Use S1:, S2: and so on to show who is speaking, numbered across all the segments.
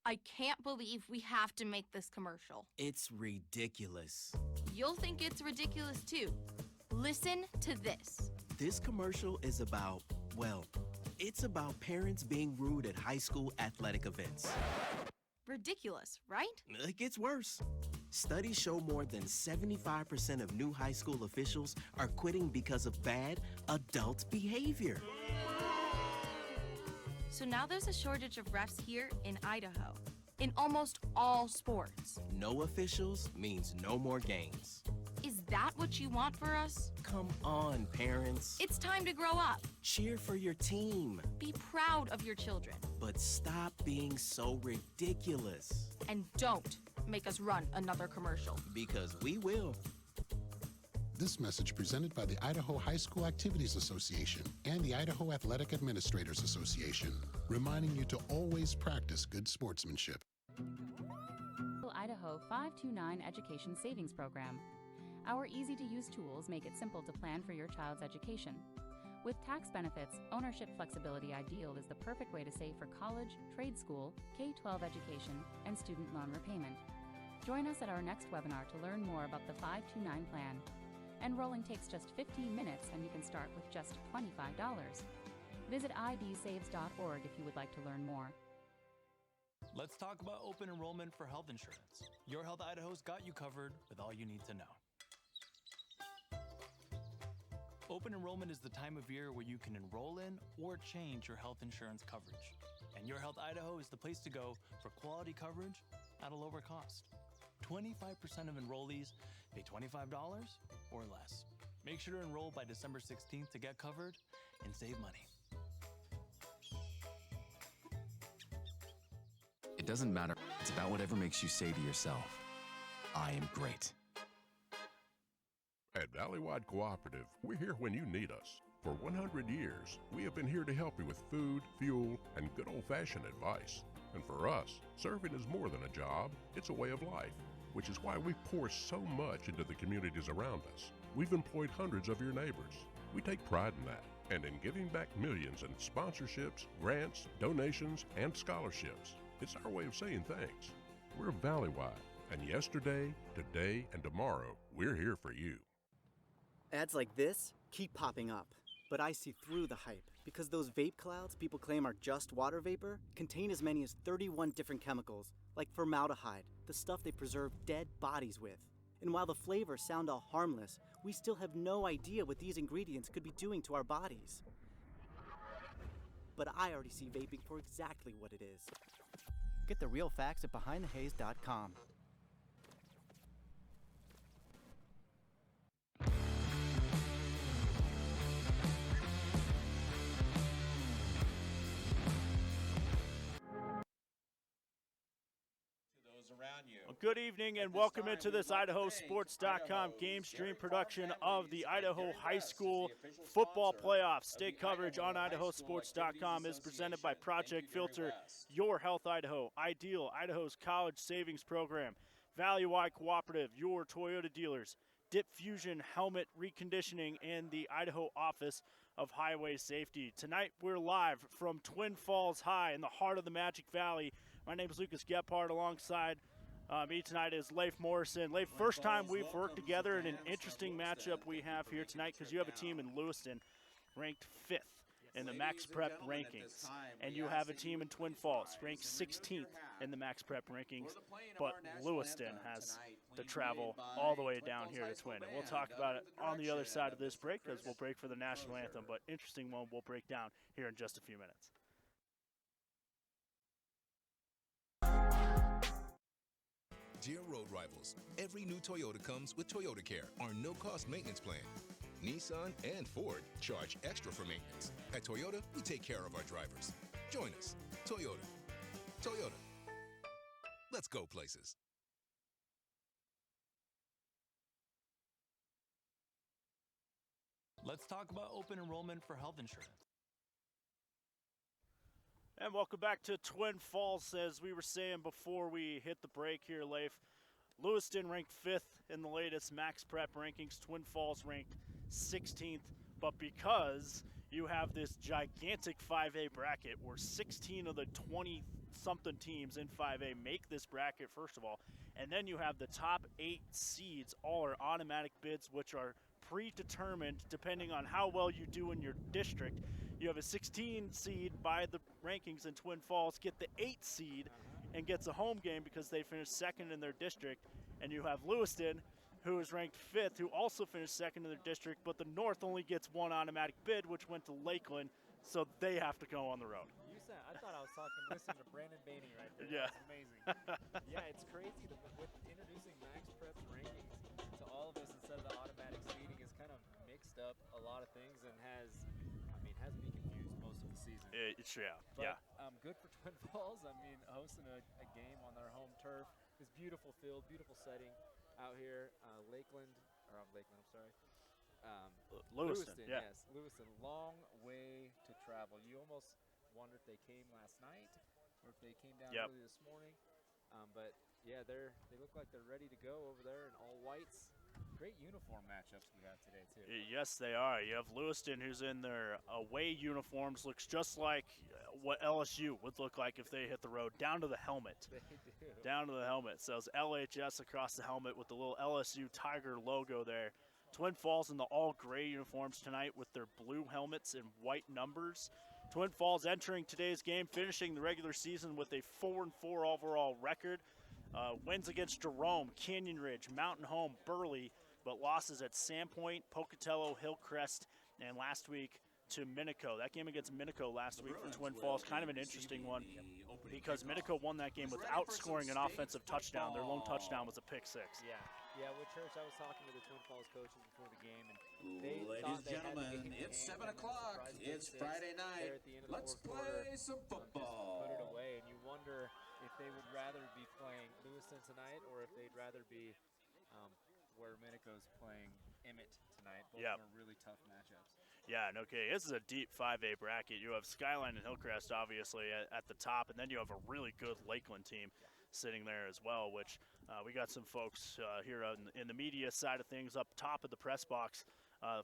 S1: I can't believe we have to make this commercial.
S2: It's ridiculous.
S1: You'll think it's ridiculous too. Listen to this.
S2: This commercial is about, well, it's about parents being rude at high school athletic events.
S1: Ridiculous, right?
S2: It gets worse. Studies show more than 75% of new high school officials are quitting because of bad adult behavior.
S1: So now there's a shortage of refs here in Idaho, in almost all sports.
S2: No officials means no more games.
S1: Is that what you want for us?
S2: Come on, parents.
S1: It's time to grow up.
S2: Cheer for your team.
S1: Be proud of your children.
S2: But stop being so ridiculous.
S1: And don't make us run another commercial.
S2: Because we will.
S3: This message presented by the Idaho High School Activities Association and the Idaho Athletic Administrators Association, reminding you to always practice good sportsmanship.
S4: Idaho 529 Education Savings Program. Our easy-to-use tools make it simple to plan for your child's education. With tax benefits, ownership flexibility ideal is the perfect way to save for college, trade school, K-12 education, and student loan repayment. Join us at our next webinar to learn more about the 529 plan. Enrolling takes just 15 minutes and you can start with just $25. Visit idsaves.org if you would like to learn more.
S5: Let's talk about open enrollment for health insurance. Your Health Idaho's got you covered with all you need to know. Open enrollment is the time of year where you can enroll in or change your health insurance coverage. And Your Health Idaho is the place to go for quality coverage at a lower cost. 25% of enrollees pay $25 or less. Make sure to enroll by December 16th to get covered and save money.
S6: It doesn't matter. It's about whatever makes you say to yourself, I am great.
S7: At Valleywide Cooperative, we're here when you need us. For 100 years, we have been here to help you with food, fuel, and good old-fashioned advice. And for us, serving is more than a job, it's a way of life, which is why we pour so much into the communities around us. We've employed hundreds of your neighbors. We take pride in that, and in giving back millions in sponsorships, grants, donations, and scholarships. It's our way of saying thanks. We're Valleywide, and yesterday, today, and tomorrow, we're here for you.
S8: Ads like this keep popping up, but I see through the hype because those vape clouds people claim are just water vapor contain as many as 31 different chemicals, like formaldehyde, the stuff they preserve dead bodies with. And while the flavors sound all harmless, we still have no idea what these ingredients could be doing to our bodies. But I already see vaping for exactly what it is. Get the real facts at BehindTheHaze.com.
S9: Around you.
S10: Well, good evening and welcome into this IdahoSports.com game stream production of the Idaho High School Football Playoffs. State coverage on IdahoSports.com is presented by Project Filter, Your Health Idaho, Ideal, Idaho's College Savings Program, Valleywide Cooperative, your Toyota dealers, Dip Fusion Helmet Reconditioning, and the Idaho Office of Highway Safety. Tonight we're live from Twin Falls High in the heart of the Magic Valley. My name is Lucas Gephardt. Alongside me tonight is Leif Morrison. Leif, first time we've worked together in an interesting matchup we have here tonight because you have a team in Lewiston ranked 5th in the Max Prep rankings, and you have a team in Twin Falls ranked 16th in the Max Prep rankings, but Lewiston has to travel all the way down here to Twin, and we'll talk about it on the other side of this break because we'll break for the national anthem, but interesting one we'll break down here in just a few minutes.
S11: Dear road rivals, every new Toyota comes with Toyota Care, our no-cost maintenance plan. Nissan and Ford charge extra for maintenance. At Toyota, we take care of our drivers. Join us. Toyota. Toyota. Let's go places.
S5: Let's talk about open enrollment for health insurance.
S10: And welcome back to Twin Falls. As we were saying before we hit the break here, Leif, Lewiston ranked 5th in the latest Max Prep rankings. Twin Falls ranked 16th. But because you have this gigantic 5A bracket where 16 of the 20 something teams in 5A make this bracket, first of all. And then you have the top 8 seeds, all are automatic bids, which are predetermined depending on how well you do in your district. You have a 16 seed by the rankings in Twin Falls, get the 8 seed and gets a home game because they finished second in their district. And you have Lewiston, who is ranked 5th, who also finished second in their district, but the North only gets one automatic bid, which went to Lakeland, so they have to go on the road.
S9: I thought I was listening to Brandon Bainey right there.
S10: Yeah.
S9: That's amazing. Yeah, it's crazy with introducing Max Prep's rankings to all of this instead of the automatic seeding has kind of mixed up a lot of things and has me confused most of the season.
S10: But,
S9: good for Twin Falls. I mean, hosting a game on their home turf. This beautiful field, beautiful setting out here. Lewiston,
S10: yeah.
S9: Yes, Lewiston. Long way to travel. You almost wonder if they came last night or if they came down early this morning. But yeah, they look like they're ready to go over there in all whites. Great uniform matchups we have today too.
S10: Yes, they are. You have Lewiston, who's in their away uniforms, looks just like what LSU would look like if they hit the road, down to the helmet.
S9: They do.
S10: Down to the helmet. So it's LHS across the helmet with the little LSU Tiger logo there. Twin Falls in the all-gray uniforms tonight with their blue helmets and white numbers. Twin Falls entering today's game, finishing the regular season with a 4-4 overall record. Wins against Jerome, Canyon Ridge, Mountain Home, Burley, but losses at Sandpoint, Pocatello, Hillcrest, and last week to Minico. That game against Minico last week for Twin Falls, kind of an interesting one because Minico won that game without scoring an offensive touchdown. Their lone touchdown was a pick 6.
S9: Yeah, with Church, I was talking to the Twin Falls coaches before the game, and they
S12: ladies and gentlemen, it's 7 o'clock. It's Friday night. Let's play some football.
S9: Put it away, and you wonder if they would rather be playing Lewiston tonight or if they'd rather be where Minico's playing Emmett tonight. Both are really tough matchups.
S10: Yeah, and okay, this is a deep 5A bracket. You have Skyline and Hillcrest, obviously, at the top, and then you have a really good Lakeland team sitting there as well, which we got some folks here in the media side of things up top of the press box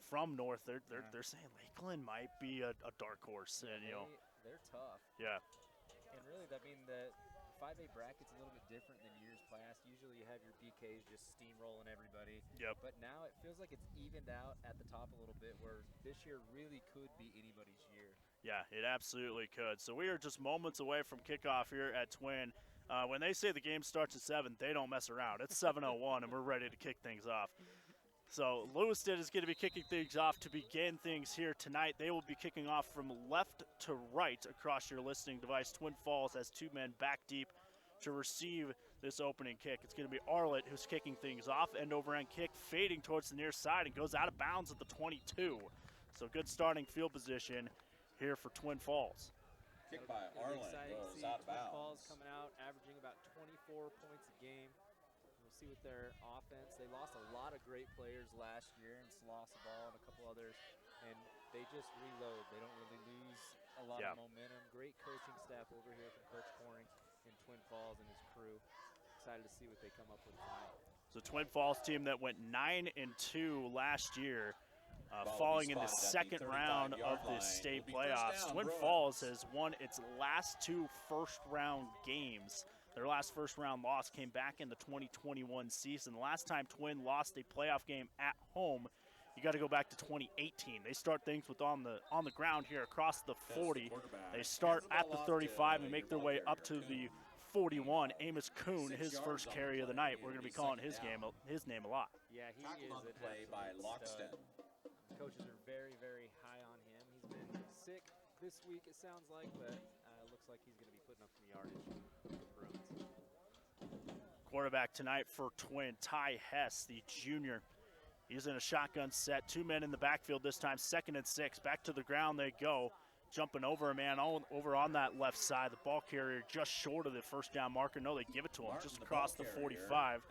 S10: from North. They're saying Lakeland might be a dark horse, and
S9: they're tough.
S10: Yeah.
S9: And really, I mean, the 5A bracket's a little bit different than years past. Usually you have your BKs just steamrolling everybody.
S10: Yep.
S9: But now it feels like it's evened out at the top a little bit, where this year really could be anybody's year.
S10: Yeah, it absolutely could. So we are just moments away from kickoff here at Twin. When they say the game starts at 7, they don't mess around. It's 7:01, and we're ready to kick things off. So Lewiston is going to be kicking things off to begin things here tonight. They will be kicking off from left to right across your listening device. Twin Falls has 2 men back deep to receive this opening kick. It's going to be Arlett who's kicking things off. End over end kick fading towards the near side and goes out of bounds at the 22. So good starting field position here for Twin Falls.
S12: Kick by Arlen goes out of bounds.
S9: Twin Falls coming out, averaging about 24 points a game. We'll see with their offense. They lost a lot of great players last year, and Ball and a couple others, and they just reload. They don't really lose a lot of momentum. Great coaching staff over here from Coach Corning in Twin Falls and his crew. Excited to see what they come up with tonight.
S10: So Twin Falls team that went 9-2 last year. Falling in the second round of the state playoffs. Twin Falls has won its last 2 first-round games. Their last first-round loss came back in the 2021 season. The last time Twin lost a playoff game at home, you got to go back to 2018. They start things with on the ground here across the 40. They start at the 35 and make their way up to the 41. Amos Kuhn, his first carry of the night. We're going to be calling his name a lot.
S9: Yeah, he is
S12: on the play by Loxton.
S9: Coaches are very, very high on him. He's been sick this week, it sounds like, but looks like he's going to be putting up some yardage for the Bruins.
S10: Quarterback tonight for Twin, Ty Hess, the junior. He's in a shotgun set. 2 men in the backfield this time, 2nd and 6. Back to the ground they go. Jumping over a man over on that left side. The ball carrier just short of the first down marker. No, they give it to him just across the 45.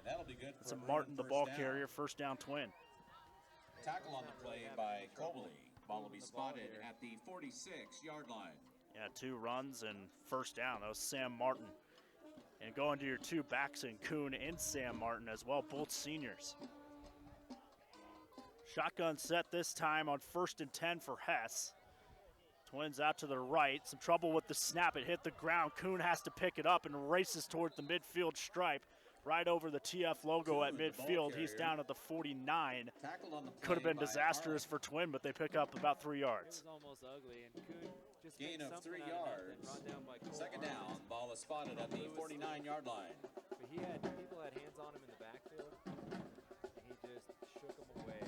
S10: It's a Martin, the ball carrier, first down Twin.
S12: Tackle on the play by Cobley. Ball will be spotted at the 46-yard line.
S10: Yeah, 2 runs and first down. That was Sam Martin. And going to your 2 backs in Kuhn and Sam Martin as well, both seniors. Shotgun set this time on 1st and 10 for Hess. Twins out to the right. Some trouble with the snap. It hit the ground. Kuhn has to pick it up and races toward the midfield stripe. Right over the TF logo at midfield. He's down at the 49. Could have been disastrous for Twin, but they pick up about 3 yards.
S9: It was almost ugly, and Kuhn just
S12: Gain of 3 yards.
S9: brought down by Cole
S12: Second down.
S9: Arnold.
S12: Ball is spotted at the 49-yard line.
S9: But people had hands on him in the backfield, and he just shook them away.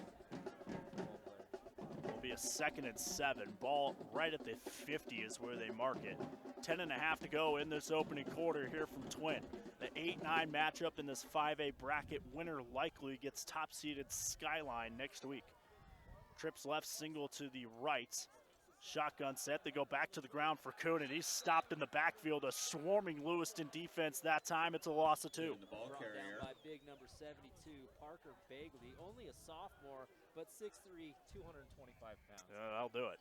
S10: Will be a 2nd and 7. Ball right at the 50 is where they mark it. 10.5 to go in this opening quarter here from Twin. The 8-9 matchup in this 5A bracket. Winner likely gets top-seeded Skyline next week. Trips left, single to the right. Shotgun set. They go back to the ground for Kuhn, and he's stopped in the backfield. A swarming Lewiston defense that time. It's a loss of 2.
S12: The ball carrier.
S9: By big number 72, Parker Bagley, only a sophomore, but 6'3", 225 pounds.
S10: I'll do it.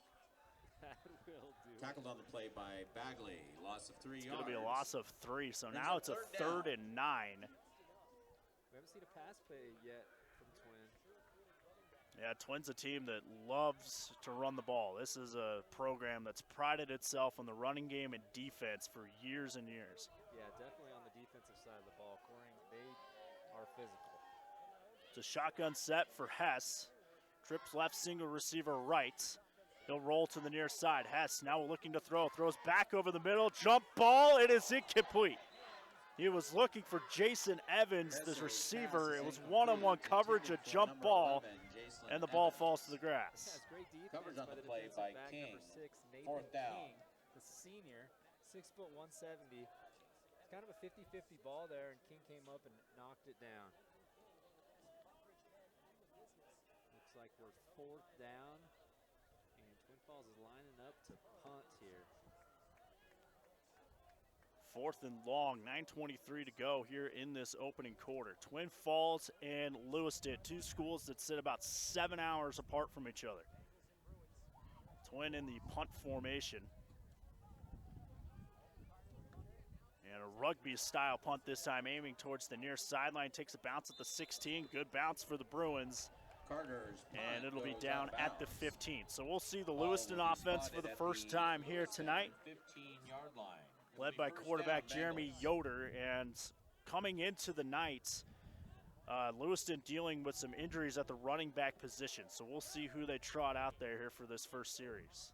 S9: That will do.
S12: Tackled on the play by Bagley. Loss of 3 yards.
S10: It's going to be a loss of 3, so now it's a 3rd and 9.
S9: We haven't seen a pass play yet from Twin.
S10: Yeah, Twin's a team that loves to run the ball. This is a program that's prided itself on the running game and defense for years and years.
S9: Yeah, definitely on the defensive side of the ball. They are physical.
S10: It's a shotgun set for Hess. Trips left, single receiver right. He'll roll to the near side. Hess now looking to throw. Throws back over the middle. Jump ball. It is incomplete. He was looking for Jason Evans, the receiver. It was one-on-one coverage, a jump ball, and the ball falls to the grass.
S9: Great defense
S12: Coverage on
S9: by
S12: the
S9: the
S12: play by
S9: defensive back,
S12: King.
S9: number 6, Nathan
S12: 4th down.
S9: King, the senior, 6 foot 170. It's kind of a 50-50 ball there, and King came up and knocked it down. Looks like we're 4th down, and Twin Falls is lining up to punt here.
S10: 4th and long, 9:23 to go here in this opening quarter. Twin Falls and Lewiston, 2 schools that sit about 7 hours apart from each other. Twin in the punt formation. And a rugby-style punt this time, aiming towards the near sideline. Takes a bounce at the 16. Good bounce for the Bruins. And it'll be down at the 15. So we'll see the Lewiston offense for the first time here tonight.
S12: 15-yard line.
S10: Led by quarterback Jeremy Yoder, and coming into the night, Lewiston dealing with some injuries at the running back position. So we'll see who they trot out there here for this first series.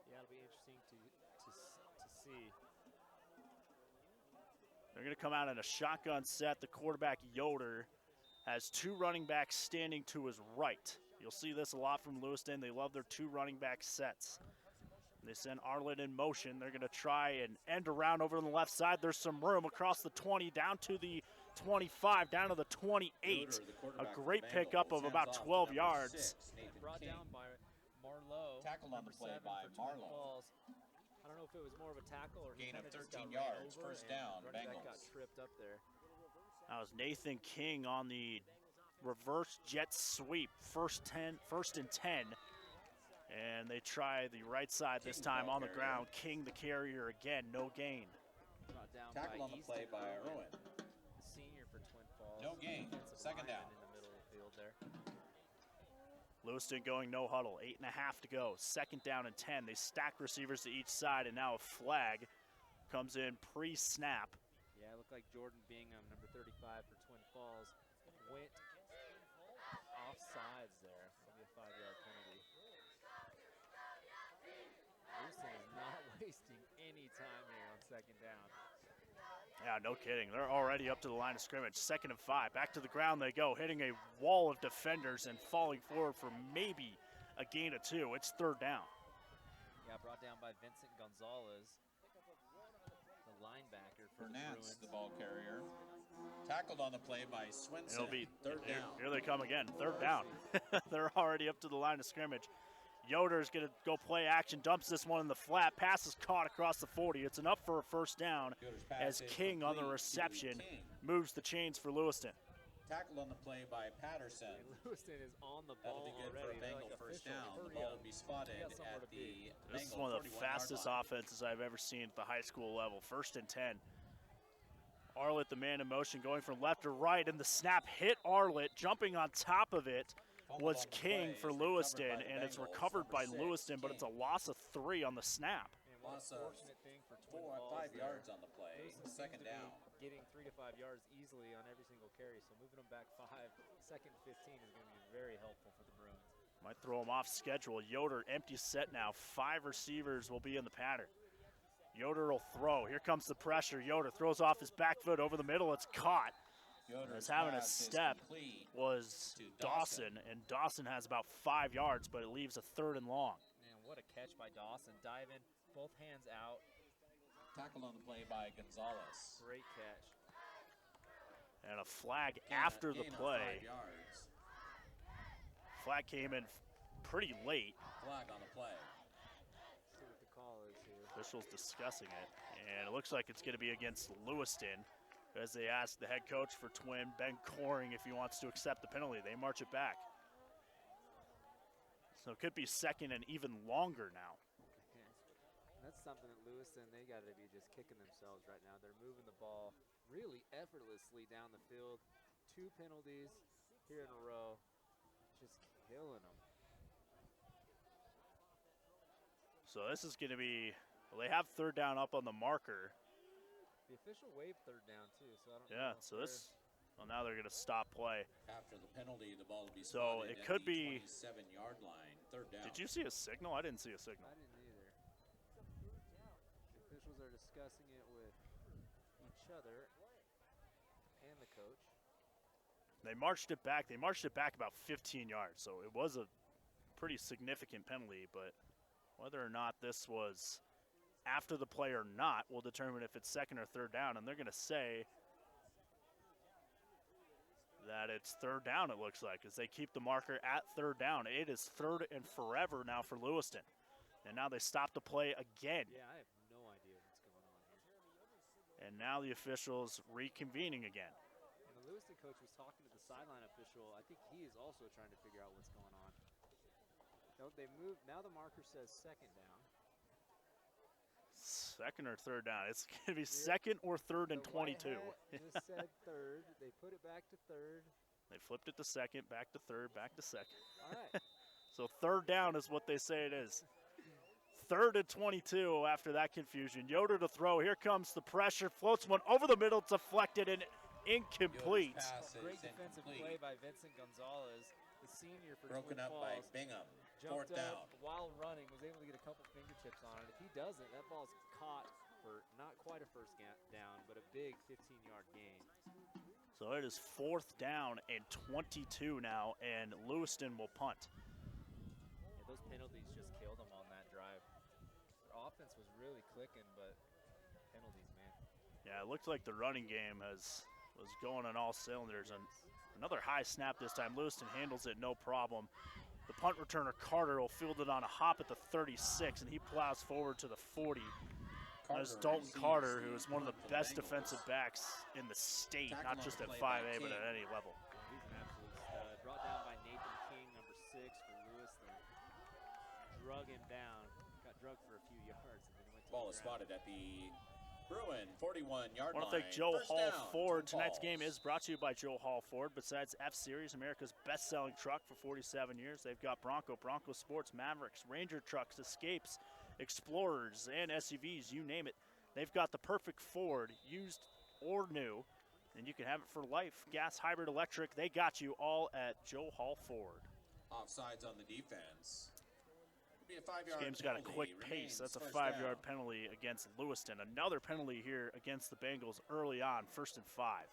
S9: Yeah, it'll be interesting to see.
S10: They're going to come out in a shotgun set. The quarterback Yoder has 2 running backs standing to his right. You'll see this a lot from Lewiston. They love their 2 running back sets. They send Arlen in motion. They're going to try and end around over on the left side. There's some room across the 20, down to the 25, down to the 28. A great pickup of about 12 yards.
S9: Brought down by Marlowe.
S12: Tackled on the play by Marlowe.
S9: I don't know if it was more of a tackle or
S12: Gain of 13
S9: just got
S12: yards.
S9: over,
S12: First down,
S9: running back
S12: Bengals.
S9: got tripped up there.
S10: That was Nathan King on the reverse jet sweep. First and 10. And they try the right side this time on the ground. King the carrier again, no gain.
S12: Tackle on the play by Irwin.
S9: The senior for Twin Falls.
S12: No gain. Second down.
S9: In the middle of the field there.
S10: Lewiston going no huddle. 8.5 to go. 2nd down and 10. They stack receivers to each side, and now a flag comes in pre-snap.
S9: Yeah, it looked like Jordan Bingham, number 35 for Twin Falls, went offsides there. That'll be a 5-yard penalty. Lewiston is not wasting any time here on 2nd down.
S10: Yeah, no kidding. They're already up to the line of scrimmage. 2nd and 5. Back to the ground they go, hitting a wall of defenders and falling forward for maybe a gain of 2. It's 3rd down.
S9: Yeah, brought down by Vincent Gonzalez, the linebacker for
S12: Bernat's
S9: the
S12: the ball carrier. Tackled on the play by Swenson.
S10: It'll be
S12: 3rd down.
S10: Here they come again. 3rd down. They're already up to the line of scrimmage. Yoder's going to go play action, dumps this one in the flat. Pass is caught across the 40. It's enough for a first down as King on the reception moves the chains for Lewiston.
S12: Tackled on the play by Patterson.
S9: Lewiston is on the ball.
S12: That'll be good
S9: already.
S12: for a Bengal first down. The ball will be spotted at the
S10: This is
S12: Bengal
S10: one of the
S12: 41-yard
S10: fastest
S12: line.
S10: offenses I've ever seen at the high school level. 1st and 10. Arlett, the man in motion, going from left to right, and the snap hit Arlett, jumping on top of it. was king for Lewiston, and it's recovered by Lewiston, but it's a loss of 3 on the snap.
S9: And what a fortunate thing for Twin
S12: 5 yards on the play, second down.
S9: Getting 3 to 5 yards easily on every single carry, so moving them back 5, second 15 is going to be very helpful for the Bruins.
S10: Might throw him off schedule. Yoder, empty set now. 5 receivers will be in the pattern. Yoder will throw. Here comes the pressure. Yoder throws off his back foot over the middle. It's caught. As having a step was Dawson, and Dawson has about 5 yards, but it leaves a 3rd and long.
S9: Man, what a catch by Dawson. Diving, both hands out.
S12: Tackle on the play by Gonzalez.
S9: Great catch.
S10: And a flag after the play.
S12: 5 yards.
S10: Flag came in pretty late.
S12: Flag on the play.
S9: See what the call is here.
S10: Officials discussing it, and it looks like it's going to be against Lewiston, as they ask the head coach for Twin, Ben Coring, if he wants to accept the penalty. They march it back. So it could be second and even longer now.
S9: That's something that Lewiston, they got to be just kicking themselves right now. They're moving the ball really effortlessly down the field. 2 penalties here in a row, just killing them.
S10: So this is going to be, well, they have 3rd down up on the marker.
S9: The official waved 3rd down too, so I don't know.
S10: Yeah, so this, well, now they're going to stop play.
S12: After the penalty, the ball will be
S10: so it could be
S12: 27-yard line, 3rd down.
S10: Did you see a signal? I didn't see a signal.
S9: I didn't either. The officials are discussing it with each other and the coach.
S10: They marched it back. They marched it back about 15 yards, so it was a pretty significant penalty, but whether or not this was after the play or not will determine if it's 2nd or 3rd down, and they're going to say that it's 3rd down, it looks like, as they keep the marker at 3rd down. It is 3rd and forever now for Lewiston, and now they stop the play again.
S9: Yeah, I have no idea what's going on here.
S10: And now the officials reconvening again.
S9: And the Lewiston coach was talking to the sideline official. I think he is also trying to figure out what's going on. They moved, now the marker says 2nd down.
S10: 2nd or 3rd down. It's going to be 2nd or 3rd and 22.
S9: Just said 3rd. They put it back to 3rd.
S10: They flipped it to 2nd, back to 3rd, back to 2nd.
S9: All right.
S10: So 3rd down is what they say it is. 3rd and 22 after that confusion. Yoder to throw. Here comes the pressure. Floats one over the middle, deflected and incomplete.
S9: Great defensive play by Vincent Gonzalez, the senior for
S12: Broken
S9: Twin
S12: up
S9: Falls.
S12: by Bingham.
S9: Jumped
S12: 4th down.
S9: up while running, was able to get a couple fingertips on it. If he doesn't, that ball's caught for not quite a 1st down, but a big 15-yard gain.
S10: So it is 4th down and 22 now, and Lewiston will punt.
S9: Yeah, those penalties just killed them on that drive. Their offense was really clicking, but penalties, man.
S10: Yeah, it looked like the running game was going on all cylinders. And another high snap this time. Lewiston handles it no problem. The punt returner, Carter, will field it on a hop at the 36, and he plows forward to the 40. As Dalton Carter, who is one of the best defensive backs in the state, not just at 5A, but at any level.
S9: He's an absolute stud. Brought down by Nathan King, number 6 for Lewiston. Drug him down. Got drugged for a few yards. And then went to
S12: Ball is spotted at the Bruin 41-yard line.
S10: I want to thank Joe Hall Ford. Tonight's
S12: Falls.
S10: game is brought to you by Joe Hall Ford. Besides F-Series, America's best-selling truck for 47 years, they've got Bronco Sports, Mavericks, Ranger trucks, Escapes, Explorers, and SUVs, you name it. They've got the perfect Ford, used or new, and you can have it for life. Gas, hybrid, electric, they got you all at Joe Hall Ford.
S12: Offsides on the defense. Be a 5-yard
S10: This game's got a
S12: penalty.
S10: quick
S12: Remains
S10: pace. That's a
S12: 1st
S10: 5-yard
S12: down.
S10: penalty against Lewiston. Another penalty here against the Bengals early on, 1st and 5.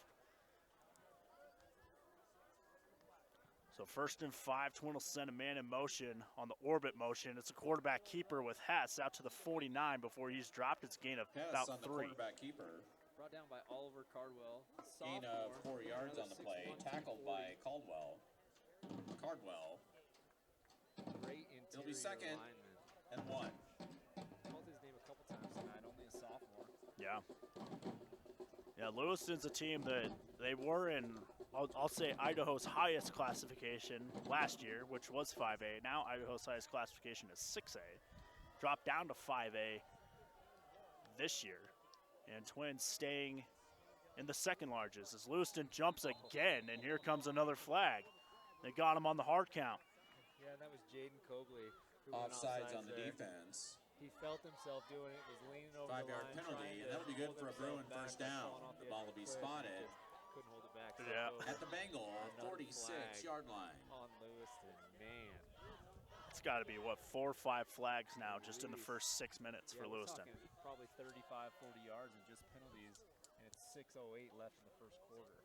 S10: So 1st and 5, Twin will send a man in motion on the orbit motion. It's a quarterback keeper with Hess out to the 49 before he's dropped. It's a gain of
S12: Hess
S10: about
S12: on the
S10: 3.
S12: quarterback keeper.
S9: Brought down by Oliver Cardwell.
S12: Gain of
S9: sophomore.
S12: 4 yards
S9: Another
S12: on the play.
S9: 6'1",
S12: Tackled
S9: 240.
S12: by Cardwell.
S9: Great
S12: It'll be
S9: interior
S12: 2nd
S9: lineman.
S12: and 1.
S9: Called his name a couple times tonight, only a sophomore.
S10: Yeah. Yeah, Lewiston's a team that they were in, I'll say, Idaho's highest classification last year, which was 5A. Now Idaho's highest classification is 6A. Dropped down to 5A this year. And Twins staying in the 2nd largest as Lewiston jumps again, and here comes another flag. They got him on the hard count.
S9: Yeah, that was Jaden Cobley. Who went
S12: Offsides on the
S9: there.
S12: defense.
S9: He felt himself doing it, was leaning over
S12: 5-yard
S9: the line.
S12: penalty, and that'll be good for a Bruin first down. The ball will be spotted.
S9: Couldn't hold it back.
S10: Yeah.
S12: At the Bengal 46-yard line.
S9: On Lewiston, man.
S10: It's got to be, what, 4 or 5 flags now just in the first 6 minutes for Lewiston.
S9: Probably 35, 40 yards and just penalties, and it's 6:08 left in the first quarter.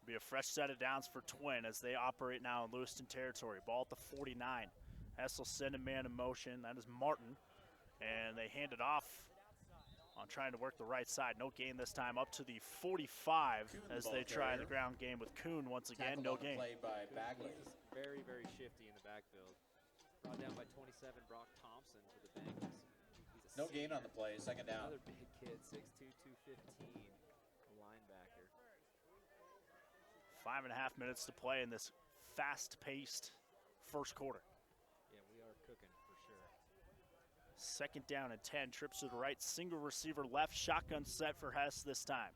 S10: Be a fresh set of downs for Twin as they operate now in Lewiston territory. Ball at the 49. Hess will send a man in motion. That is Martin. And they hand it off on trying to work the right side. No gain this time, up to the 45 as they try the ground game with Kuhn once again. No gain.
S12: Play by Bagley.
S9: Very, very shifty in the backfield. Brought down by 27, Brock Thompson for the Bengals.
S12: No gain on the play, second down.
S9: Another big kid, 6'2", 215, a linebacker.
S10: 5.5 minutes to play in this fast-paced first quarter.
S9: Yeah, we are cooking for sure.
S10: Second down and 10, trips to the right, single receiver left, shotgun set for Hess this time.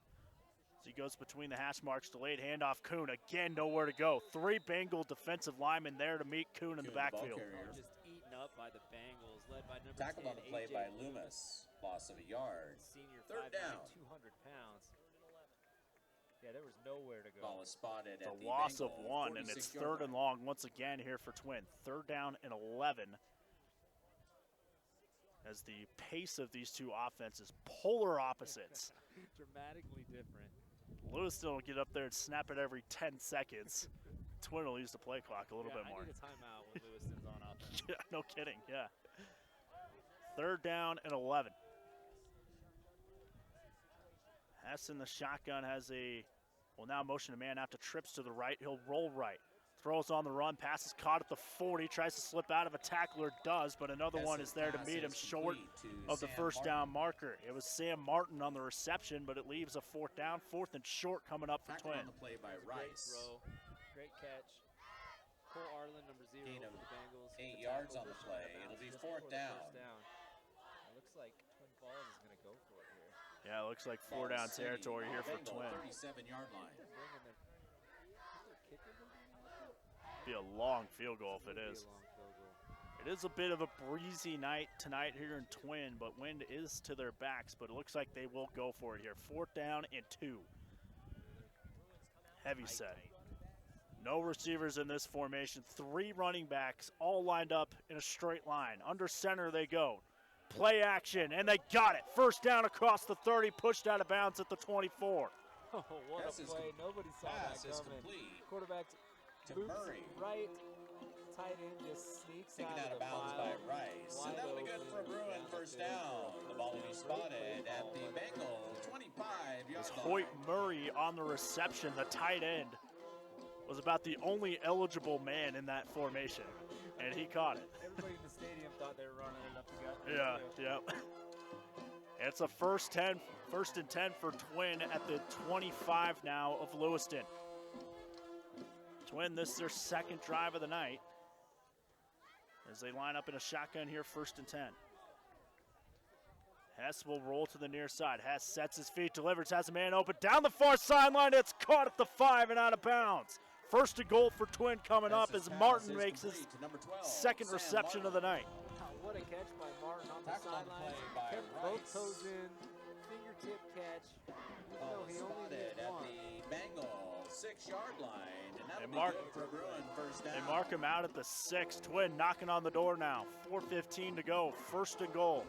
S10: As he goes between the hash marks, delayed handoff, Kuhn, again nowhere to go. 3 Bengal defensive linemen there to meet Kuhn in the backfield.
S9: Just eaten up by the Bengals, led by number
S12: Tackled
S9: 10,
S12: on the play by Loomis, loss of a yard.
S9: Senior,
S12: third
S9: 5'9",
S12: down.
S9: 200 pounds. Yeah, there was nowhere to go.
S12: Ball is spotted
S10: It's
S12: at
S10: a
S12: the
S10: loss of
S12: Bengal
S10: 1, and it's 3rd and long once again here for Twin. 3rd down and 11. As the pace of these two offenses, polar opposites.
S9: Dramatically different.
S10: Lewiston will get up there and snap it every 10 seconds. Twin will use the play clock a little bit more.
S9: I need a timeout when Lewiston's on offense.
S10: Yeah, no kidding, yeah. 3rd down and 11. Hess in the shotgun has will now motion a man after trips to the right. He'll roll right. Throws on the run, passes caught at the 40, tries to slip out of a tackler, does, but another one is there to meet him short of the first down marker. It was Sam Martin on the reception, but it leaves a 4th down, 4th and short coming up for Twin.
S12: On the play by Rice.
S9: Great throw, great catch. Cole Arlen, number 0
S12: Gain
S9: for
S12: of
S9: the Bengals.
S12: 8 yards on the play. It'll be 4th down.
S9: It looks like Twin Falls is going to go for it here.
S10: Yeah, it looks like 4 down territory here for Twin.
S12: 37-yard line.
S10: Be a long field goal if it is. It is a bit of a breezy night tonight here in Twin, but wind is to their backs, but it looks like they will go for it here. 4th down and 2. Heavy set. No receivers in this formation. 3 running backs all lined up in a straight line. Under center they go. Play action, and they got it. 1st down across the 30, pushed out of bounds at the 24.
S9: Oh, what a play. Nobody saw that coming. Quarterback
S12: to
S9: boots
S12: Murray.
S9: Right, tight end just sneaks
S12: taken out of bounds by Rice. And that'll be good for a Bruin first down. The ball will be spotted at the Bengal 25-yard line.
S10: Hoyt Murray on the reception. The tight end was about the only eligible man in that formation, and he caught it.
S9: Everybody in the stadium thought they were running it up the gut.
S10: Yeah. It's a first and 10 for Twin at the 25 now of Lewiston. Twin, this is their 2nd drive of the night as they line up in a shotgun here, 1st and 10. Hess will roll to the near side. Hess sets his feet, delivers, has a man open down the far sideline. It's caught at the 5 and out of bounds. 1st and goal for Twin coming up as Martin makes his 2nd reception of the night.
S9: What a catch by Martin on the sideline. Kept both toes in, fingertip catch. He only did one.
S12: At the Bengal 6-yard line, and that'll
S10: They mark,
S12: be good for a Bruin first down.
S10: They mark him out at the 6. Twin knocking on the door now. 4:15 to go. 1st and goal.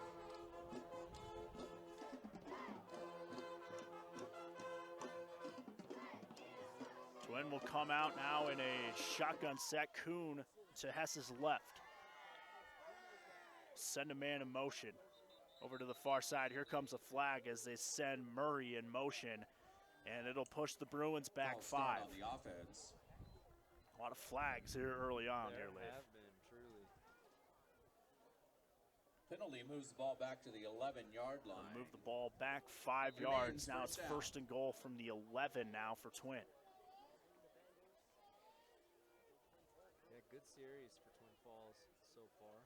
S10: Twin will come out now in a shotgun set. Kuhn to Hess's left. Send a man in motion over to the far side. Here comes a flag as they send Murray in motion, and it'll push the Bruins back 5.
S12: On the offense.
S10: A lot of flags here early on here, Leif.
S9: Have been, truly.
S12: Penalty moves the ball back to the 11-yard line.
S10: Move the ball back 5 yards. Now it's 1st and goal from the 11 now for Twin.
S9: Yeah, good series for Twin Falls so far.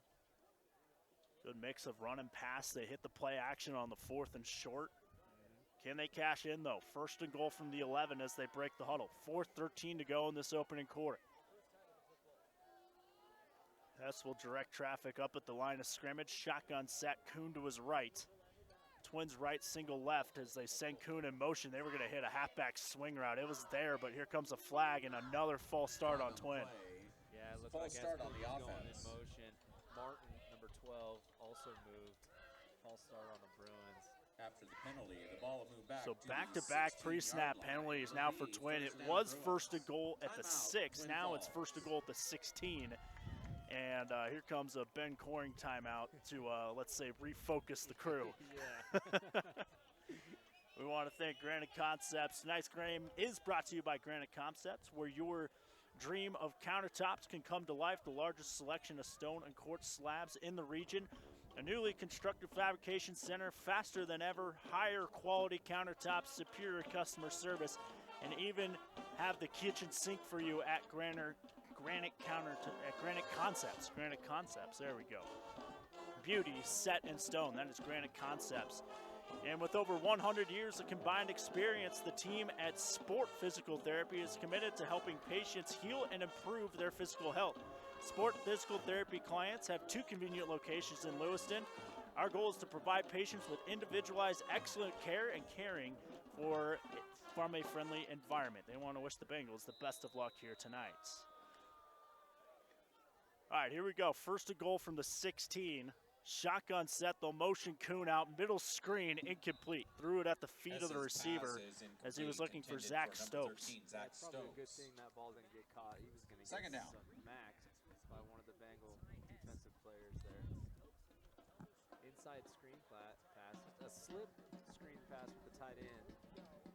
S10: Good mix of run and pass. They hit the play action on the 4th and short. Can they cash in, though? 1st and goal from the 11 as they break the huddle. 4:13 to go in this opening quarter. Hess will direct traffic up at the line of scrimmage. Shotgun set, Kuhn to his right. Twins right, single left as they send Kuhn in motion. They were going to hit a halfback swing route. It was there, but here comes a flag and another false start on Twin.
S9: Yeah, it looked
S12: False
S9: like
S12: start
S9: as
S12: on the
S9: Kuhn was going
S12: offense.
S9: in motion. Martin, number 12, also moved. False start on the Bruins.
S12: After the penalty, the ball will move back.
S10: So
S12: to
S10: back-to-back
S12: the
S10: pre-snap
S12: 16-yard line.
S10: penalties now for Twin. It was first and goal at the
S12: Timeout,
S10: 6.
S12: Twin
S10: Now it's
S12: Falls.
S10: first and goal at the 16. And here comes a Ben Coring timeout to, let's say, refocus the crew.
S9: Yeah.
S10: We want to thank Granite Concepts. Tonight's game is brought to you by Granite Concepts, where your dream of countertops can come to life. The largest selection of stone and quartz slabs in the region. A newly constructed fabrication center, faster than ever, higher quality countertops, superior customer service, and even have the kitchen sink for you at Granite Concepts. Granite Concepts, there we go. Beauty set in stone, that is Granite Concepts. And with over 100 years of combined experience, the team at Sport Physical Therapy is committed to helping patients heal and improve their physical health. Sport Physical Therapy clients have 2 convenient locations in Lewiston. Our goal is to provide patients with individualized, excellent care and caring from a friendly environment. They want to wish the Bengals the best of luck here tonight. All right, here we go. First and goal from the 16. Shotgun set, they'll motion Kuhn out, middle screen, incomplete. Threw it at the feet of the receiver as he was looking for Zach Stokes.
S9: That's probably a good thing that ball didn't get caught. He was going to get smacked by one of the Bengal defensive players there. Inside screen pass, a slip screen pass with the tight end.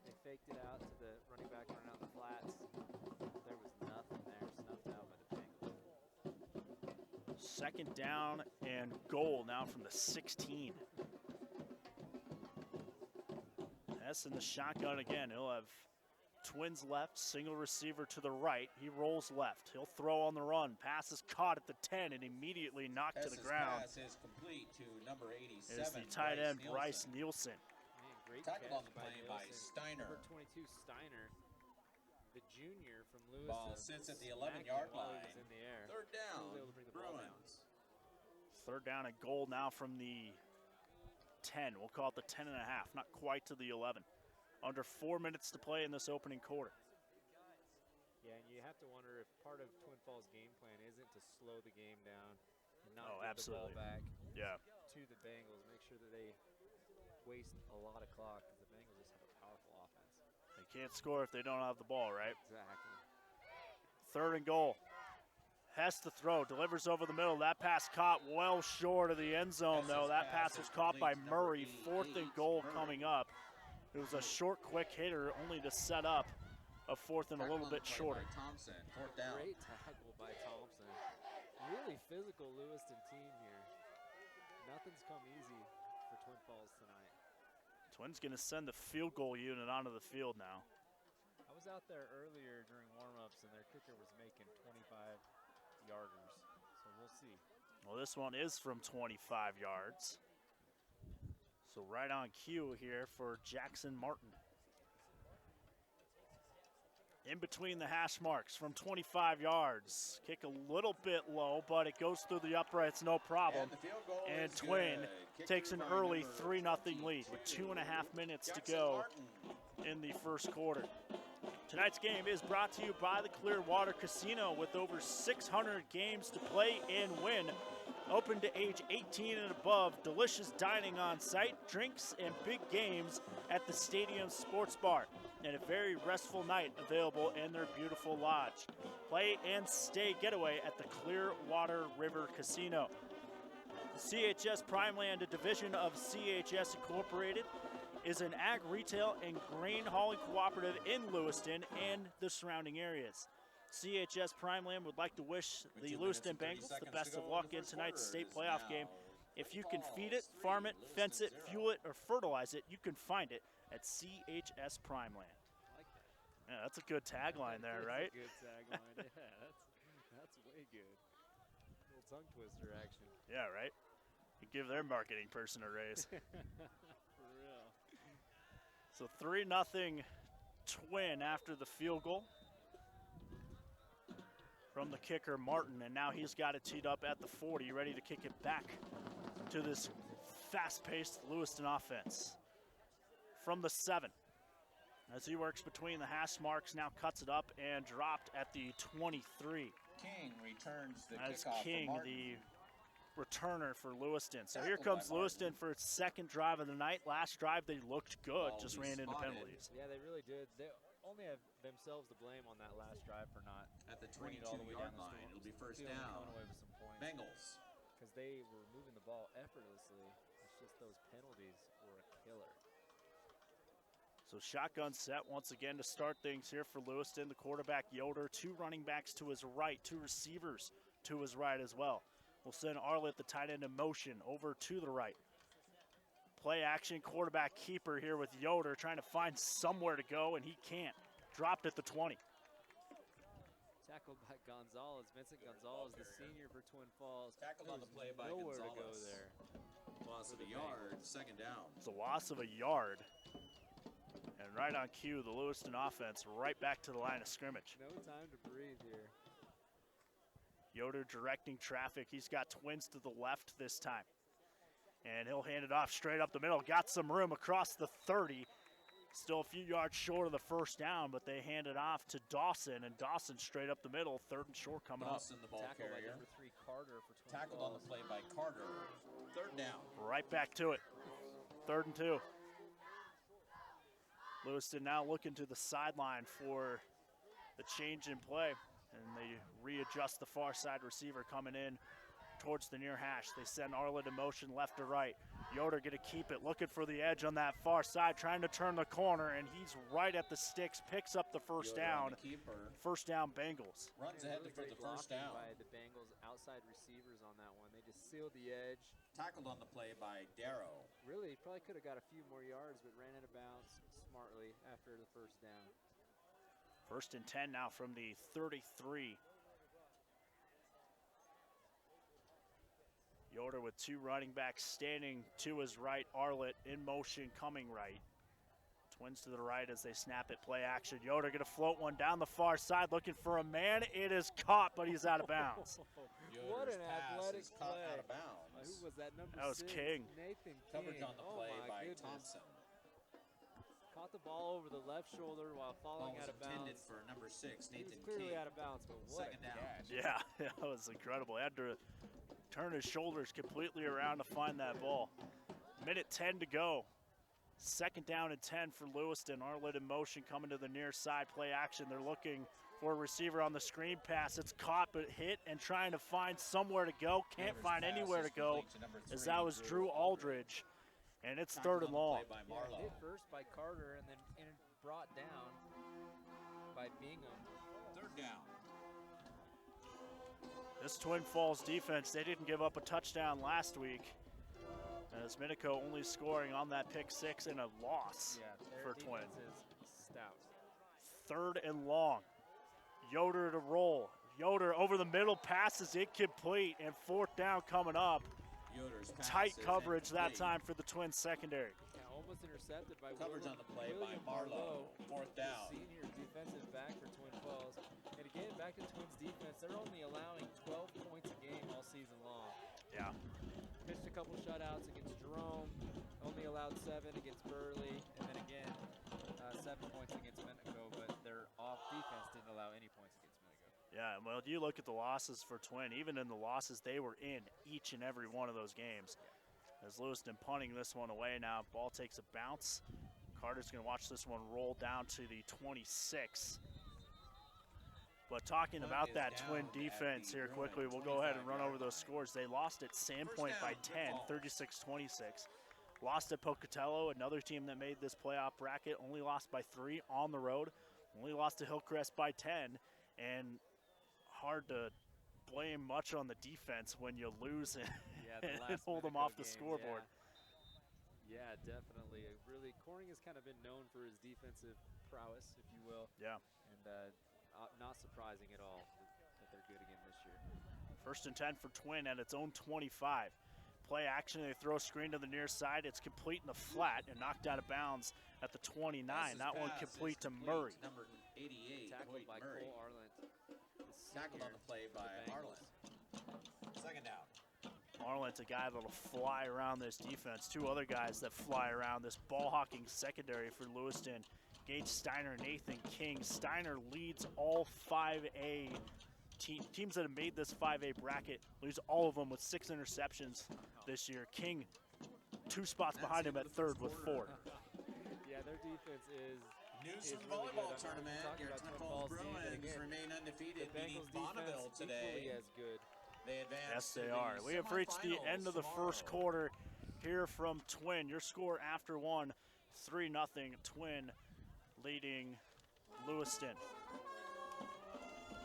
S9: They faked it out to the running back running out the flats. There was nothing there, snuffed out by the Bengals.
S10: Second down and goal now from the 16. Hess in the shotgun again. He'll have Twins left, single receiver to the right. He rolls left. He'll throw on the run. Pass is caught at the 10 and immediately knocked to the ground.
S12: Pass is complete to number 87.
S10: Is the tight end Bryce Nielsen.
S9: Man, great
S12: Tackled
S9: catch
S12: on the play by
S9: Nielsen.
S12: Steiner.
S9: Number 22, Steiner, the junior from Lewiston.
S12: Ball sits at the
S9: smacked
S12: 11-yard
S9: him while he
S12: line.
S9: was in the air.
S12: Third down,
S9: He was able to bring the ball down.
S12: Bruins.
S10: Third down and goal now from the 10. We'll call it the 10 and a half, not quite to the 11. Under 4 minutes to play in this opening quarter.
S9: Yeah, and you have to wonder if part of Twin Falls' game plan isn't to slow the game down and not give
S10: absolutely.
S9: the ball back
S10: to
S9: the Bengals. Make sure that they waste a lot of clock because the Bengals just have a powerful offense.
S10: They can't score if they don't have the ball, right?
S9: Exactly.
S10: Third and goal. Hess to throw, delivers over the middle. That pass caught well short of the end zone, though. That pass was caught by Murray. Fourth and goal coming up. It was a short, quick hitter, only to set up a fourth and a little bit shorter.
S12: Thompson, fourth down.
S9: Great tackle by Thompson. Really physical Lewiston team here. Nothing's come easy for Twin Falls tonight.
S10: Twins going to send the field goal unit onto the field now.
S9: I was out there earlier during warm-ups, and their kicker was making 25-yarders, so we'll see.
S10: Well, this one is from 25 yards. So right on cue here for Jackson Martin. In between the hash marks from 25 yards. Kick a little bit low, but it goes through the uprights, no problem.
S12: And the field goal
S10: And
S12: is
S10: Twin
S12: good.
S10: takes an
S12: Kicker by
S10: early
S12: number
S10: 3-0 lead with 2.5 minutes to
S12: Jackson
S10: go
S12: Martin.
S10: in the first quarter. Tonight's game is brought to you by the Clearwater Casino with over 600 games to play and win. Open to age 18 and above, delicious dining on site, drinks and big games at the Stadium Sports Bar, and a very restful night available in their beautiful lodge. Play and stay getaway at the Clearwater River Casino. CHS Primeland, a division of CHS Incorporated, is an ag retail and grain hauling cooperative in Lewiston and the surrounding areas. CHS Primeland would like to wish the Lewiston Bengals the best of luck in tonight's state playoff game. If you can feed it, farm it, fence it, fuel it, or fertilize it, you can find it at CHS Primeland.
S9: I like that.
S10: Yeah, that's a good tagline there, right?
S9: That's a good tagline. Yeah, that's way good. Little tongue twister action.
S10: Yeah, right? You give their marketing person a raise.
S9: For real.
S10: So 3-0 Twin after the field goal. from the kicker, Martin, and now he's got it teed up at the 40, ready to kick it back to this fast-paced Lewiston offense. From the 7, as he works between the hash marks, now cuts it up and dropped at the 23.
S12: King returns the
S10: As
S12: kickoff
S10: King,
S12: for Martin.
S10: the returner for Lewiston. So here comes Lewiston for its second drive of the night. Last drive they looked good, just ran into penalties.
S9: Yeah, they really did. They only have themselves to blame on that last drive for not
S12: At the
S9: bringing it all the way down
S12: 22-yard line, it'll be first
S9: Still
S12: down.
S9: coming away with some points.
S12: Bengals.
S9: Because they were moving the ball effortlessly. It's just those penalties were a killer.
S10: So shotgun set once again to start things here for Lewiston. The quarterback Yoder, 2 running backs to his right, 2 receivers to his right as well. We'll send Arlett, the tight end, in motion over to the right. Play action, quarterback keeper here with Yoder trying to find somewhere to go, and he can't. Dropped at the 20.
S9: Tackled by Gonzalez. Vincent Gonzalez, the senior for Twin Falls.
S12: Tackled on the play by
S9: nowhere
S12: Gonzalez.
S9: to go there.
S12: Loss of a yard, second down.
S10: It's a loss of a yard. And right on cue, the Lewiston offense right back to the line of scrimmage.
S9: No time to breathe here.
S10: Yoder directing traffic. He's got Twins to the left this time. And he'll hand it off straight up the middle. Got some room across the 30. Still a few yards short of the first down, but they hand it off to Dawson, and Dawson straight up the middle, 3rd and short coming
S12: Dawson,
S10: up.
S12: the ball
S9: Tackled by
S12: carrier.
S9: number 3 Carter for Twin
S12: Tackled
S9: Falls.
S12: on the play by Carter. 3rd down.
S10: Right back to it. 3rd and 2. Lewiston now looking to the sideline for the change in play, and they readjust the far side receiver coming in towards the near hash. They send Arlett in motion left to right. Yoder going to keep it, looking for the edge on that far side, trying to turn the corner, and he's right at the sticks, picks up the first
S12: Yoder
S10: down.
S12: on the keeper.
S10: First down, Bengals.
S12: Runs ahead
S9: Really
S12: for the
S9: great
S12: first
S9: blocking
S12: down.
S9: by the Bengals outside receivers on that one. They just sealed the edge.
S12: Tackled on the play by Darrow.
S9: Really, probably could have got a few more yards, but ran out of bounds smartly after the first down.
S10: 1st and 10 now from the 33. Yoder with 2 running backs standing to his right. Arlett in motion coming right. Twins to the right as they snap it, play action. Yoder going to float one down the far side, looking for a man. It is caught, but he's out of bounds.
S9: What
S12: Yoder's
S9: an
S12: pass
S9: athletic
S12: is caught
S9: play.
S12: out of bounds.
S9: Who was that, number
S10: That was
S9: 6?
S10: King.
S9: Nathan King.
S12: Coverage on the play
S9: oh my
S12: by
S9: goodness.
S12: Thompson.
S9: Caught the ball over the left shoulder while
S12: Ball
S9: falling
S12: was
S9: out of
S12: intended
S9: bounds.
S12: for number 6,
S9: He was
S12: Nathan
S9: clearly
S12: King.
S9: out of bounds, but what
S12: Second
S9: a
S12: down.
S9: catch.
S10: Yeah, that was incredible. He had to turn his shoulders completely around to find that ball. Minute 10 to go. 2nd down and 10 for Lewiston. Arlett in motion coming to the near side, play action. They're looking for a receiver on the screen pass. It's caught but hit and trying to find somewhere to go. Can't
S12: Yoder's
S10: find
S12: pass
S10: anywhere
S12: is
S10: to go
S12: complete to number
S10: as
S12: 3,
S10: that was Drew Aldridge. And it's 3rd and long.
S12: By
S9: Yeah,
S12: Marlowe.
S9: hit first by Carter and then brought down by Bingham.
S12: 3rd down.
S10: This Twin Falls defense, they didn't give up a touchdown last week. As Minico only scoring on that pick 6 and a loss for Twin.
S9: Is stout.
S10: 3rd and long. Yoder to roll. Yoder over the middle, passes incomplete, and 4th down coming up.
S12: Yoder's pass
S10: Tight
S12: is
S10: coverage that
S12: incomplete.
S10: time for the Twins secondary.
S9: Yeah, almost intercepted by
S12: Coverage on the play by
S9: William
S12: Marlowe. 4th
S9: the
S12: down.
S9: senior defensive back for Twin Falls. And again, back to Twins defense, they're only allowing 12 points a game all season long.
S10: Yeah.
S9: Pitched a couple shutouts against Jerome, only allowed 7 against Burley, and then again 7 points against Minico, but their off defense didn't allow any points against Minico.
S10: Yeah, well, you look at the losses for Twin, even in the losses they were in each and every one of those games. As Lewiston punting this one away now, ball takes a bounce. Carter's going to watch this one roll down to the 26. But talking about that Twin defense here quickly, we'll go ahead and run over those scores. They lost at Sandpoint by 10, 36-26. Lost at Pocatello, another team that made this playoff bracket, only lost by 3 on the road. Only lost to Hillcrest by 10, and hard to blame much on the defense when you lose and, and hold them off the scoreboard.
S9: Yeah, definitely. Really, Corning has kind of been known for his defensive prowess, if you will.
S10: Yeah.
S9: And not surprising at all that they're good again this year.
S10: 1st and 10 for Twin at its own 25. Play action, they throw a screen to the near side. It's complete in the flat and knocked out of bounds at the 29. That one complete to Murray.
S12: Number 88.
S9: tackled by
S12: Murray.
S9: Cole Arlant.
S12: Tackled on the play by Arlen. Second down.
S10: Arlen's a guy that'll fly around this defense. Two other guys that fly around this ball-hawking secondary for Lewiston. Gage Steiner and Nathan King. Steiner leads all 5A teams that have made this 5A bracket, leads all of them with 6 interceptions this year. King 2 spots behind him at third with 4.
S9: Yeah, their defense is
S12: Newsom
S9: really
S12: volleyball
S9: good.
S12: tournament. Your Twin Falls Bruins remain undefeated, beating Bonneville today.
S9: Equally as good.
S12: They advance.
S10: Yes, they are. We have reached the end of the first quarter here from Twin. Your score after one, 3-0. Twin leading Lewiston.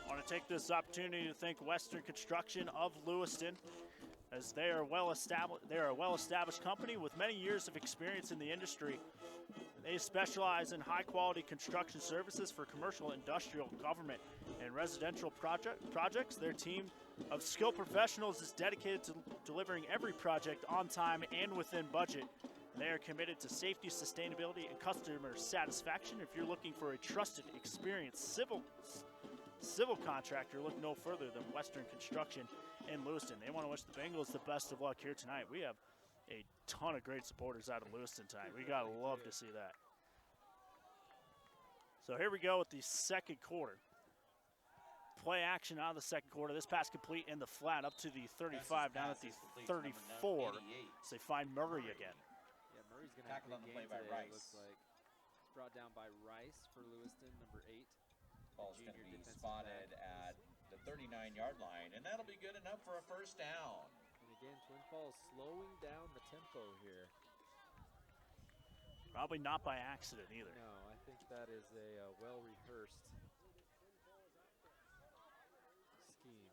S10: I want to take this opportunity to thank Western Construction of Lewiston, as they are a well-established company with many years of experience in the industry. They specialize in high-quality construction services for commercial, industrial, government, and residential projects. Their team of skilled professionals is dedicated to delivering every project on time and within budget. They are committed to safety, sustainability, and customer satisfaction. If you're looking for a trusted, experienced civil contractor, look no further than Western Construction in Lewiston. They want to wish the Bengals the best of luck here tonight. We have a ton of great supporters out of Lewiston tonight. We gotta love to see that. So here we go with the second quarter. Play action out of the second quarter. This pass complete in the flat up to the 35, down at the 34. So they find Murray again.
S9: Yeah, Murray's going to have a big game today, it looks like. It's brought down by Rice for Lewiston, number 8.
S12: Ball's going to be spotted at the 39-yard line, and that'll be good enough for a first down.
S9: And again, Twin Falls slowing down the tempo here.
S10: Probably not by accident either.
S9: No, I think that is a well-rehearsed scheme.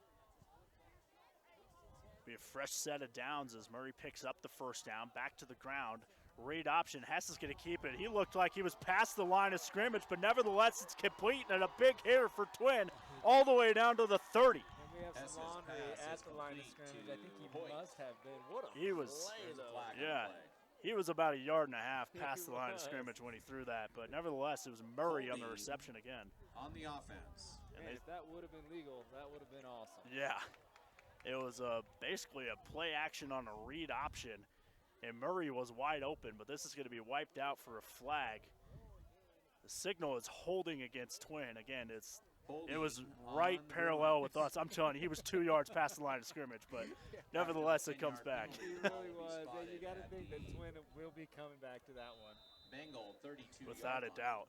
S10: Be a fresh set of downs as Murray picks up the first down, back to the ground. Read option, Hess is going to keep it. He looked like he was past the line of scrimmage, but nevertheless it's complete and a big hitter for Twin all the way down to the 30.
S9: And we have some laundry at the line of scrimmage. I think he must have been. What a
S10: he was,
S9: play, though.
S10: yeah. He was about 1.5 yards past the line of scrimmage when he threw that, but nevertheless, it was Murray on the reception again.
S12: On the offense.
S9: Man, if that would have been legal, that would have been awesome.
S10: Yeah. It was basically a play action on a read option, and Murray was wide open, but this is going to be wiped out for a flag. The signal is holding against Twin. Again, it was right parallel with us. I'm telling you, he was 2 yards past the line of scrimmage, but nevertheless, it comes back.
S9: He really was. And you got to think that Twin will be coming back to that one.
S12: Bengal 32.
S10: Without a doubt.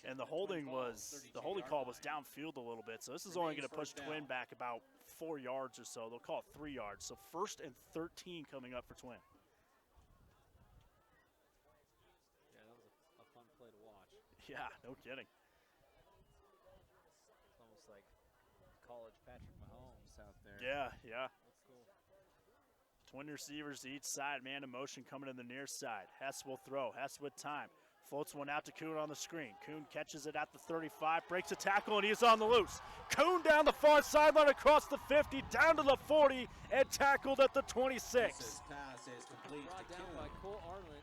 S10: And the holding call was downfield a little bit, so this is only going to push Twin back about 4 yards or so. They'll call it 3 yards. So 1st and 13 coming up for Twin.
S9: Yeah, that was a fun play to watch.
S10: Yeah, no kidding.
S9: It's almost like college Patrick Mahomes out there.
S10: Yeah, yeah.
S9: That's cool.
S10: Twin receivers to each side, man in motion coming in the near side. Hess will throw. Hess with time. Floats one out to Kuhn on the screen. Kuhn catches it at the 35, breaks a tackle, and he's on the loose. Kuhn down the far sideline across the 50, down to the 40, and tackled at the 26.
S12: This pass is complete
S9: Brought
S12: to
S9: down
S12: Kuhn.
S9: by Cole Arlant.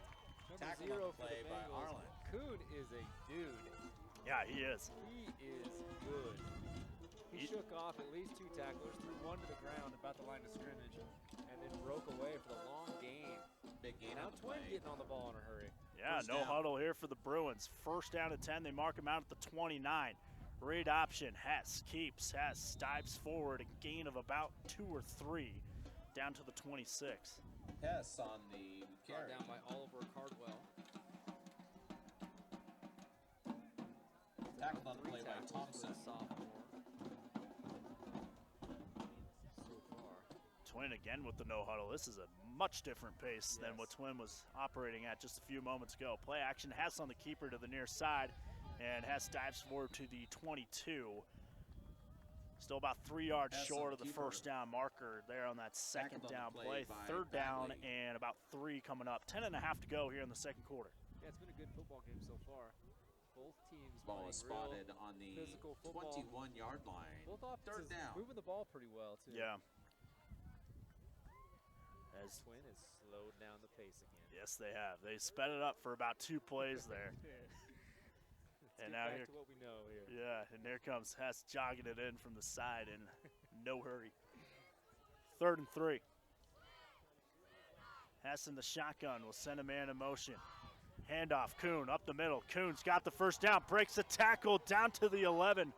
S9: Number
S12: Tackle
S9: 0
S12: on the
S9: for
S12: play
S9: the
S12: by
S9: Bengals.
S12: Arlant.
S9: Kuhn is a dude.
S10: Yeah, he is.
S9: He is good. He shook off at least 2 tacklers, threw one to the ground about the line of scrimmage, and then broke away for the long game.
S12: Big gain
S9: Now
S12: on the
S9: Twin
S12: play.
S9: getting on the ball in a hurry.
S10: Yeah,
S12: First
S10: no
S12: down.
S10: huddle here for the Bruins. 1st down and 10. They mark him out at the 29. Read option. Hess keeps. Hess dives forward. A gain of about 2 or 3 down to the 26.
S12: Hess on the
S9: Brought
S12: carry.
S9: down by Oliver Cardwell.
S12: Tackled on the
S9: 3
S12: play by
S9: tackles
S12: Thompson.
S9: for the sophomore. So far.
S10: Twin again with the no huddle. This is a much different pace than what Twin was operating at just a few moments ago. Play action. Hess on the keeper to the near side, and Hess dives forward to the 22. Still about 3 yards
S12: Hess
S10: short
S12: on
S10: of the
S12: keeper.
S10: first down marker there on that second
S12: Tackled on
S10: down
S12: the
S10: play.
S12: play by
S10: 3rd down
S12: Bagley.
S10: and about 3 coming up. 10.5 to go here in the second quarter.
S9: Yeah, it's been a good football game so far. Both teams
S12: Ball is
S9: playing real
S12: spotted on the
S9: physical football.
S12: 21-yard line.
S9: Both offenses
S12: 3rd down.
S9: moving the ball pretty well, too.
S10: Yeah. As
S9: Twin has slowed down the pace again.
S10: yes, they have. They sped it up for about 2 plays there. And
S9: get
S10: now
S9: back
S10: here,
S9: to what we know here.
S10: yeah, and there comes Hess jogging it in from the side in no hurry. 3rd and 3. Hess in the shotgun will send a man in motion. Handoff, Kuhn up the middle. Kuhn's got the first down, breaks the tackle down to the 11.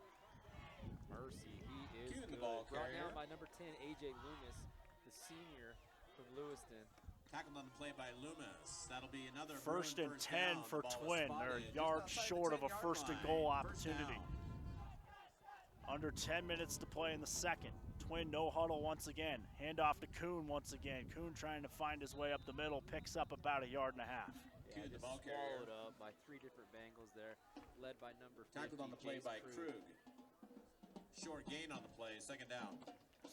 S9: Mercy, he is
S12: Cue the
S9: good.
S12: ball
S9: Brought
S12: carrier.
S9: down by number 10, A.J. Loomis, the senior from Lewiston.
S12: Tackled on the play by Loomis. That'll be another
S10: First
S12: Bruin
S10: and
S12: first
S10: 10
S12: down.
S10: for
S12: The ball was
S10: Twin.
S12: spotted
S10: They're a
S12: just
S10: yard
S12: outside the
S10: short of a
S12: 10-yard
S10: first and
S12: line.
S10: goal
S12: First
S10: opportunity.
S12: down.
S10: Under 10 minutes to play in the second. Twin no huddle once again. Handoff to Kuhn once again. Kuhn trying to find his way up the middle, picks up about a yard and a half.
S9: Yeah,
S12: Cue the
S9: just
S12: ball carrier.
S9: swallowed up by 3 different Bengals there, led by number 50,
S12: Tackled on the play
S9: Jace
S12: by
S9: Krug.
S12: Krug. Short gain on the play. Second down.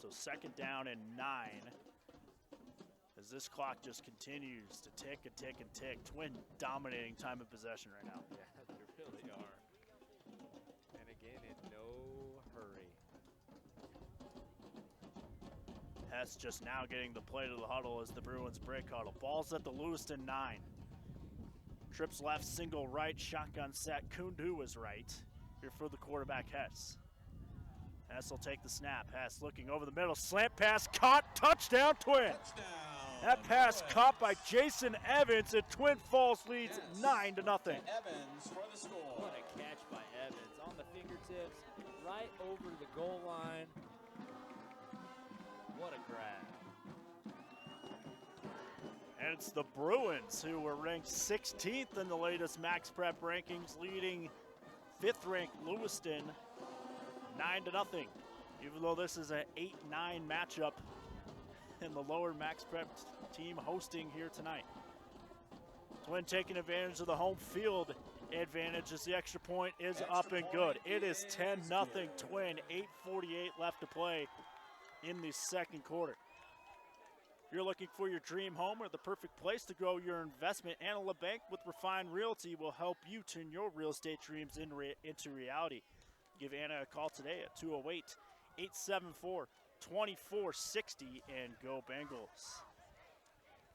S10: So second down and 9. As this clock just continues to tick and tick and tick. Twin dominating time of possession right now.
S9: Yeah, they really are. And again, in no hurry.
S10: Hess just now getting the play to the huddle as the Bruins break huddle. Ball's at the Lewiston 9. Trips left, single right, shotgun set. Kundu is right. Here for the quarterback, Hess. Hess will take the snap. Hess looking over the middle. Slant pass caught. Touchdown, Twin.
S12: Touchdown.
S10: That pass
S12: Bruins.
S10: caught by Jason Evans, and Twin Falls leads
S12: Yes.
S10: 9-0.
S12: Evans for the score.
S9: What a catch by Evans on the fingertips, right over the goal line. What a grab.
S10: And it's the Bruins who were ranked 16th in the latest Max Prep rankings, leading 5th-ranked Lewiston 9-0. Even though this is an 8-9 matchup, and the lower Max Prep team hosting here tonight. Twin taking advantage of the home field advantage as the extra point is up and good. It is 10-0 Twin, 8:48 left to play in the second quarter. If you're looking for your dream home or the perfect place to grow your investment, Anna Bank with Refined Realty will help you turn your real estate dreams into reality. Give Anna a call today at 208-874-2460 and go Bengals.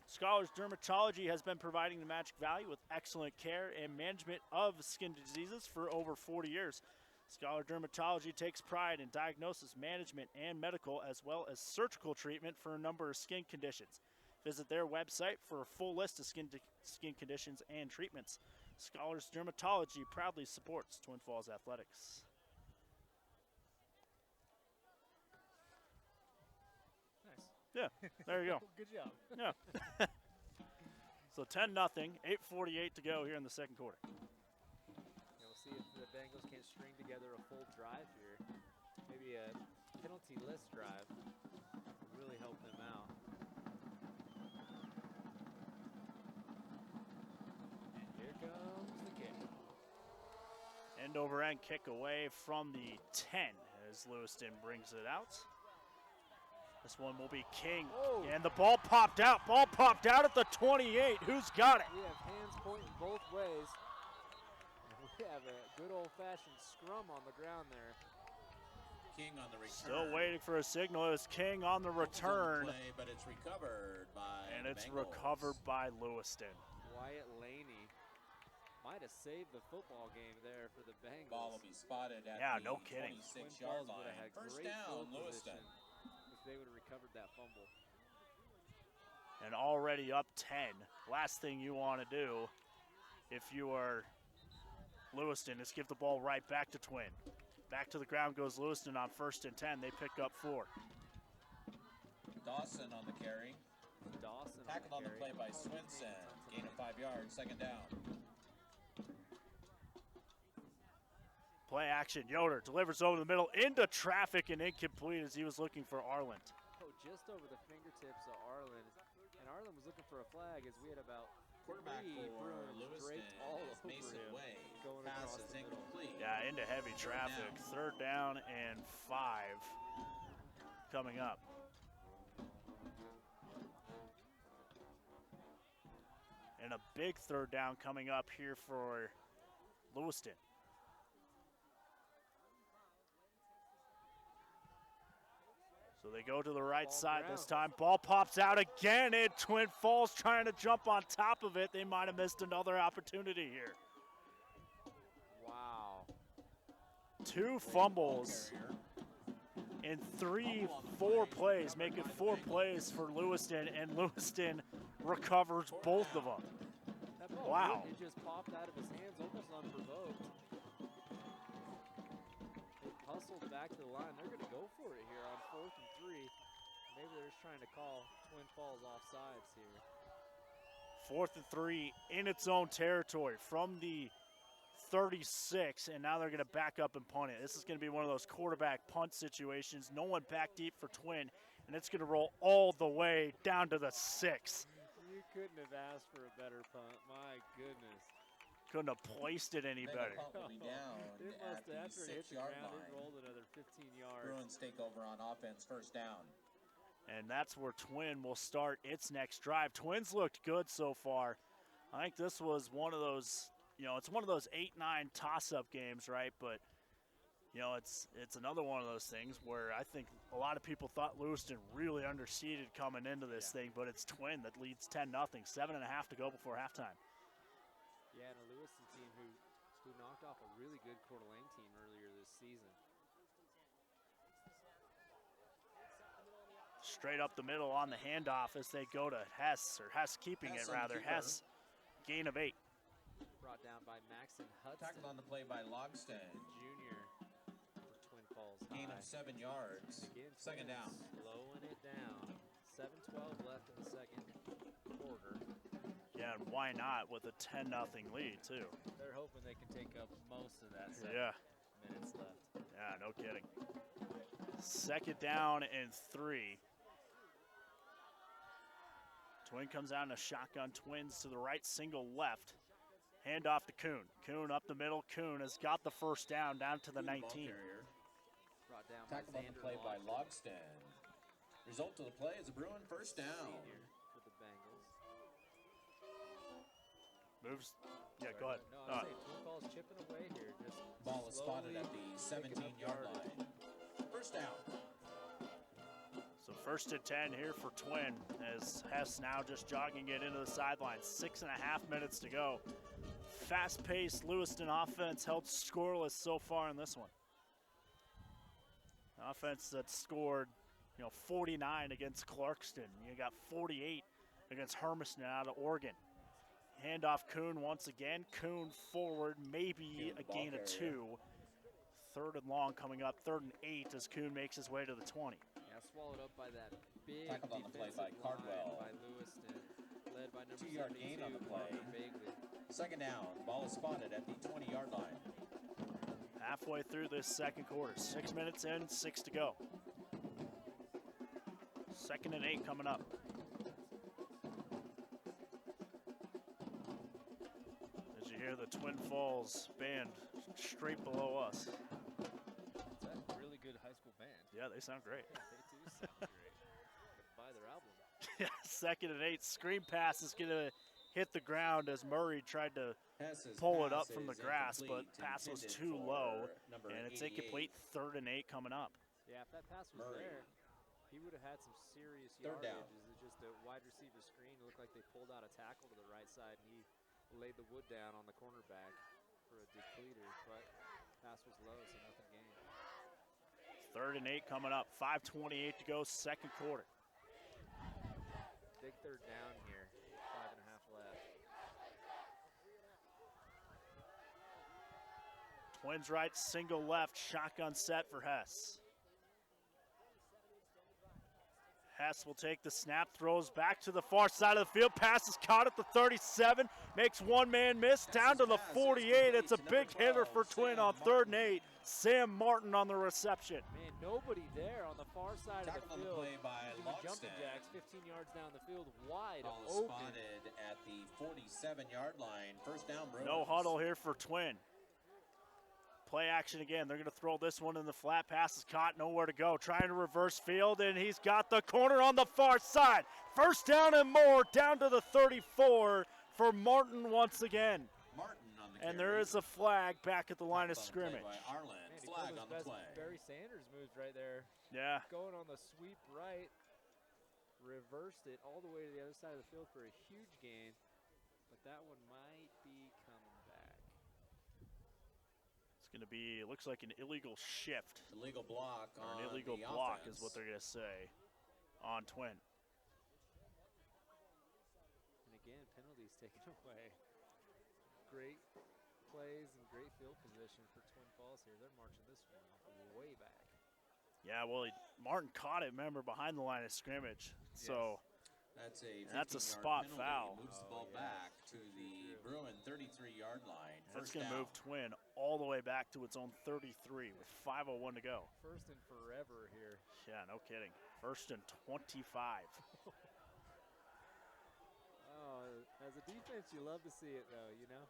S10: Scholars Dermatology has been providing the Magic Valley with excellent care and management of skin diseases for over 40 years. Scholar Dermatology takes pride in diagnosis, management, and medical, as well as surgical treatment for a number of skin conditions. Visit their website for a full list of skin conditions and treatments. Scholars Dermatology proudly supports Twin Falls Athletics. Yeah, there you go.
S9: Good job.
S10: Yeah. So 10-0, 8:48 to go here in the second quarter.
S9: Yeah, we'll see if the Bengals can't string together a full drive here. Maybe a penalty-less drive will really help them out. And here comes the kick.
S10: End over end kick away from the 10 as Lewiston brings it out. This one will be King, and the ball popped out. Ball popped out at the 28. Who's got it?
S9: We have hands pointing both ways. And we have a good old-fashioned scrum on the ground there.
S12: King on the return.
S10: Still waiting for a signal. It's King on the return.
S12: Play, but it's recovered by
S10: And it's
S12: Bengals.
S10: recovered by Lewiston.
S9: Wyatt Laney might have saved the football game there for the Bengals.
S12: Ball will be spotted at
S10: Yeah,
S12: the
S10: no kidding.
S12: 26-yard line.
S9: Had
S12: First
S9: great
S12: down,
S9: field
S12: Lewiston.
S9: position if they would have recovered that fumble.
S10: And already up 10. Last thing you want to do if you are Lewiston is give the ball right back to Twin. Back to the ground goes Lewiston on 1st and 10. They pick up 4.
S12: Dawson on the carry.
S9: Dawson
S12: Tackled on the play by Swinson. Gain of 5 yards, second down.
S10: Play action. Yoder delivers over the middle into traffic and incomplete as he was looking for Arland.
S9: Oh, just over the fingertips of Arlen. And Arlen was looking for a flag as we had about
S12: Quarterback
S9: 3
S12: for
S9: Bruins
S12: Lewiston
S9: draped all
S12: is
S9: over
S12: Mason
S9: him.
S12: Way.
S9: Going
S12: Pass
S9: across
S12: is
S9: the middle.
S12: incomplete.
S10: Yeah, into heavy traffic. Third down and 5 coming up. And a big third down coming up here for Lewiston. So they go to the right side this time. Ball pops out again, and Twin Falls trying to jump on top of it. They might have missed another opportunity here.
S9: Wow.
S10: 2 fumbles in 3-4 plays, make it 4 plays for Lewiston, and Lewiston recovers both of them.
S9: That ball
S10: Wow.
S9: It just popped out of his hands almost unprovoked. They hustled back to the line. They're going to go for it here on 4th and 3. Maybe they're just trying to call Twin Falls offsides here.
S10: 4th and 3 in its own territory from the 36, and now they're going to back up and punt it. This is going to be one of those quarterback punt situations. No one back deep for Twin, and it's going to roll all the way down to the 6.
S9: You couldn't have asked for a better punt. My goodness.
S10: Couldn't have placed it any better.
S12: Punt will be down
S9: It
S12: at
S9: must have,
S12: the
S9: after it hit the
S12: 6-yard
S9: ground,
S12: line.
S9: it rolled another 15 yards.
S12: Bruins take over on offense, first down.
S10: And that's where Twin will start its next drive. Twins looked good so far. I think this was one of those, it's one of those 8-9 toss-up games, right? But, it's another one of those things where I think a lot of people thought Lewiston really underseeded coming into this thing, but it's Twin that leads 10-0, 7.5 to go before halftime.
S9: Yeah, and a Lewiston team who knocked off a really good Coeur d'Alene team earlier this season.
S10: Straight up the middle on the handoff as they go to Hess, or Hess keeping it rather. Hess, gain of 8.
S9: Brought down by Maxon Hudson.
S12: Tackled on the play by Logston.
S9: Junior for Twin Falls
S12: Gain
S9: High.
S12: of 7 yards.
S9: Again,
S12: Second down.
S9: Slowing it down. 7:12 left in the second quarter.
S10: Yeah, and why not with a 10-0 lead, too.
S9: They're hoping they can take up most of that 7 minutes left.
S10: Yeah, no kidding. Second down and 3. Twin comes out in a shotgun. Twins to the right, single left. Hand off to Kuhn. Kuhn up the middle. Kuhn has got the first down to the 19.
S9: Brought down
S12: Tackled on the play by Logston. Result of the play is a Bruin first down.
S9: Senior for the Bengals.
S10: Moves. Yeah, go ahead.
S9: No, I was saying Twin Falls chipping away here. Just
S12: Ball is spotted
S9: slowly
S12: at the
S9: picking up
S12: 17-yard line. First down.
S10: So first and 10 here for Twin as Hess now just jogging it into the sideline. 6.5 minutes to go. Fast-paced Lewiston offense held scoreless so far in this one. Offense that scored, 49 against Clarkston. You got 48 against Hermiston out of Oregon. Handoff Kuhn once again. Kuhn forward, maybe a gain of 2. 3rd and long coming up. 3rd and 8 as Kuhn makes his way to the 20.
S9: Yeah, swallowed up by that big
S12: Tackled on the play by
S9: defensive
S12: Cardwell.
S9: line by Lewiston, led by number
S12: 2-yard
S9: 72,
S12: gain on the play.
S9: Parker Bagley.
S12: Second down. Ball is spotted at the 20-yard line.
S10: Halfway through this second quarter. 6 minutes in, 6 to go. 2nd and 8 coming up. As you hear the Twin Falls band straight below us.
S9: It's a really good high school band.
S10: Yeah, they sound great.
S9: Yeah, they do sound great. Buy their album.
S10: Yeah, 2nd and 8. Screen pass is going to hit the ground as Murray tried to pull it up from the grass, but pass was too low, and it's incomplete. 3rd and 8 coming up.
S9: Yeah, if that pass was there, he would have had some serious
S12: Third
S9: yardage.
S12: down.
S9: It's just a wide receiver screen. It looked like they pulled out a tackle to the right side, and he laid the wood down on the cornerback for a depleter, but pass was low, so nothing gained.
S10: 3rd and 8 coming up. 5:28 to go, second quarter.
S9: Big 3rd down here. 5.5 left.
S10: Twins right, single left, shotgun set for Hess. Hess will take the snap, throws back to the far side of the field. Pass is caught at the 37, makes one man miss down to the 48. It's a big hitter for Twin on 3rd and 8. Sam Martin on the reception.
S9: Man, nobody there on the far side
S12: Tackled
S9: of
S12: on
S9: the
S12: the
S9: field.
S12: play by
S9: Doing jumping
S12: Logston.
S9: jacks 15 yards down the field, wide
S12: Ball is
S9: open.
S12: spotted at the 47-yard line. First down, Bruins.
S10: No huddle here for Twin. Play action again. They're going to throw this one in the flat. Pass is caught, nowhere to go. Trying to reverse field, and he's got the corner on the far side. First down and more, down to the 34 for Martin once again.
S12: Martin on the
S10: And there is a flag back at the line of
S12: Tackled on the
S10: scrimmage.
S12: play by Arlen.
S9: Man, he
S12: Flag
S9: pulled
S12: on
S9: his
S12: the
S9: best
S12: play.
S9: Barry Sanders moves right there.
S10: Yeah.
S9: Going on the sweep right. Reversed it all the way to the other side of the field for a huge gain. But that one might be coming back.
S10: It's going to be, it looks like an illegal shift.
S12: Illegal block
S10: or
S12: on
S10: an illegal
S12: the
S10: block
S12: offense.
S10: is what they're going to say on Twin.
S9: And again, penalties taken away. Great plays and great field position for Twin Falls here. They're marching this one way back.
S10: Yeah, well, Martin caught it, remember, behind the line of scrimmage.
S12: Yes.
S10: So
S12: that's a
S10: spot
S12: penalty.
S10: foul.
S12: Moves the ball back to the Bruin 33-yard line.
S10: That's going to move Twin all the way back to its own 33 with 5:01 to go.
S9: First and forever here.
S10: Yeah, no kidding. First and 25.
S9: As a defense, you love to see it, though, you know?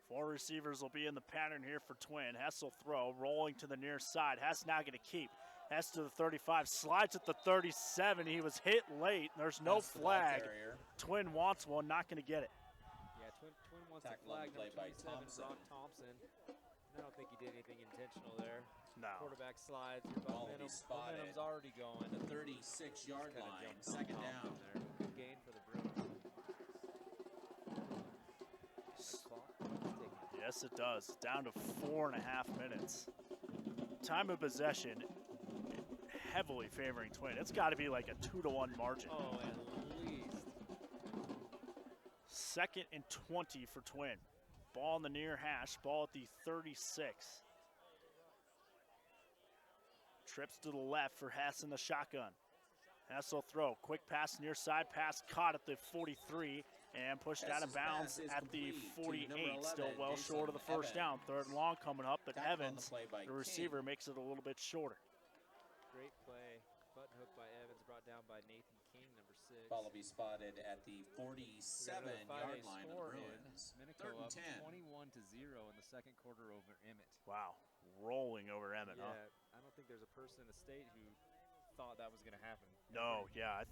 S10: 4 receivers will be in the pattern here for Twin. Hess will throw, rolling to the near side. Hess now going to keep. Hess to the 35, slides at the 37. He was hit late. There's no flag. Twin wants one, not going to get it.
S9: Yeah, Twin wants a flag. Number 27, Brock Thompson. I don't think he did anything intentional there.
S10: No.
S9: Quarterback slides.
S12: Momentum's
S9: already going.
S12: The 36-yard line, second down.
S9: There. Good gain for the Bruins.
S10: Yes, it does. Down to 4.5 minutes. Time of possession heavily favoring Twin. It's got to be like a 2-1 margin.
S9: Oh, at least.
S10: 2nd and 20 for Twin. Ball in the near hash. Ball at the 36. Trips to the left for Hess in the shotgun. Hess will throw. Quick pass near side. Pass caught at the 43. And pushed out of bounds at the 48. Still well short of the first down. 3rd and long coming up, but Evans, the receiver, makes it a little bit shorter.
S9: Great play. Button hook by Evans, brought down by Nathan King, number 6.
S12: Ball will be spotted at the 47-yard line of the Bruins. 3rd and 10.
S9: 21-0 in the second quarter over Emmett.
S10: Wow, rolling over Emmett,
S9: yeah,
S10: huh?
S9: I don't think there's a person in the state who thought that was going to happen.
S10: No, yeah.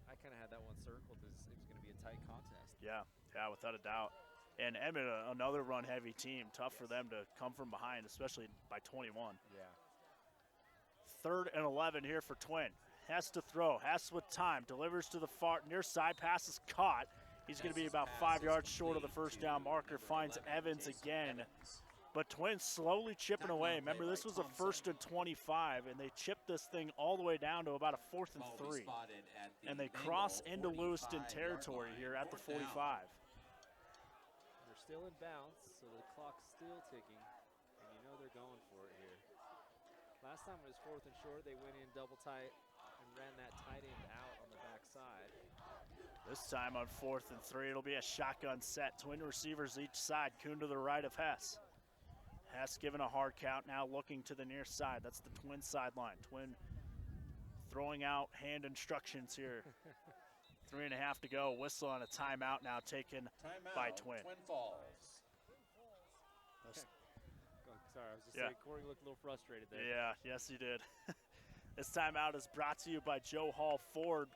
S9: I kind of had that one circled as it was going to be a tight contest.
S10: Yeah, without a doubt. And Emmett, another run-heavy team. Tough for them to come from behind, especially by 21.
S9: Yeah.
S10: 3rd and 11 here for Twin. Has to throw. Hess with time. Delivers to the far near side. Pass is caught. He's going to be about 5 yards short of the first down marker. Finds Evans again. But Twin slowly chipping away. Remember, this was a 1st and 25, and they chipped this thing all the way down to about a 4th and 3. And they cross into Lewiston territory here at the 45.
S9: They're still in bounds, so the clock's still ticking, and you know they're going for it here. Last time it was 4th and short, they went in double tight and ran that tight end out on the backside.
S10: This time on 4th and 3, it'll be a shotgun set. Twin receivers each side. Kuhn to the right of Hess. Hess given a hard count, now looking to the near side. That's the Twin sideline. Twin throwing out hand instructions here. 3.5 to go. Whistle on a timeout now taken by Twin.
S12: Twin Falls.
S9: Sorry, I was just saying Corey looked a little frustrated there.
S10: Yeah, yes he did. This timeout is brought to you by Joe Hall Ford.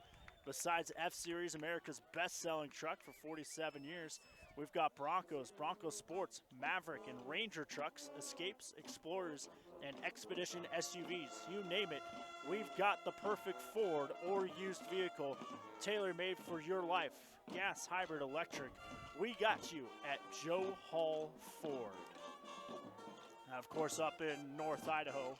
S10: Besides F-Series, America's best-selling truck for 47 years, we've got Broncos, Bronco Sports, Maverick, and Ranger trucks, Escapes, Explorers, and Expedition SUVs. You name it, we've got the perfect Ford or used vehicle tailor-made for your life. Gas, hybrid, electric. We got you at Joe Hall Ford. Now, of course, up in North Idaho.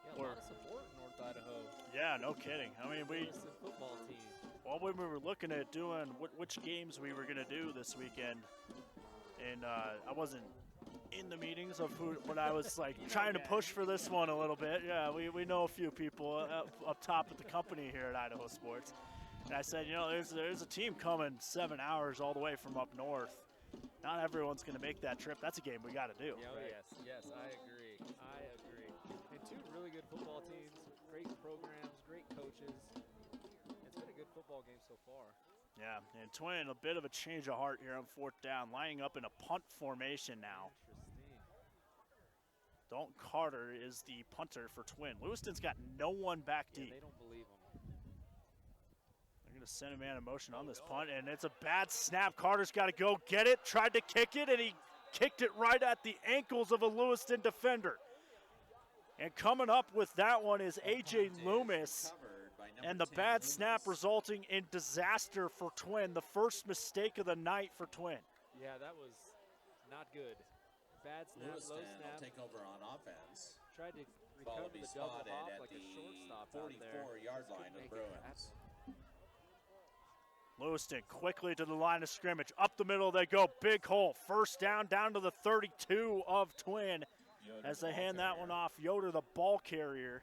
S9: Yeah, a lot of support in North Idaho.
S10: Yeah, no kidding. I mean,
S9: Lewiston football team.
S10: Well, we were looking at doing which games we were going to do this weekend, and I wasn't in the meetings of who, but I was like trying to push for this one a little bit. Yeah, we know a few people up top at the company here at Idaho Sports, and I said, you know, there's a team coming 7 hours all the way from up north. Not everyone's going to make that trip. That's a game we got to do.
S9: Oh, right? Yes, I agree. And 2 really good football teams, great programs, great coaches. It's been a good football game so far.
S10: Yeah, and Twin, a bit of a change of heart here on 4th down, lining up in a punt formation now.
S9: Interesting.
S10: Dalton Carter is the punter for Twin. Lewiston's got no one back deep.
S9: They don't believe him.
S10: They're going to send a man in motion on this punt, and it's a bad snap. Carter's got to go get it, tried to kick it, and he kicked it right at the ankles of a Lewiston defender. And coming up with that one is A.J. Loomis, and the bad snap resulting in disaster for Twin, the first mistake of the night for Twin.
S9: Yeah, that was not good. Bad snap,
S12: Lewiston
S9: low
S12: will
S9: snap.
S12: take over on offense.
S9: Tried to
S12: Ball will
S9: recover
S12: be
S9: the double
S12: spotted
S9: hop
S12: at
S9: like a
S12: the
S9: shortstop out there.
S12: 44-yard
S9: Just
S12: line
S9: couldn't
S12: of
S9: make it
S12: Bruins.
S10: Lewiston quickly to the line of scrimmage. Up the middle they go. Big hole. First down to the 32 of Twin as they hand that one off. Yoder, the ball carrier,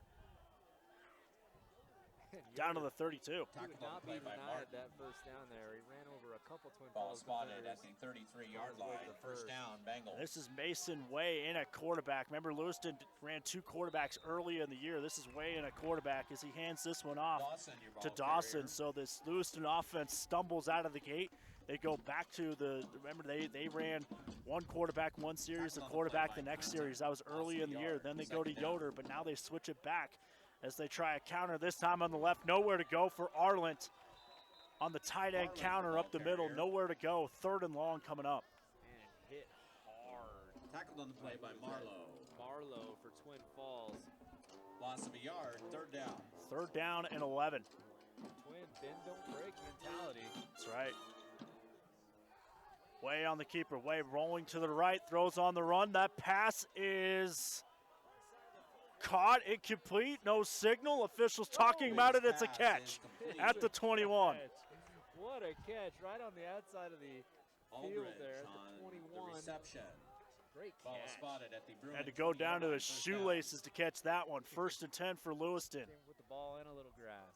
S10: down to the 32.
S9: He would not be denied that first down there. He ran over a couple Twin
S12: Ball
S9: Falls
S12: spotted
S9: defenders.
S12: at the 33-yard line. First down, Bengals.
S10: This is Mason Way in at quarterback. Remember, Lewiston ran 2 quarterbacks early in the year. This is Way in at quarterback as he hands this one off
S12: Dawson, your
S10: to
S12: ball
S10: Dawson.
S12: carrier.
S10: So this Lewiston offense stumbles out of the gate. They go back to remember they ran one quarterback one series, the quarterback the next series. That was early in the year. Then they go to Yoder, but now they switch it back as they try a counter, this time on the left. Nowhere to go for Arlant on the tight end counter up the middle. Nowhere to go. 3rd and long coming up.
S9: And hit hard.
S12: Tackled on the play by Marlowe.
S9: Marlowe for Twin Falls.
S12: Loss of a yard, 3rd down.
S10: 3rd down and 11.
S9: Twin bend don't break mentality.
S10: That's right. Way on the keeper. Way rolling to the right, throws on the run. That pass is caught, incomplete, no signal. Officials talking about it. It's a catch at the 21.
S9: What a catch, right on the outside of the field there at the 21.
S12: The reception.
S9: Great
S12: Ball
S9: catch.
S12: spotted at the Bruins.
S10: Had to go down to his
S12: first down.
S10: shoelaces to catch that one. 1st and 10 for Lewiston.
S9: Came with the ball in a little grass.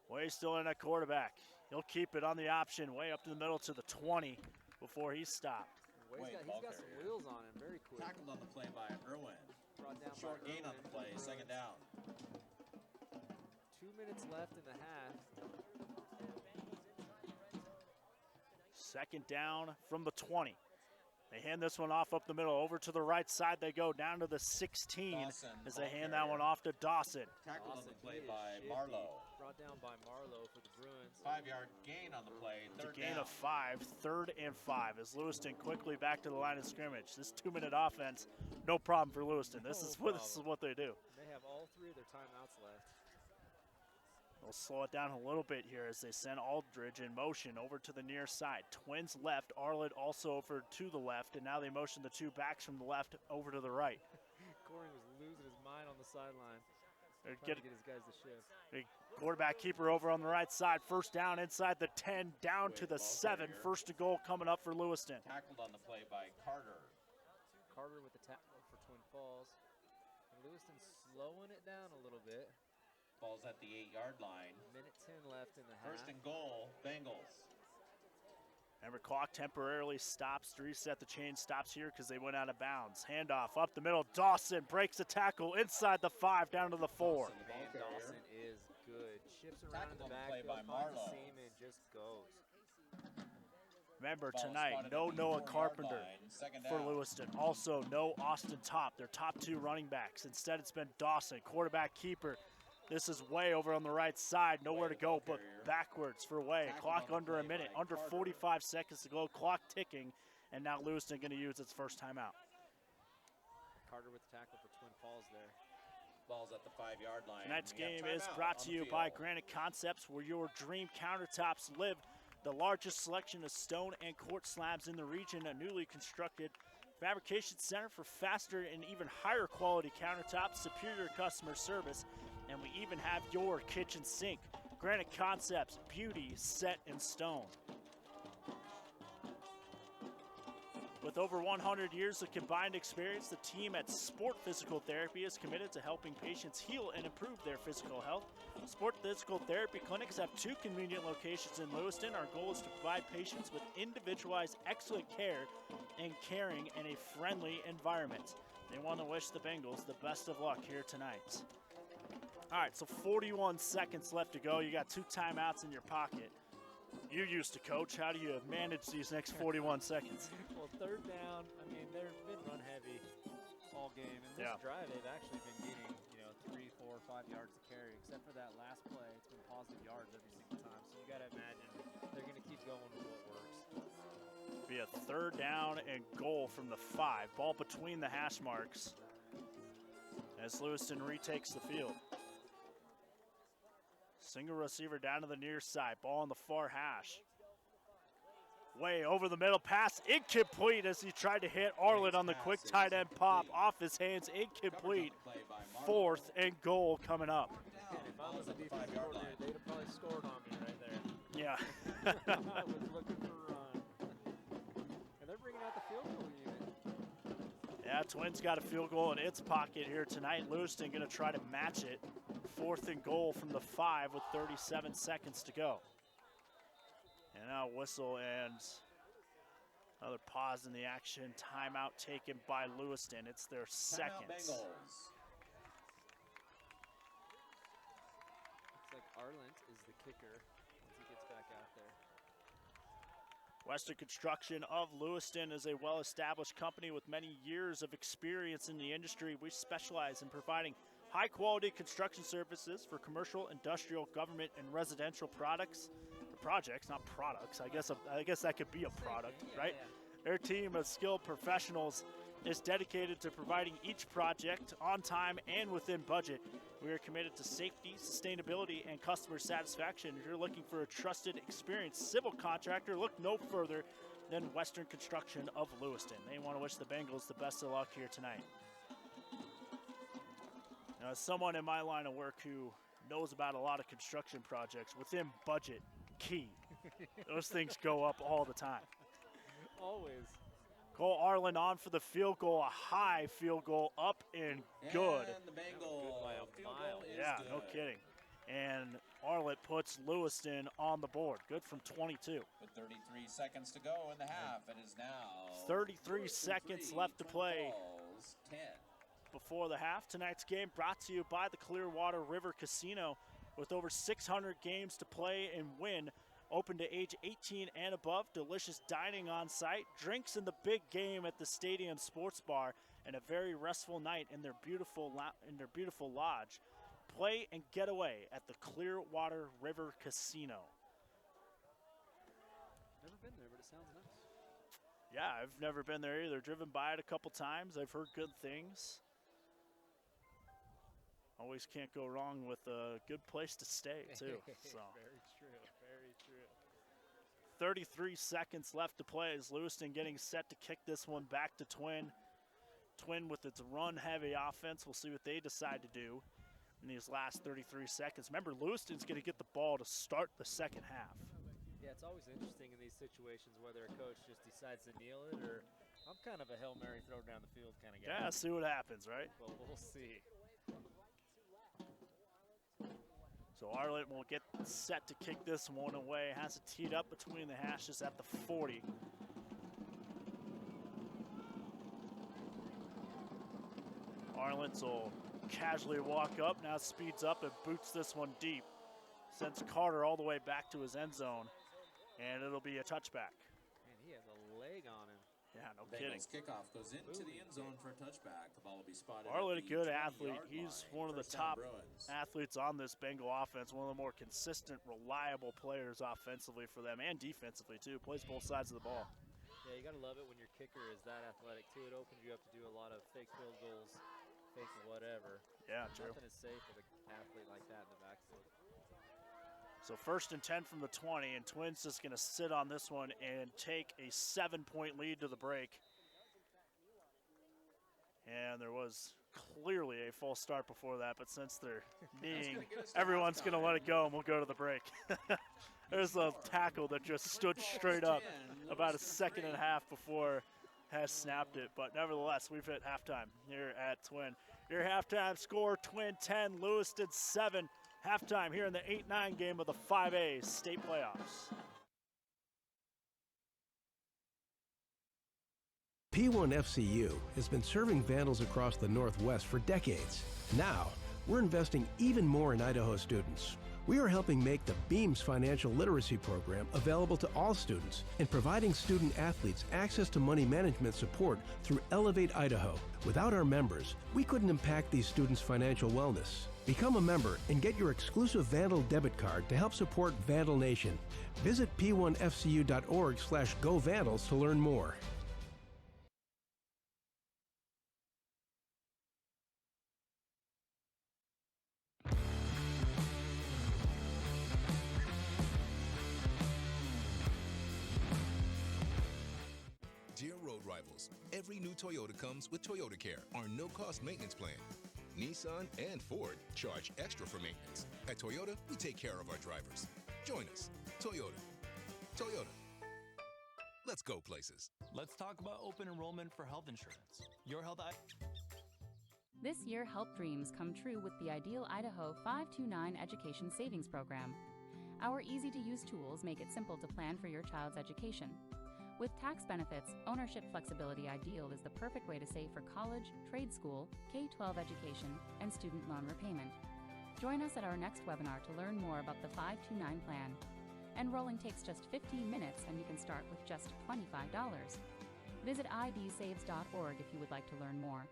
S10: Way still in at quarterback. He'll keep it on the option. Way up to the middle to the 20 before he's stopped.
S9: He's got some wheels on him, very quick.
S12: Tackled on the play by Irwin.
S9: Brought down
S12: Short
S9: by
S12: gain on
S9: Irwin
S12: the play,
S9: for the
S12: 2nd down.
S9: 2 minutes left in the half.
S10: 2nd down from the 20. They hand this one off up the middle. Over to the right side they go, down to the 16
S12: Dawson,
S10: as
S12: ball
S10: they hand
S12: carrier.
S10: that one off to Dawson.
S12: Tackled on the play
S9: He is
S12: by
S9: shifty.
S12: Marlowe.
S9: Brought down by Marlowe for the Bruins.
S12: 5-yard gain on the play,
S10: It's a
S12: 3rd
S10: gain
S12: down.
S10: of 5, 3rd and 5 as Lewiston quickly back to the line of scrimmage. This 2-minute offense, no problem for Lewiston. This is what they do.
S9: They have all 3 of their timeouts left.
S10: They'll slow it down a little bit here as they send Aldridge in motion over to the near side. Twins left, Arlett also over to the left, and now they motion the 2 backs from the left over to the right.
S9: Corey was losing his mind on the sideline.
S10: They're
S9: Trying to get his guys to shift.
S10: Big quarterback keeper over on the right side. 1st down inside the 10, down to the 7. 1st and goal coming up for Lewiston.
S12: Tackled on the play by Carter.
S9: Carter with the tackle for Twin Falls. And Lewiston slowing it down a little bit.
S12: Ball's at the 8-yard line.
S9: 1:10 left in the half.
S12: 1st and goal, Bengals.
S10: Remember, clock temporarily stops to reset the chain. Stops here because they went out of bounds. Handoff up the middle. Dawson breaks the tackle inside the 5, down to the 4.
S9: Man, Dawson is good. Shifts around in the
S12: Tackled on the play
S9: backfield,
S12: by
S9: finds the
S12: Marlowe.
S9: seam, and just goes.
S10: Remember,
S12: Ball
S10: tonight,
S12: spotted
S10: no
S12: at the
S10: Noah
S12: 4-yard
S10: Carpenter
S12: line, 2nd
S10: for
S12: down.
S10: Lewiston. Also, no Austin Top, their top 2 running backs. Instead, it's been Dawson, quarterback keeper. This is Way over on the right side. Nowhere to go but backwards for Way. Clock under a minute, under 45 seconds to go. Clock ticking, and now Lewiston going to use its first timeout.
S9: Carter with the tackle for Twin Falls there.
S12: Ball's at the 5-yard line.
S10: Tonight's
S12: We have
S10: game is
S12: timeout
S10: brought
S12: on
S10: to
S12: the
S10: you
S12: field.
S10: by Granite Concepts, where your dream countertops live. The largest selection of stone and quartz slabs in the region, a newly constructed fabrication center for faster and even higher quality countertops, superior customer service, and we even have your kitchen sink. Granite Concepts, beauty set in stone. With over 100 years of combined experience, the team at Sport Physical Therapy is committed to helping patients heal and improve their physical health. Sport Physical Therapy clinics have 2 convenient locations in Lewiston. Our goal is to provide patients with individualized, excellent care and caring in a friendly environment. They want to wish the Bengals the best of luck here tonight. All right, so 41 seconds left to go. You got 2 timeouts in your pocket. You used to coach. How do you manage these next 41 seconds?
S9: Well, 3rd down, I mean, they've been run heavy all game. And this drive, they've actually been getting, 3, 4, 5 yards to carry. Except for that last play, it's been positive yards every single time. So you got to imagine they're going to keep going with what works.
S10: Be a 3rd down and goal from the 5. Ball between the hash marks as Lewiston retakes the field. Single receiver down to the near side. Ball on the far hash. Way over the middle, pass incomplete as he tried to hit Arlen on the quick tight end pop. Off his hands, incomplete. 4th and goal coming up.
S9: If I was a defensive coordinator, they'd have probably scored on me right there.
S10: Yeah.
S9: I was looking for a run. And they're bringing out the field goal unit.
S10: Yeah, Twins got a field goal in its pocket here tonight. Lewiston going to try to match it. 4th and goal from the 5 with 37 seconds to go. And now whistle and another pause in the action. Timeout taken by Lewiston. It's their second.
S12: Bengals.
S9: Looks like Arlen is the kicker once he gets back out there.
S10: Western Construction of Lewiston is a well-established company with many years of experience in the industry. We specialize in providing high-quality construction services for commercial, industrial, government, and residential projects, not products. I guess that could be a product, right? Their team of skilled professionals is dedicated to providing each project on time and within budget. We are committed to safety, sustainability, and customer satisfaction. If you're looking for a trusted, experienced civil contractor, look no further than Western Construction of Lewiston. They want to wish the Bengals the best of luck here tonight. Now, as someone in my line of work who knows about a lot of construction projects, within budget, key. Those things go up all the time.
S9: Always.
S10: Cole Arlen on for the field goal, a high field goal, up and good.
S12: And the Bengal field goal is
S10: yeah,
S12: good.
S10: no kidding. And Arlen puts Lewiston on the board. Good from 22.
S12: With 33 seconds to go in the half, it is now
S10: 33 seconds left to play.
S12: Falls 10.
S10: Before the half, tonight's game brought to you by the Clearwater River Casino. With over 600 games to play and win, open to age 18 and above, delicious dining on site, drinks in the big game at the Stadium Sports Bar, and a very restful night in their beautiful lodge. Play and get away at the Clearwater River Casino.
S9: Never been there, but it sounds nice.
S10: Yeah, I've never been there either. Driven by it a couple times. I've heard good things. Always can't go wrong with a good place to stay, too. So.
S9: Very true, very true.
S10: 33 seconds left to play as Lewiston getting set to kick this one back to Twin. Twin with its run-heavy offense. We'll see what they decide to do in these last 33 seconds. Remember, Lewiston's going to get the ball to start the second half.
S9: Yeah, it's always interesting in these situations whether a coach just decides to kneel it or I'm kind of a Hail Mary throw down the field kind of guy.
S10: Yeah, see what happens, right?
S9: Well, we'll see.
S10: So Arlen will get set to kick this one away. Has it teed up between the hashes at the 40. Arlen will casually walk up, now speeds up and boots this one deep. Sends Carter all the way back to his end zone, and it'll be a touchback.
S9: Man, he has a leg on him.
S10: Yeah, no
S12: Bengals
S10: kidding.
S12: kickoff goes into the end zone for a touchback. The ball will be spotted.
S10: Arlen, a
S12: at the
S10: good
S12: 20-yard
S10: athlete. He's
S12: line.
S10: one of the
S12: First down,
S10: top
S12: Bruins.
S10: athletes on this Bengal offense, one of the more consistent, reliable players offensively for them and defensively, too. Plays both sides of the ball.
S9: Yeah, you got to love it when your kicker is that athletic, too. It opens you up to do a lot of fake field goals, fake whatever.
S10: Yeah, true.
S9: Nothing is safe with an athlete like that in the backfield.
S10: So 1st and 10 from the 20, and Twins just going to sit on this one and take a 7-point lead to the break. And there was clearly a false start before that, but since they're kneeing, everyone's going to let it go, and we'll go to the break. There's a tackle that just stood straight up about a second and a half before has snapped it. But nevertheless, we've hit halftime here at Twin. Your halftime score, Twin 10, Lewiston 7. Halftime here in the 8-9 game of the 5A state playoffs.
S13: P1FCU has been serving Vandals across the Northwest for decades. Now, we're investing even more in Idaho students. We are helping make the BEAMS financial literacy program available to all students and providing student athletes access to money management support through Elevate Idaho. Without our members, we couldn't impact these students' financial wellness. Become a member and get your exclusive Vandal debit card to help support Vandal Nation. Visit p1fcu.org/govandals to learn more.
S11: Dear road rivals, every new Toyota comes with Toyota Care, our no-cost maintenance plan. Nissan and Ford charge extra for maintenance. At Toyota, we take care of our drivers. Join us. Toyota. Toyota. Let's go places.
S5: Let's talk about open enrollment for health insurance. Your health.
S4: This year, help dreams come true with the Ideal Idaho 529 Education Savings Program. Our easy-to-use tools make it simple to plan for your child's education. With tax benefits, ownership flexibility Ideal is the perfect way to save for college, trade school, K-12 education, and student loan repayment. Join us at our next webinar to learn more about the 529 plan. Enrolling takes just 15 minutes and you can start with just $25. Visit idsaves.org if you would like to learn more.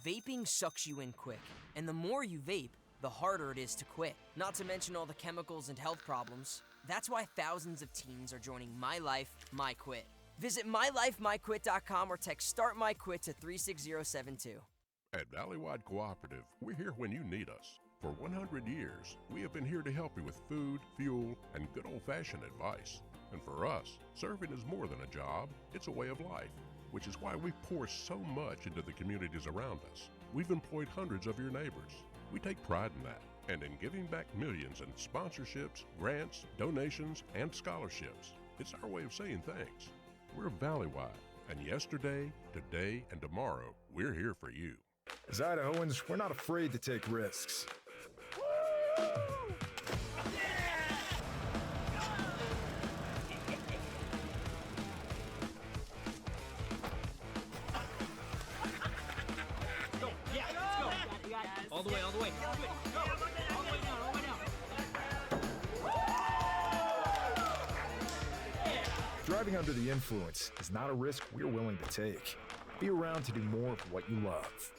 S14: Vaping sucks you in quick, and the more you vape, the harder it is to quit. Not to mention all the chemicals and health problems. That's why thousands of teens are joining My Life, My Quit. Visit mylifemyquit.com or text Start My Quit to 36072.
S7: At Valleywide Cooperative, we're here when you need us. For 100 years, we have been here to help you with food, fuel, and good old-fashioned advice. And for us, serving is more than a job, it's a way of life, which is why we pour so much into the communities around us. We've employed hundreds of your neighbors. We take pride in that, and in giving back millions in sponsorships, grants, donations, and scholarships. It's our way of saying thanks. We're Valleywide, and yesterday, today, and tomorrow, we're here for you.
S15: As Idahoans, we're not afraid to take risks.
S16: All the way, all the way. Go. All the way down, all the way down.
S15: Driving under the influence is not a risk we're willing to take. Be around to do more of what you love.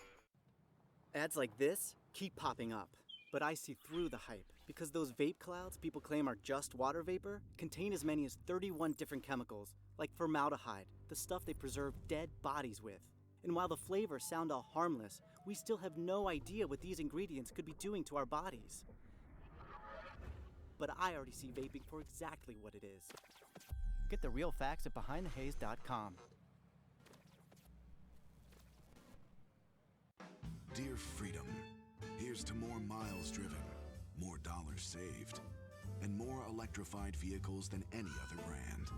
S8: Ads like this keep popping up, but I see through the hype because those vape clouds people claim are just water vapor contain as many as 31 different chemicals, like formaldehyde, the stuff they preserve dead bodies with. And while the flavors sound all harmless, we still have no idea what these ingredients could be doing to our bodies. But I already see vaping for exactly what it is. Get the real facts at BehindTheHaze.com.
S17: Dear Freedom, here's to more miles driven, more dollars saved, and more electrified vehicles than any other brand.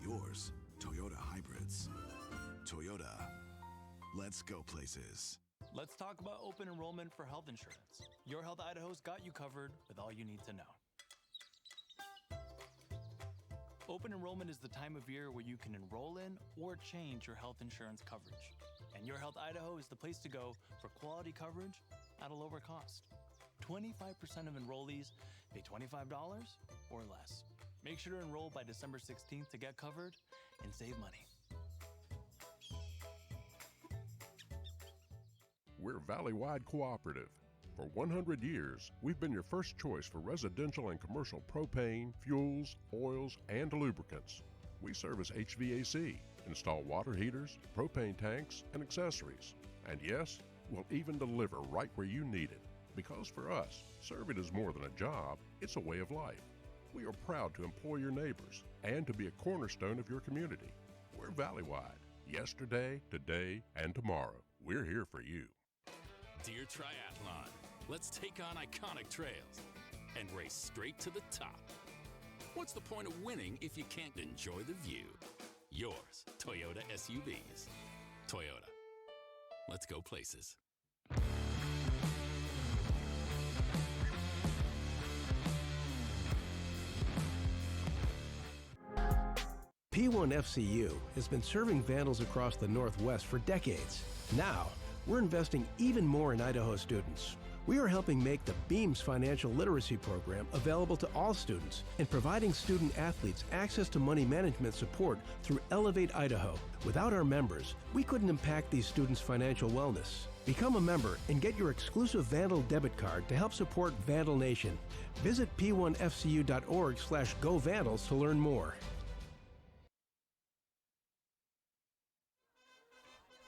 S17: Yours, Toyota Hybrids. Toyota. Let's go places.
S5: Let's talk about open enrollment for health insurance. Your Health Idaho's got you covered with all you need to know. Open enrollment is the time of year where you can enroll in or change your health insurance coverage. And Your Health Idaho is the place to go for quality coverage at a lower cost. 25% of enrollees pay $25 or less. Make sure to enroll by December 16th to get covered and save money.
S7: We're Valleywide Cooperative. For 100 years, we've been your first choice for residential and commercial propane, fuels, oils, and lubricants. We service HVAC, install water heaters, propane tanks, and accessories. And yes, we'll even deliver right where you need it. Because for us, serving is more than a job, it's a way of life. We are proud to employ your neighbors and to be a cornerstone of your community. We're Valleywide. Yesterday, today, and tomorrow. We're here for you.
S18: Dear Triathlon, let's take on iconic trails and race straight to the top. What's the point of winning if you can't enjoy the view? Yours, Toyota SUVs. Toyota. Let's go places.
S13: P1FCU has been serving vandals across the Northwest for decades. Now, we're investing even more in Idaho students. We are helping make the BEAMS financial literacy program available to all students and providing student athletes access to money management support through Elevate Idaho. Without our members, we couldn't impact these students' financial wellness. Become a member and get your exclusive Vandal debit card to help support Vandal Nation. Visit p1fcu.org/govandals to learn more.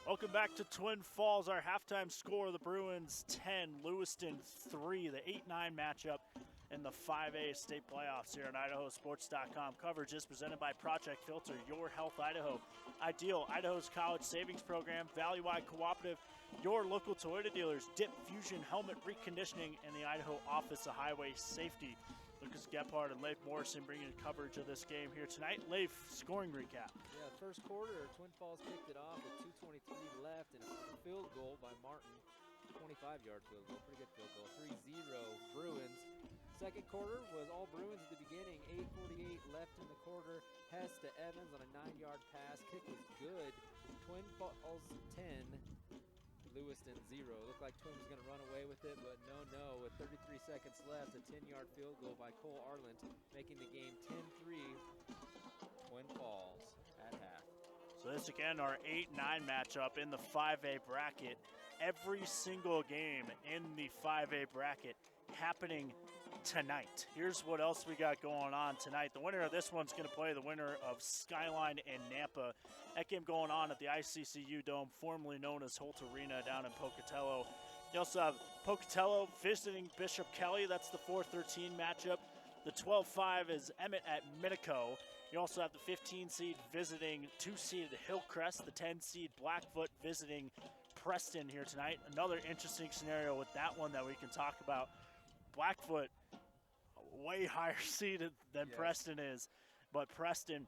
S10: Welcome back to Twin Falls. Our halftime score, the Bruins 10, Lewiston 3, the 8-9 matchup in the 5A state playoffs here on IdahoSports.com. Coverage is presented by Project Filter, Your Health Idaho, Ideal, Idaho's College Savings Program, Value-Wide Cooperative, your local Toyota dealers, Dip Fusion Helmet Reconditioning, and the Idaho Office of Highway Safety. Lucas Gephardt and Leif Morrison bringing you coverage of this game here tonight. Leif, scoring recap.
S9: Yeah, first quarter, Twin Falls kicked it off with 2:23 left and a field goal by Martin, 25-yard field goal, pretty good field goal, 3-0 Bruins. Second quarter was all Bruins at the beginning, 8:48 left in the quarter. Hess to Evans on a 9-yard pass, kick was good. Twin Falls 10, Lewiston 0. Looked like Twin was going to run away with it, but no. With 33 seconds left, a 10-yard field goal by Cole Arland, making the game 10-3, Twin Falls at half.
S10: So this again, our 8-9 matchup in the 5A bracket. Every single game in the 5A bracket happening tonight. Here's what else we got going on tonight. The winner of this one's going to play the winner of Skyline and Nampa. That game going on at the ICCU Dome, formerly known as Holt Arena down in Pocatello. You also have Pocatello visiting Bishop Kelly. That's the 4-13 matchup. The 12-5 is Emmett at Minico. You also have the 15-seed visiting 2-seeded Hillcrest. The 10-seed Blackfoot visiting Preston here tonight. Another interesting scenario with that one that we can talk about. Blackfoot, way higher seeded than Preston is, but Preston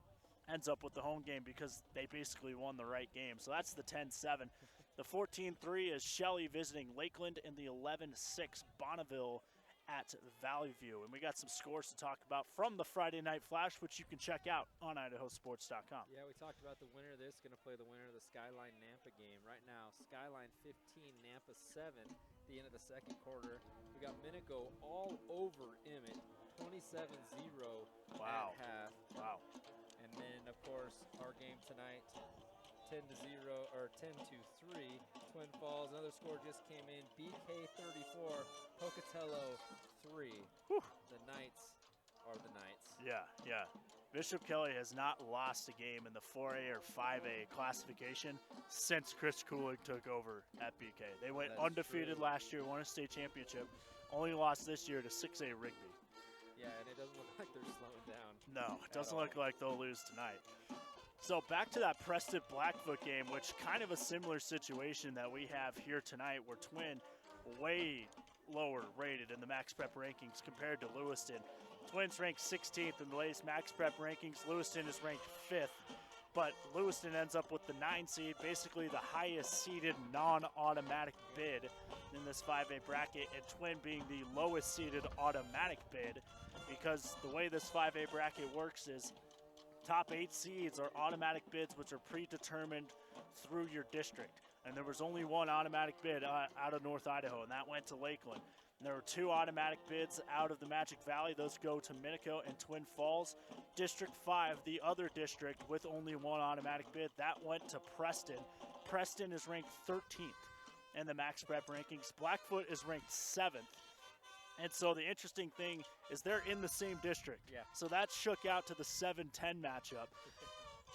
S10: ends up with the home game because they basically won the right game. So that's the 10-7. The 14-3 is Shelley visiting Lakeland, and the 11-6 Bonneville at Valley View. And we got some scores to talk about from the Friday Night Flash, which you can check out on IdahoSports.com.
S9: Yeah, we talked about the winner of this, going to play the winner of the Skyline Nampa game. Right now, Skyline 15, Nampa 7 at the end of the second quarter. We got Minico all over Emmett, 27-0 at half.
S10: Wow.
S9: And then, of course, our game tonight, 10-0 or 10-3, Twin Falls. Another score just came in. BK 34, Pocatello 3.
S10: Whew.
S9: The Knights are the Knights.
S10: Yeah. Bishop Kelly has not lost a game in the 4A or 5A classification since Chris Kulig took over at BK. They went undefeated last year, won a state championship, only lost this year to 6A Rigby.
S9: Yeah, and it doesn't look like they're slowing down.
S10: No, it doesn't look like they'll lose tonight. So back to that Preston Blackfoot game, which kind of a similar situation that we have here tonight, where Twin way lower rated in the Max Prep rankings compared to Lewiston. Twins ranked 16th in the latest Max Prep rankings. Lewiston is ranked 5th, but Lewiston ends up with the 9 seed, basically the highest seeded non-automatic bid in this 5A bracket, and Twin being the lowest seeded automatic bid, because the way this 5A bracket works is top 8 seeds are automatic bids, which are predetermined through your district. And there was only one automatic bid out of North Idaho, and that went to Lakeland. And there were 2 automatic bids out of the Magic Valley. Those go to Minico and Twin Falls. District 5, the other district with only one automatic bid, that went to Preston. Preston is ranked 13th in the Max Prep rankings. Blackfoot is ranked 7th. And so the interesting thing is they're in the same district.
S9: Yeah.
S10: So that shook out to the 7-10 matchup.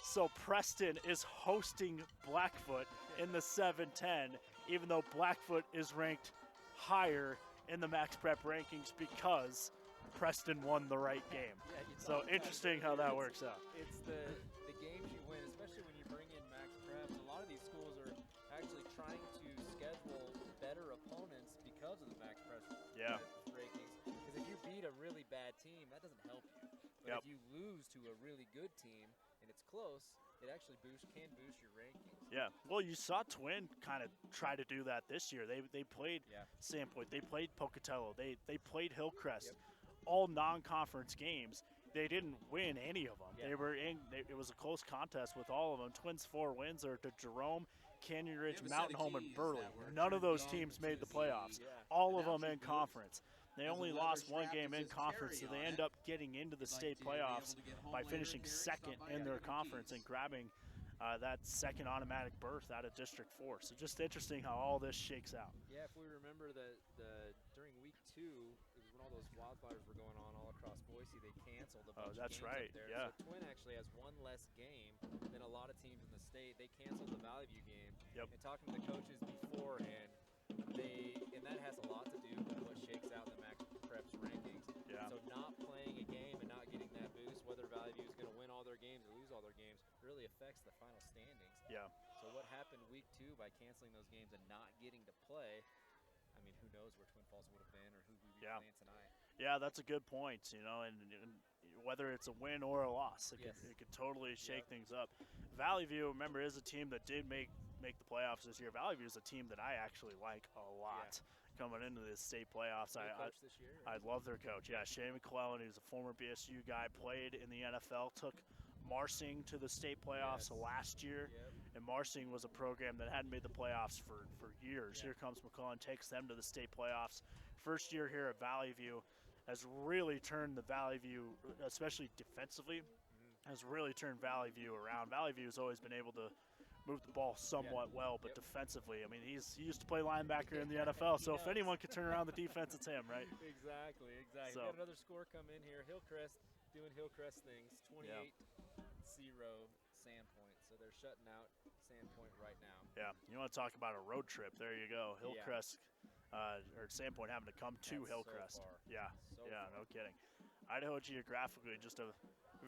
S10: So Preston is hosting Blackfoot in the 7-10, even though Blackfoot is ranked higher in the Max Prep rankings because Preston won the right game.
S9: Yeah,
S10: so interesting how that works out.
S9: It's the games you win, especially when you bring in Max Prep. A lot of these schools are actually trying to schedule better opponents because of the Max Prep rankings. Because if you beat a really bad team, that doesn't help you. But if you lose to a really good team and it's close, it actually can boost your rankings.
S10: Yeah, well, you saw Twin kind of try to do that this year. They played Sandpoint, they played Pocatello, they played Hillcrest, all non-conference games. They didn't win any of them. They were in. It was a close contest with all of them. Twins' 4 wins are to Jerome, Canyon Ridge, Mountain Home, and Burley. None of those teams made the playoffs. All of them in conference. They only lost 1 game in conference, so they end up getting into the state playoffs by finishing 2nd in their conference and grabbing that 2nd automatic berth out of District 4. So just interesting how all this shakes out.
S9: Yeah, if we remember that during week 2, it was when all those wildfires were going on all across Boise, they canceled a bunch of games up there.
S10: Yeah.
S9: So Twin actually has 1 less game than a lot of teams in the state. They canceled the Valley View game.
S10: Yep.
S9: And talking to the coaches beforehand, and that has a lot to do with what shakes out in the Max Preps rankings.
S10: Yeah.
S9: canceling those games and not getting to play, I mean, who knows where Twin Falls would have been or who we'd be playing tonight.
S10: Yeah, that's a good point, and whether it's a win or a loss, it could totally shake things up. Valley View, remember, is a team that did make the playoffs this year. Valley View is a team that I actually like a lot coming into the state playoffs.
S9: Coach this year,
S10: I love their coach. Yeah, Shane McClellan, who's a former BSU guy, played in the NFL, took Marsing to the state playoffs last year, and Marsing was a program that hadn't made the playoffs for years. Here comes McClellan, takes them to the state playoffs. First year here at Valley View has really turned the Valley View, especially defensively, has really turned Valley View around. Valley View has always been able to move the ball somewhat well, but defensively, I mean, he used to play linebacker in the NFL, so if anyone could turn around the defense, it's him, right?
S9: Exactly.
S10: So,
S9: we got another score come in here. Hillcrest doing Hillcrest things, 28-0 Sandpoint. So they're shutting out Sandpoint right now.
S10: Yeah, you want to talk about a road trip? There you go. Hillcrest or Sandpoint having to come to Hillcrest.
S9: So far.
S10: No kidding. Idaho geographically just a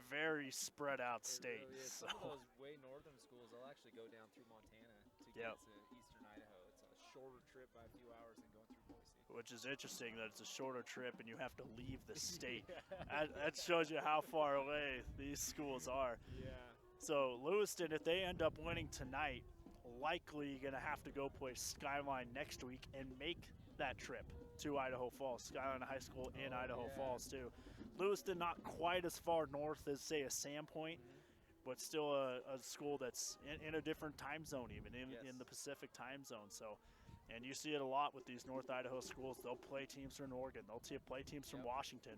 S10: very spread out state.
S9: Really is. Some of those way northern schools, they'll actually go down through Montana to get to eastern Idaho. It's a shorter trip by a few hours than going through Boise.
S10: Which is interesting that it's a shorter trip and you have to leave the state. That shows you how far away these schools are.
S9: Yeah.
S10: So Lewiston, if they end up winning tonight, likely going to have to go play Skyline next week and make that trip to Idaho Falls. Skyline High School in Idaho Falls too. Lewiston not quite as far north as, say, a Sandpoint, but still a school that's in a different time zone, even in the Pacific time zone. So, and you see it a lot with these North Idaho schools. They'll play teams from Oregon. They'll play teams from Washington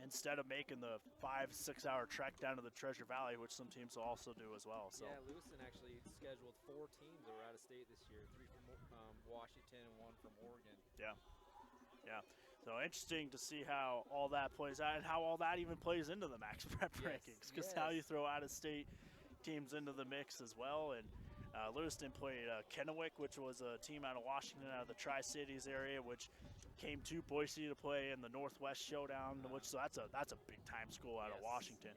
S10: instead of making the 5-6 hour trek down to the Treasure Valley, which some teams will also do as well. So
S9: yeah, Lewiston actually scheduled 4 teams that were out of state this year, 3 from Washington and 1 from Oregon.
S10: Yeah. So interesting to see how all that plays out and how all that even plays into the Max Prep rankings, because how you throw out-of-state teams into the mix as well. And Lewiston played Kennewick, which was a team out of Washington, out of the Tri-Cities area, which came to Boise to play in the Northwest Showdown, which so that's a big-time school out of Washington.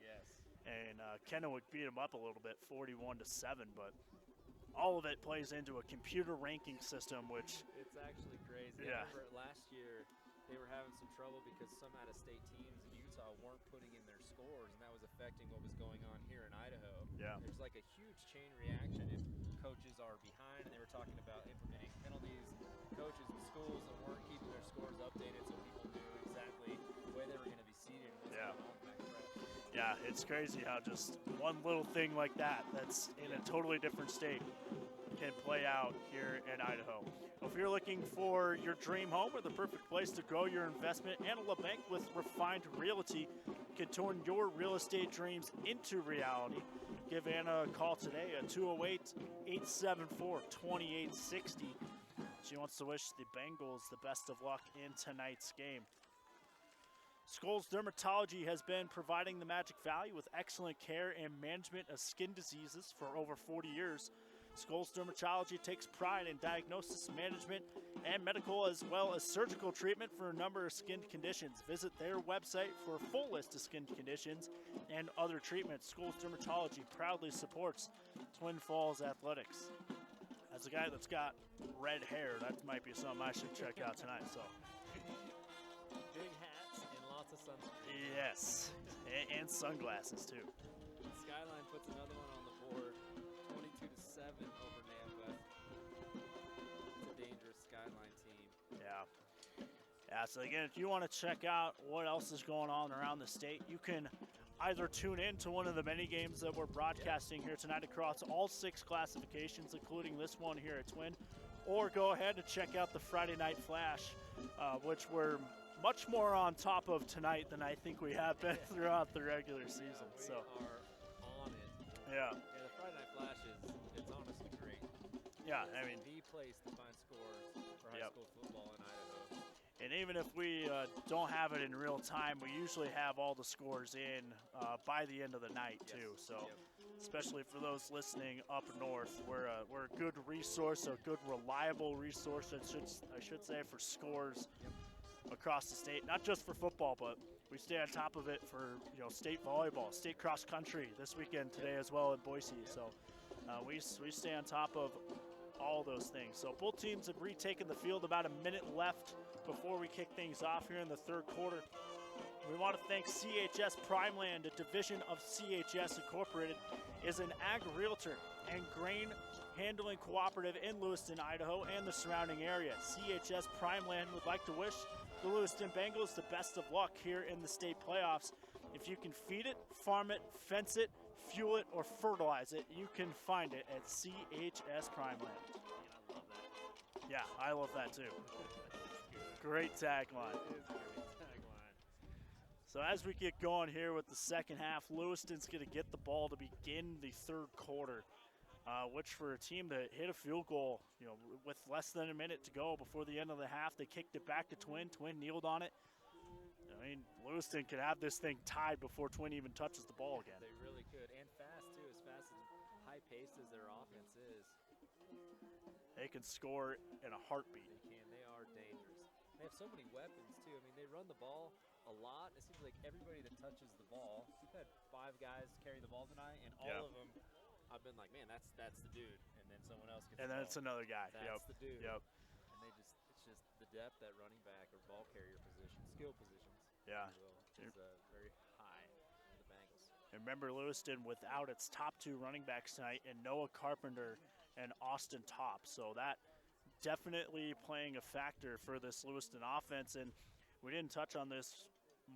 S10: And Kennewick beat them up a little bit, 41-7, but all of it plays into a computer ranking system, which
S9: it's actually crazy. I remember last year they were having some trouble because some out-of-state teams in Utah weren't putting in their scores, and that was affecting what was going on here in Idaho.
S10: Yeah.
S9: There's like a huge chain reaction if coaches are behind, and they were talking about implementing penalties. Coaches and schools that weren't keeping their scores updated so people knew exactly the way they were going to be seated and what's going on with Max Prep.
S10: Yeah, it's crazy how just one little thing like that's in a totally different state can play out here in Idaho. If you're looking for your dream home or the perfect place to grow your investment, Anna LeBanc with Refined Realty can turn your real estate dreams into reality. Give Anna a call today at 208-874-2860. She wants to wish the Bengals the best of luck in tonight's game. Scholl's Dermatology has been providing the Magic Valley with excellent care and management of skin diseases for over 40 years. Scholl's Dermatology takes pride in diagnosis, management, and medical as well as surgical treatment for a number of skin conditions. Visit their website for a full list of skin conditions and other treatments. Scholl's Dermatology proudly supports Twin Falls Athletics. As a guy that's got red hair, that might be something I should check out tonight. So,
S9: big hats and lots of sunscreen.
S10: Yes, and sunglasses too.
S9: Skyline puts another one on the board. 22-7 over Nampa. It's a dangerous Skyline team.
S10: Yeah, so again, if you want to check out what else is going on around the state, you can either tune in to one of the many games that we're broadcasting here tonight across all 6 classifications, including this one here at Twin, or go ahead and check out the Friday Night Flash, which we're much more on top of tonight than I think we have been throughout the regular season.
S9: We are on it.
S10: Yeah.
S9: The Friday Night Flash it's honestly great.
S10: Yeah,
S9: It's
S10: I mean,
S9: the place to find scores for high school football in Idaho.
S10: and even if we don't have it in real time, we usually have all the scores in by the end of the night too. So, especially for those listening up north, we're a good resource, a good reliable resource, I should say, for scores across the state. Not just for football, but we stay on top of it for state volleyball, state cross country this weekend today as well in Boise. So we stay on top of all those things. So both teams have retaken the field, about a minute left before we kick things off here in the third quarter. We want to thank CHS Primeland, a division of CHS Incorporated, is an ag realtor and grain handling cooperative in Lewiston, Idaho, and the surrounding area. CHS Primeland would like to wish the Lewiston Bengals the best of luck here in the state playoffs. If you can feed it, farm it, fence it, fuel it, or fertilize it, you can find it at CHS Primeland. Yeah, I love that too. Great tagline. So as we get going here with the second half, Lewiston's going to get the ball to begin the third quarter, which for a team that hit a field goal, with less than a minute to go before the end of the half, they kicked it back to Twin. Twin kneeled on it. I mean, Lewiston could have this thing tied before Twin even touches the ball again.
S9: They really could, and fast too, as fast and high-paced as their offense is.
S10: They can score in a heartbeat.
S9: They can. They are dangerous. They have so many weapons too. I mean, they run the ball a lot. It seems like everybody that touches the ball, we've had 5 guys carry the ball tonight, and all of them, I've been like, man, that's the dude. And then someone else gets
S10: and then it's another guy.
S9: That's the dude.
S10: Yep.
S9: And it's just the depth at running back or ball carrier position, skill positions.
S10: Yeah.
S9: Is very high for the Bengals.
S10: And remember, Lewiston without its top 2 running backs tonight, and Noah Carpenter and Austin Top. So that definitely playing a factor for this Lewiston offense. And we didn't touch on this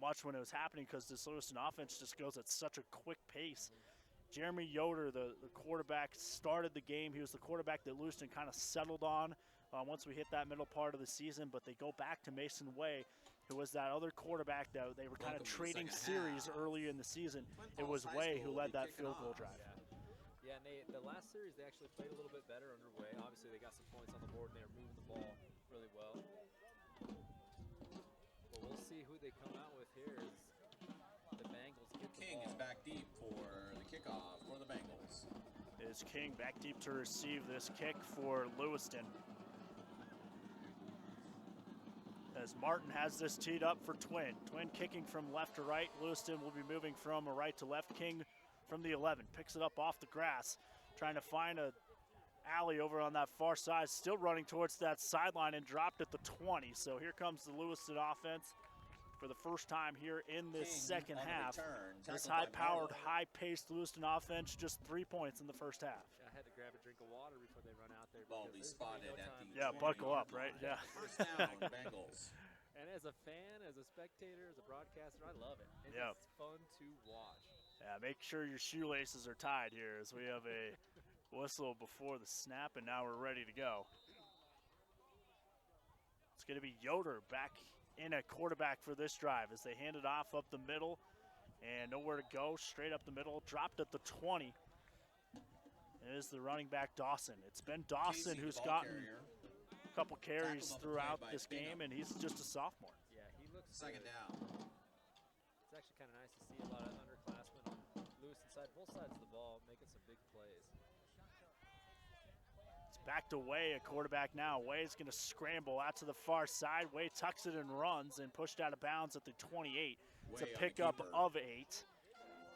S10: much when it was happening because this Lewiston offense just goes at such a quick pace. Jeremy Yoder, the quarterback, started the game. He was the quarterback that Lewiston kind of settled on once we hit that middle part of the season, but they go back to Mason Way, who was that other quarterback that they were kind of trading series early in the season. It was Way who led that field goal drive.
S9: Yeah, and the last series they actually played a little bit better under Way. Obviously, they got some points on the board, and they were moving the ball really well. But we'll see who they come out with here as the Bengals get the
S12: King
S9: ball.
S12: is back deep for the kickoff for the Bengals.
S10: Is King back deep to receive this kick for Lewiston. As Martin has this teed up for Twin. Twin kicking from left to right. Lewiston will be moving from a right to left. King from the 11 picks it up off the grass, trying to find a alley over on that far side, still running towards that sideline and dropped at the 20. So here comes the Lewiston offense for the first time here in this second half. This high-powered, high-paced Lewiston offense, just 3 points in the first half.
S9: I had to grab a drink of water before they run out there.
S12: Ball be spotted at the
S10: buckle up, right? Yeah.
S12: First down, Bengals.
S9: And as a fan, as a spectator, as a broadcaster, I love it. It's fun to watch.
S10: Yeah, make sure your shoelaces are tied here as we have a whistle before the snap, and now we're ready to go. It's going to be Yoder back in at quarterback for this drive as they hand it off up the middle and nowhere to go, straight up the middle, dropped at the 20. It is the running back Dawson. It's been Dawson who's gotten a couple carries throughout this game, and he's just a sophomore.
S9: Yeah, he looks
S12: second down.
S9: It's actually kind of nice to see a lot of underclassmen on Lewiston side, both sides of the ball, making some big plays.
S10: It's back to Way, a quarterback now. Way is going to scramble out to the far side. Way tucks it and runs and pushed out of bounds at the 28. It's a pickup of 8.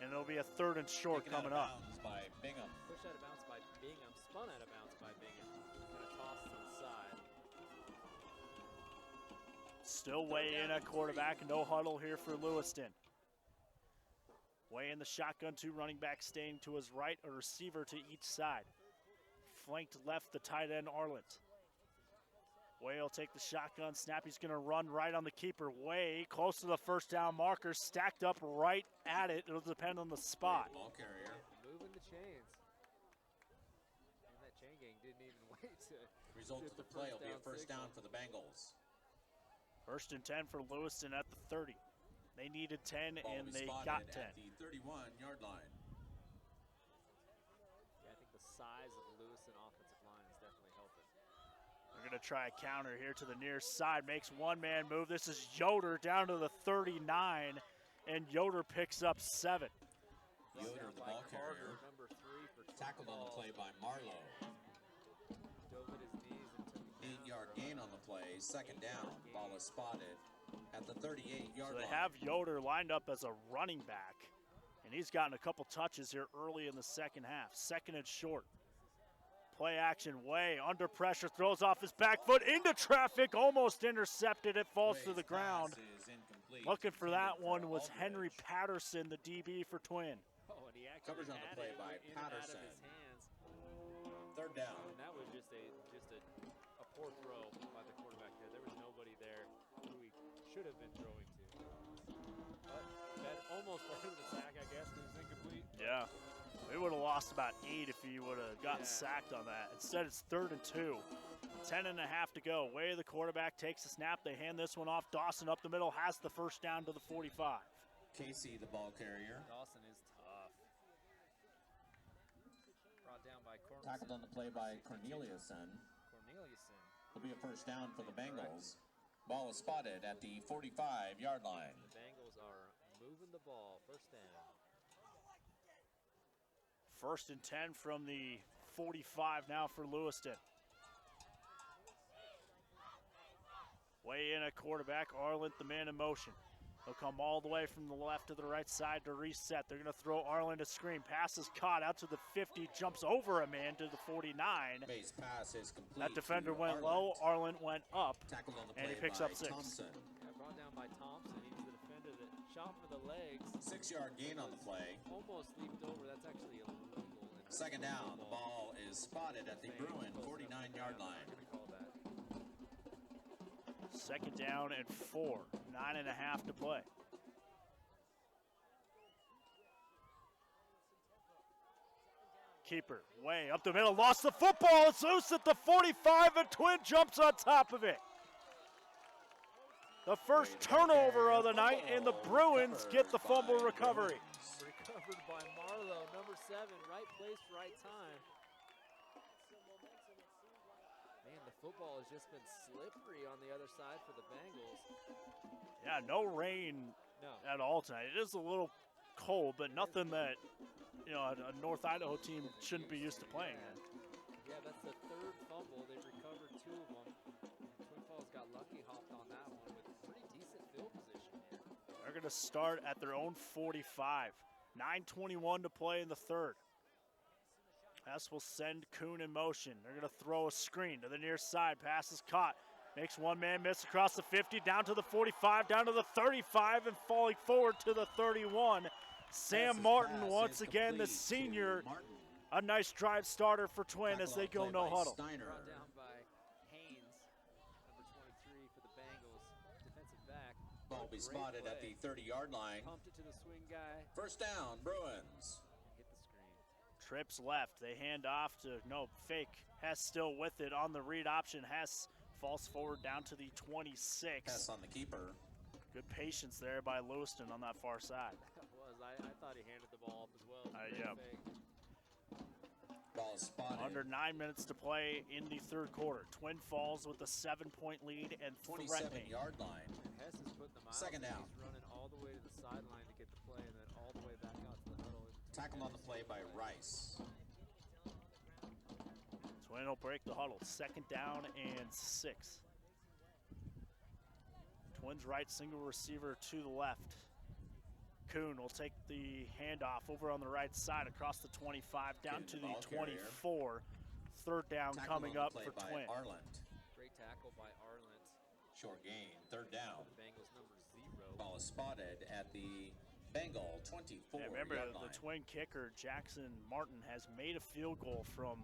S10: And it'll be a 3rd and short coming up.
S12: By Bingham.
S9: Pushed out of bounds by Bingham, spun out of bounds by Bingham. Kind of tossed to the side.
S10: Still Way in at quarterback, no huddle here for Lewiston. Way in the shotgun, 2 running backs staying to his right, a receiver to each side. Flanked left, the tight end Arlant. Way will take the shotgun snap. He's going to run right on the keeper. Way close to the first down marker, stacked up right at it. It'll depend on the spot.
S12: Ball carrier.
S9: Moving the chains. And that chain gang didn't even wait to.
S12: Result of the play will be a first down for the Bengals.
S10: 1st and 10 for Lewiston at the 30. They needed 10
S12: Ball
S10: and they
S12: spotted
S10: got 10.
S12: At the 31-yard line.
S9: Yeah, I think the size of the Lewiston offensive line is definitely helping.
S10: They're going to try a counter here to the near side. Makes one-man move. This is Yoder down to the 39, and Yoder picks up 7.
S12: Yoder, the ball carrier.
S9: Number 3 for
S12: tackled on the play by Marlowe.
S9: Dove at his knees and took it
S12: 8-yard gain on the play. Second down. Ball is spotted at the 38-yard
S10: So
S12: line.
S10: they have Yoder lined up as a running back, and he's gotten a couple touches here early in the second half. 2nd and short. Play action, Way under pressure, throws off his back foot into traffic, almost intercepted. It falls to the ground. Looking for that one was Henry Patterson, the DB for Twin.
S9: Oh, and he actually
S12: Coverage on the play by Patterson.
S9: Out of his hands.
S12: Third down.
S9: And that was just a poor throw by the quarterback there. There was nobody there who he should have been throwing to. But that almost led to the sack, I guess. It was incomplete.
S10: Yeah. We would have lost about 8 if he would have gotten sacked on that. Instead, it's 3rd and 2. 10.5 to go. Way the quarterback takes the snap. They hand this one off. Dawson up the middle has the first down to the 45.
S12: Casey, the ball carrier.
S9: Dawson is tough. Brought down by Cornelius.
S12: Tackled on the play by Corneliuson. Will be a first down for the Bengals. Ball is spotted at the 45-yard line.
S9: The Bengals are moving the ball. First down.
S10: 1st and 10 from the 45 now for Lewiston. Way in at quarterback, Arlant, the man in motion. He'll come all the way from the left to the right side to reset. They're going to throw Arlant a screen. Pass is caught out to the 50, jumps over a man to the 49.
S12: Base pass is complete.
S10: That defender went low, Arlant went up, and he picks up 6.
S12: Thompson.
S9: Yeah, brought down by Thompson. He was the defender that shot for the legs.
S12: 6-yard gain on the play.
S9: Almost leaped over. That's actually illegal.
S12: Second down. The ball is spotted at the Bruin 49-yard line.
S10: Second down and 4. 9.5 to play. Keeper, Way up the middle, lost the football. It's loose at the 45, and Twin jumps on top of it. The first turnover of the night, and the Bruins get the fumble recovery.
S9: Recovered by Marlowe, number 7, right place, right time. Man, the football has just been slippery on the other side for the Bengals.
S10: Yeah, no rain at all tonight. It is a little cold, but nothing that, you know, a North Idaho team shouldn't be used to playing in.
S9: Yeah, that's the 3rd fumble. They've recovered 2 of them. Twin Falls got lucky, hopped on that one with pretty decent field position here.
S10: They're going to start at their own 45. 9:21 to play in the 3rd. Hess will send Kuhn in motion. They're going to throw a screen to the near side. Pass is caught. Makes one man miss across the 50, down to the 45, down to the 35, and falling forward to the 31. Sam Martin, once again, the senior. A nice drive starter for Twin as they go no huddle.
S9: Brought down by Haynes, number 23 for the Bengals, defensive back.
S12: Ball will be spotted at the 30-yard line.
S9: Pumped it to the swing guy.
S12: First down, Bruins.
S9: Hit the screen.
S10: Trips left. They hand off to, fake. Hess still with it on the read option. Hess falls forward down to the 26.
S12: Hess on the keeper.
S10: Good patience there by Lewiston on that far side.
S9: That was. I thought he handed the ball off as well.
S10: Yeah.
S12: Ball is spotted.
S10: Under 9 minutes to play in the 3rd quarter. Twin Falls with a 7-point lead and threatening.
S12: 27-yard line.
S9: And Hess is putting them out.
S12: Second down.
S9: He's running all the way to the sideline to get the play, and then all the way back out to the huddle.
S12: Tackled on the play by Rice.
S10: Twin will break the huddle. 2nd down and 6. Twins right single receiver to the left. Kuhn will take the handoff over on the right side across the 25 down to the 24. 3rd down coming up for Twin.
S12: Arlant.
S9: Great tackle by Arlant.
S12: Short gain. 3rd down.
S9: The Bengals number 0.
S12: Ball is spotted at the Bengal 24.
S10: Remember, the Twin kicker, Jackson Martin, has made a field goal from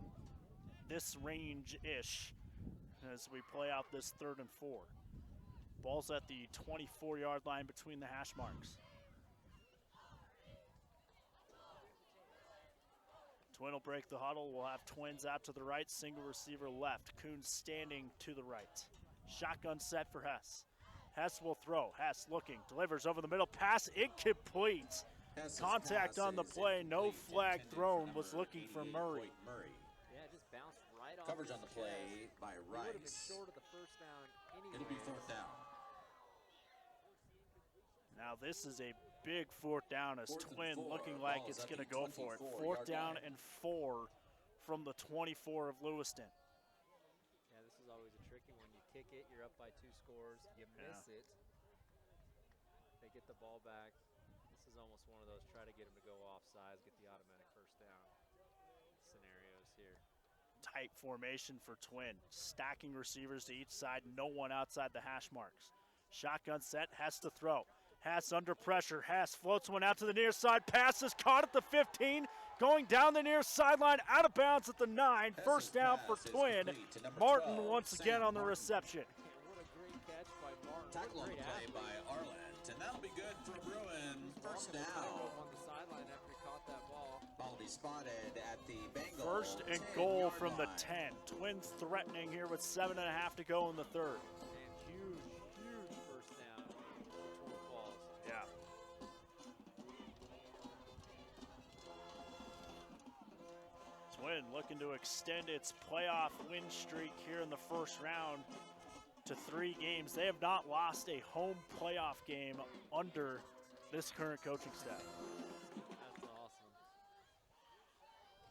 S10: this range-ish as we play out this 3rd and 4. Ball's at the 24-yard line between the hash marks. Twin will break the huddle. We'll have Twins out to the right, single receiver left. Kuhn standing to the right. Shotgun set for Hess. Hess will throw. Hess looking, delivers over the middle. Pass incomplete. Contact on the play. No flag thrown. Was looking for Murray.
S9: Yeah, just bounced right off.
S12: Coverage on the play by Rice.
S9: He would have been short of the first down anyway.
S12: It'll be 4th down.
S10: Now this is a big 4th down as Twin looking like it's going to go for it. 4th down and 4 from the 24 of Lewiston.
S9: Yeah, this is always a tricky one. You kick it, you're up by 2 scores, you miss it. They get the ball back. This is almost one of those try to get them to go offsides, get the automatic first down scenarios here.
S10: tight formation for Twin. Stacking receivers to each side, no one outside the hash marks. Shotgun set, has to throw. Haas under pressure. Haas floats one out to the near side. Pass is caught at the 15. Going down the near sideline, out of bounds at the 9. First down for Twin. Martin
S12: 12,
S10: once again on the
S12: Martin.
S10: reception.
S9: What a great catch by Martin.
S12: Tackle on the play by Arland, and that'll be good for Bruin. First down.
S9: On the sideline after he caught that ball.
S12: Ball will be spotted at the Bengal.
S10: First and goal from the 10. Twins threatening here with 7.5 to go in the third.
S9: And huge first down for Twin Falls.
S10: Yeah. Twin looking to extend its playoff win streak here in the first round to 3 games. They have not lost a home playoff game under this current coaching staff.
S9: That's awesome.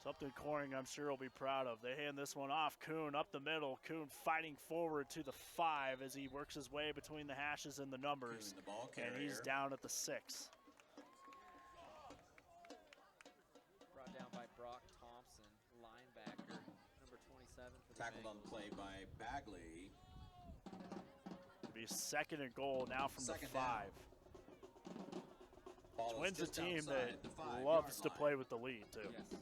S10: Something Coring, I'm sure, will be proud of. They hand this one off. Kuhn up the middle. Kuhn fighting forward to the 5 as he works his way between the hashes and the numbers.
S12: Kuhn, the ball
S10: and he's
S12: carrier.
S10: down at the 6.
S9: Brought down by Brock Thompson, linebacker, number 27 for the
S12: Tackled on the play by Bagley.
S10: It'll be second and goal now from
S12: Second
S10: the 5.
S12: Ball is
S10: Twins a
S12: just
S10: team
S12: outside
S10: that
S12: the 5-yard
S10: loves to
S12: line.
S10: play with the lead, too.
S9: Yes.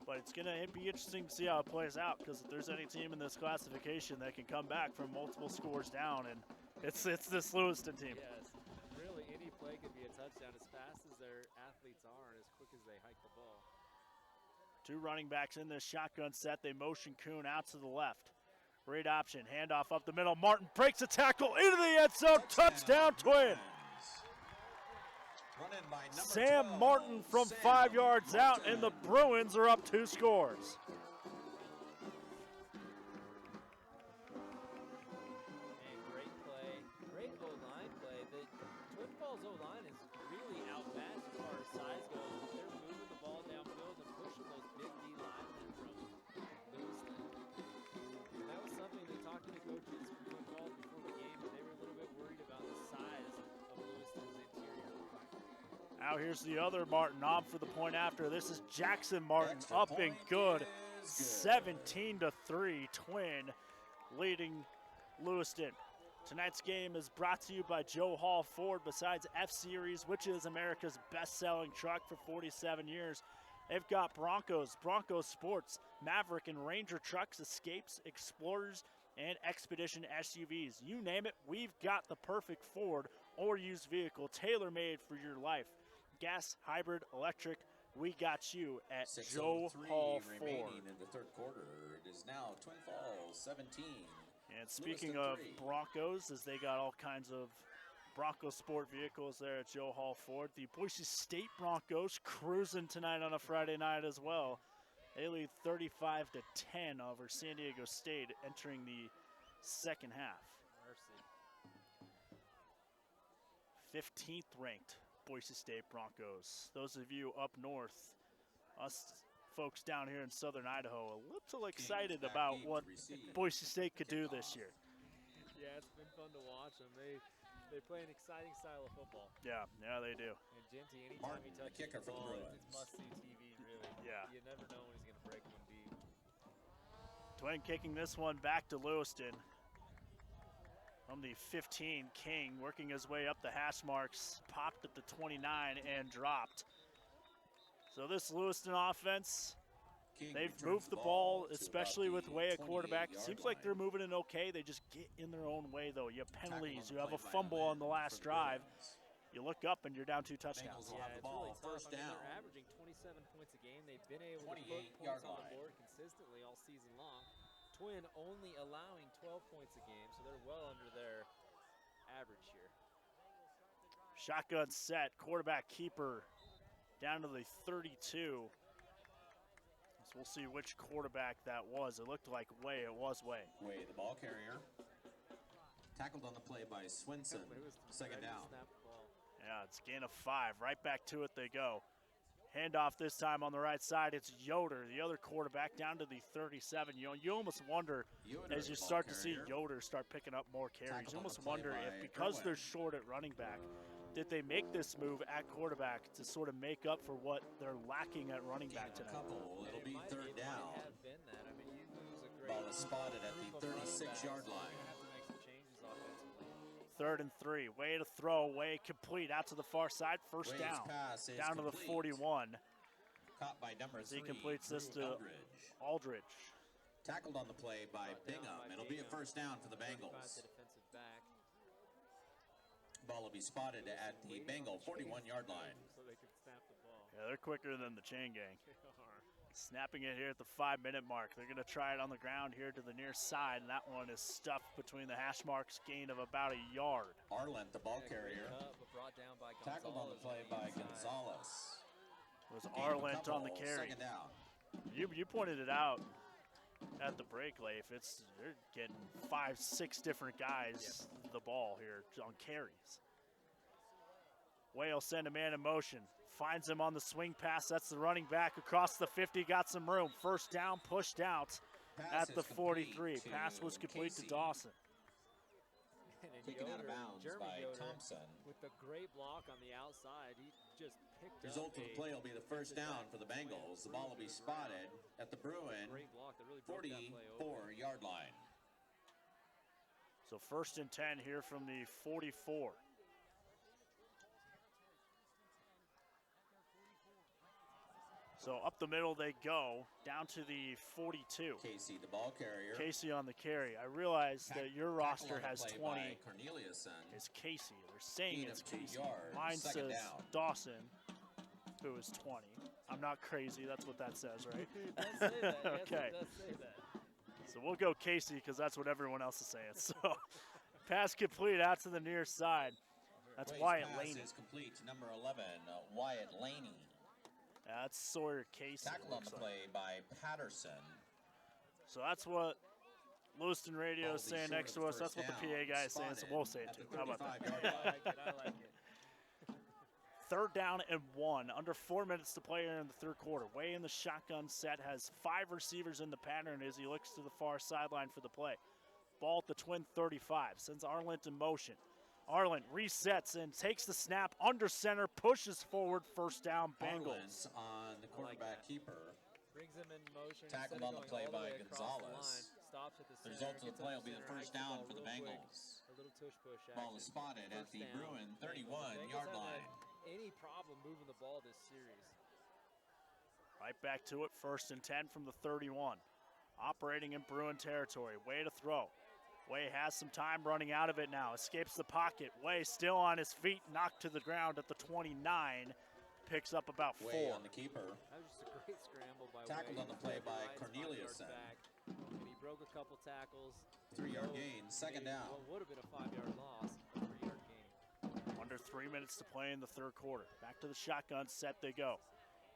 S10: But it's going to be interesting to see how it plays out, because if there's any team in this classification that can come back from multiple scores down, and it's this Lewiston team.
S9: Yes. Really, any play could be a touchdown as fast as their athletes are and as quick as they hike the ball.
S10: 2 running backs in this shotgun set. They motion Kuhn out to the left. Great option. Handoff up the middle. Martin breaks a tackle into the end zone. Touchdown, Twin.
S12: Run in by number
S10: Sam
S12: 12,
S10: Martin from
S12: Sam
S10: 5 yards out,
S12: Martin.
S10: and the Bruins are up 2 scores.
S9: And great play, great O-line play. The Twin Falls O-line is really outmatched as far as size goes. They're moving the ball downfield and pushing those big D linemen from Lewiston. And that was something they talked to the coaches from Twin Falls before the game, and they were a little bit worried about the size of Lewiston's interior.
S10: Now here's the other Martin on for the point after. This is Jackson Martin
S12: Extra
S10: up and
S12: point
S10: good.
S12: is
S10: 17-3, Twin leading Lewiston. Tonight's game is brought to you by Joe Hall Ford. Besides F-Series, which is America's best-selling truck for 47 years, they've got Broncos, Bronco Sports, Maverick and Ranger trucks, Escapes, Explorers, and Expedition SUVs. You name it, we've got the perfect Ford or used vehicle tailor-made for your life. Gas, hybrid, electric, we got you at Joe
S12: 6:03
S10: Hall
S12: remaining
S10: Ford.
S12: in the third quarter. It is now Twin Falls 17.
S10: And speaking
S12: Lewiston
S10: of
S12: 3.
S10: Broncos, as they got all kinds of Bronco sport vehicles there at Joe Hall Ford, the Boise State Broncos cruising tonight on a Friday night as well. They lead 35-10 over San Diego State entering the second half.
S9: Mercy.
S10: 15th ranked Boise State Broncos. Those of you up north, us folks down here in southern Idaho, a little excited
S12: back
S10: about
S12: deep
S10: what
S12: to receive.
S10: Boise State could do this year.
S9: Yeah, it's been fun to watch them. They play an exciting style of football.
S10: Yeah, they do.
S9: And Genty, anytime
S12: Martin,
S9: he
S12: the
S9: touches
S12: kicker
S9: the
S12: for the
S9: ball,
S12: Bruins.
S9: it's must-see TV, really.
S10: Yeah.
S9: You never know when he's going to break one deep.
S10: Twin kicking this one back to Lewiston. From the 15, King working his way up the hash marks, popped at the 29 and dropped. So this Lewiston offense,
S12: King
S10: they've
S12: returns
S10: moved the
S12: to
S10: ball,
S12: about
S10: especially with
S12: the
S10: way a quarterback.
S12: 28-yard
S10: Seems like
S12: line.
S10: they're moving in okay. They just get in their own way, though. You have penalties.
S12: on
S10: You
S12: the
S10: have a
S12: play by
S10: fumble on the
S12: Lynn
S10: last
S12: for the
S10: drive.
S12: Bruins.
S10: You look up and you're down 2 touchdowns.
S12: Bengals will have the ball.
S9: It's really
S12: First
S9: tough. I mean,
S12: down.
S9: they're averaging 27 points a game. They've been able to put
S12: 28-yard
S9: points on the
S12: line.
S9: board consistently all season long. Twin only allowing 12 points a game, so they're well under their average here.
S10: Shotgun set, quarterback keeper down to the 32. So we'll see which quarterback that was. It looked like Way. It was Way.
S12: Way, the ball carrier. Tackled on the play by Swinson. Second down.
S10: Yeah, it's gain of 5. Right back to it they go. Handoff this time on the right side. It's Yoder, the other quarterback, down to the 37. You almost wonder,
S12: Yoder,
S10: as you
S12: the ball
S10: start to see
S12: carrier.
S10: Yoder start picking up more carries,
S12: Tackled
S10: you
S12: on
S10: almost
S12: the play
S10: wonder if,
S12: by
S10: because
S12: Irwin.
S10: they're short at running back, did they make this move at quarterback to sort of make up for what they're lacking at running back tonight?
S12: It'll be third down. Ball is spotted at the 36-yard line.
S10: 3rd and 3. Way to throw, way complete out to the far side. First
S12: Way's
S10: down.
S12: pass is
S10: Down to the
S12: complete.
S10: 41.
S12: Caught by number 3,
S10: He completes this
S12: Drew
S10: to Aldridge.
S12: Tackled on the play by Bingham. It'll be a first down for the Bengals. Ball will be spotted at the Bengal 41-yard line.
S9: So they can snap the ball.
S10: Yeah, they're quicker than the chain gang.
S9: They are.
S10: Snapping it here at the 5-minute mark. They're going to try it on the ground here to the near side, and that one is stuffed between the hash marks, gain of about a yard.
S12: Arlen, the ball carrier.
S9: Brought down by
S12: Tackled on the play by Gonzalez.
S10: It was Arlen on the carry.
S12: Second down.
S10: You pointed it out at the break, Leif. They're getting 5-6 different guys the ball here on carries. Whale send a man in motion. Finds him on the swing pass. That's the running back across the 50. Got some room. First down, pushed out at the 43. Pass was complete to Dawson.
S12: Taken out of bounds by Thompson.
S9: With the great block on the outside, he just picked
S12: Result
S9: up
S12: of the play will be the first down for the Bengals. The ball will be spotted at the Bruin 44-yard line.
S10: So 1st and 10 here from the 44. So up the middle they go, down to the 42.
S12: Casey, the ball carrier.
S10: Casey on the carry. I realize that your roster has 20. It's Casey. They're saying it's Casey. Mine says Dawson, who is 20. I'm not crazy. That's what that says, right?
S9: It does say that. Yes,
S10: okay.
S9: it does say that.
S10: So we'll go Casey because that's what everyone else is saying. So pass complete out to the near side. That's Wyatt Laney.
S12: Pass is complete to number 11, Wyatt Laney.
S10: That's Sawyer Casey.
S12: Tackled on the play by Patterson.
S10: So that's what Lewiston Radio is saying next to us. That's what the PA guy is saying, so we'll say it too. How about that?
S9: I like it.
S10: 3rd down and 1. Under 4 minutes to play here in the 3rd quarter. Way in the shotgun set. Has 5 receivers in the pattern as he looks to the far sideline for the play. Ball at the twin 35. Sends Arlen in motion. Arlen resets and takes the snap under center, pushes forward, first down, Bengals.
S12: On the quarterback keeper.
S9: Brings him in motion.
S12: Tackled on the play by Gonzalez.
S9: Stops at the
S12: The
S9: center.
S12: result of the play will be the first down for the Bengals.
S9: A little tush push
S12: Ball is spotted at the Bruin 31-yard line.
S9: Any problem moving the ball this series?
S10: Right back to it, 1st and 10 from the 31. Operating in Bruin territory. Way to throw. Way has some time running out of it now. Escapes the pocket. Way still on his feet, knocked to the ground at the 29. Picks up about 4.
S12: Way on the keeper.
S9: That was just a great scramble by
S12: Tackled
S9: Way.
S12: on the play by
S9: Right,
S12: Corneliuson.
S9: and he broke a couple tackles.
S12: 3-yard gain, second down.
S9: Well, would have been a 5-yard loss, a 3-yard gain.
S10: Under 3 minutes to play in the 3rd quarter. Back to the shotgun set they go.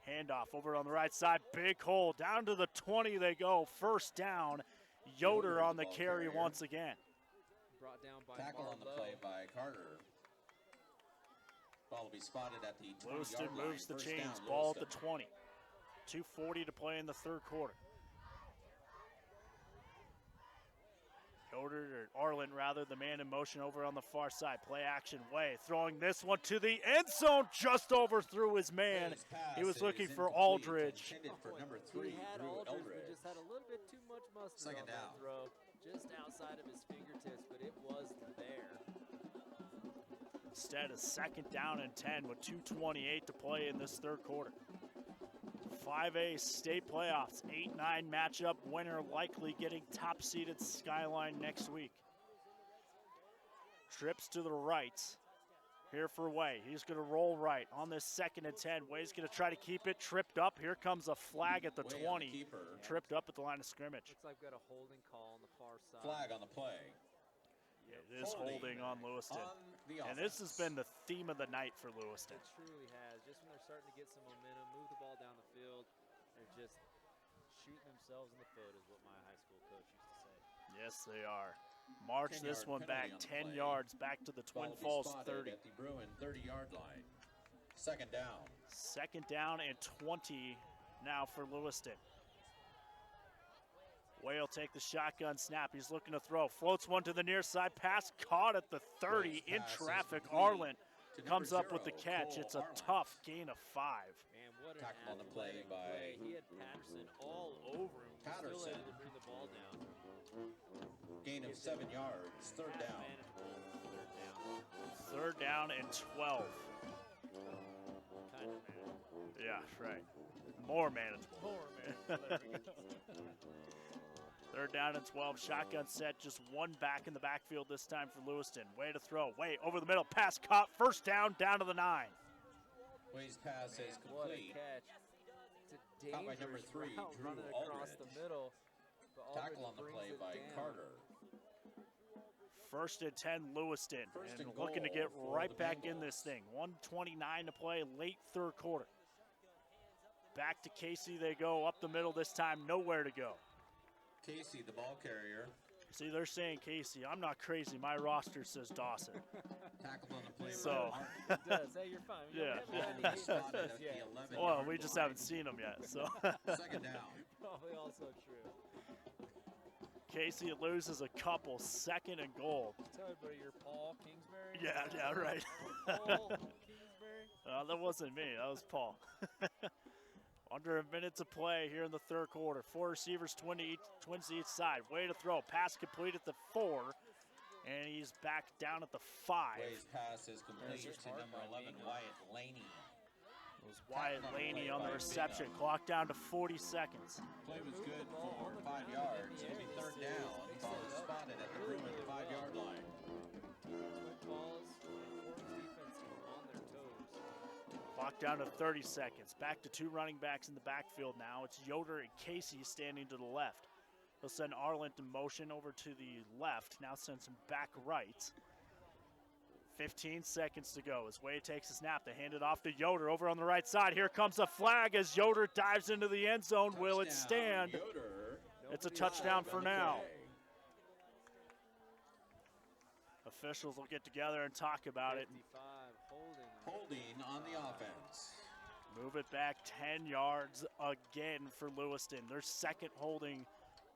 S10: Handoff over on the right side. Big hole. Down to the 20 they go. First down. Yoder on the carry once again.
S9: Brought down by
S12: Tackle on the play by Carter. Ball will be spotted at the 20-yard
S10: Lewiston
S12: line.
S10: moves the
S12: First
S10: chains.
S12: down,
S10: Ball at
S12: Lewiston.
S10: the 20. 2:40 to play in the 3rd quarter. Yoder, or Arlen rather, the man in motion over on the far side. Play action Way. Throwing this one to the end zone. Just overthrew his man.
S12: His pass
S10: He was looking
S12: is
S10: for
S12: incomplete,
S10: Aldridge.
S12: Intended for number 3,
S9: He had
S12: Drew
S9: Aldridge,
S12: Eldridge.
S9: but just had a little bit too much mustard
S12: Second
S9: on that
S12: down.
S9: throw. Just outside of his fingertips, but it was there.
S10: Instead, a 2nd down and 10 with 2:28 to play in this 3rd quarter. 5A state playoffs, 8-9 matchup. Winner likely getting top-seeded Skyline next week. Trips to the right here for Way. He's going to roll right on this 2nd and 10. Way's going to try to keep it tripped up. Here comes a flag at the
S12: Way
S10: 20.
S12: on the keeper.
S10: Tripped up at the line of scrimmage.
S9: Looks like we've got a holding call on the far side.
S12: Flag on the play.
S10: It is holding on Lewiston. And this has been the theme of the night for Lewiston.
S9: It truly has. Just when they're starting to get some momentum, move the ball down the field, they're just shooting themselves in the foot is what my high school coach used to say.
S10: Yes, they are. March this one back 10 yards back to the Twin Falls 30.
S12: At the Bruin 30-yard line. Second down.
S10: 2nd down and 20 now for Lewiston. Way will take the shotgun snap. He's looking to throw. Floats one to the near side. Pass caught at the 30 in traffic. Arlen comes up with the catch. It's a tough gain of 5.
S9: Man, what an
S12: Tackle on the play by
S9: He had Patterson all over him. Still able to bring the ball down.
S12: Gain of 7 yards. Third down.
S10: Third down and 12.
S9: Kind of manageable.
S10: Yeah, right. More manageable.
S9: More manageable. There we go.
S10: Third down and 12. Shotgun set. Just one back in the backfield this time for Lewiston. Way to throw. Way over the middle. Pass caught. First down to the 9.
S12: Way's pass is
S9: What a
S12: complete.
S9: catch. It's a
S12: Caught by number
S9: dangerous
S12: 3,
S9: route
S12: Drew
S9: running across
S12: Aldridge.
S9: the middle. But
S12: Tackle
S9: Aldridge
S12: on the
S9: brings
S12: play
S9: it
S12: by
S9: down.
S12: Carter.
S10: First and 10, Lewiston.
S12: First
S10: And
S12: and
S10: looking to
S12: goal
S10: get
S12: for
S10: right
S12: the
S10: back in
S12: Bengals.
S10: this thing. 1:29 to play, late third quarter. Back to Casey they go. Up the middle this time. Nowhere to go.
S12: Casey, the ball carrier.
S10: See, they're saying Casey. I'm not crazy. My roster says Dawson.
S12: Tackled on the play
S10: So,
S9: It does. Hey, you're fine. You
S10: yeah.
S9: haven't
S12: Ball
S9: had
S12: spotted
S9: any
S12: at the
S9: yet.
S12: 11-yard
S10: Well, we just haven't seen them yet. So
S12: Second down.
S9: Probably also true.
S10: Casey loses a couple. Second and goal.
S9: Tell everybody you're Paul Kingsbury.
S10: Yeah, right.
S9: Paul Kingsbury.
S10: That wasn't me. That was Paul. Under a minute to play here in the third quarter. 4 receivers, twins each side. Way to throw. Pass complete at the 4. And he's back down at the 5.
S12: Way's pass is complete to number 11, Wyatt Laney.
S10: It was Wyatt Laney on the reception. Clock down to 40 seconds.
S12: Play was good for 5 yards. It'll be third down. Ball is spotted at the Bruin 5-yard line.
S9: Quick balls. Important defense on their toes.
S10: Clock down to 30 seconds. Back to 2 running backs in the backfield now. It's Yoder and Casey standing to the left. He'll send Arlant in motion over to the left. Now sends him back right. 15 seconds to go as Wade takes a snap. They hand it off to Yoder over on the right side. Here comes a flag as Yoder dives into the end zone.
S12: Touchdown,
S10: Will it stand?
S12: Yoder.
S10: It's a touchdown for now. Officials will get together and talk about it.
S9: 55,
S12: Holding on the offense.
S10: Move it back 10 yards again for Lewiston. Their second holding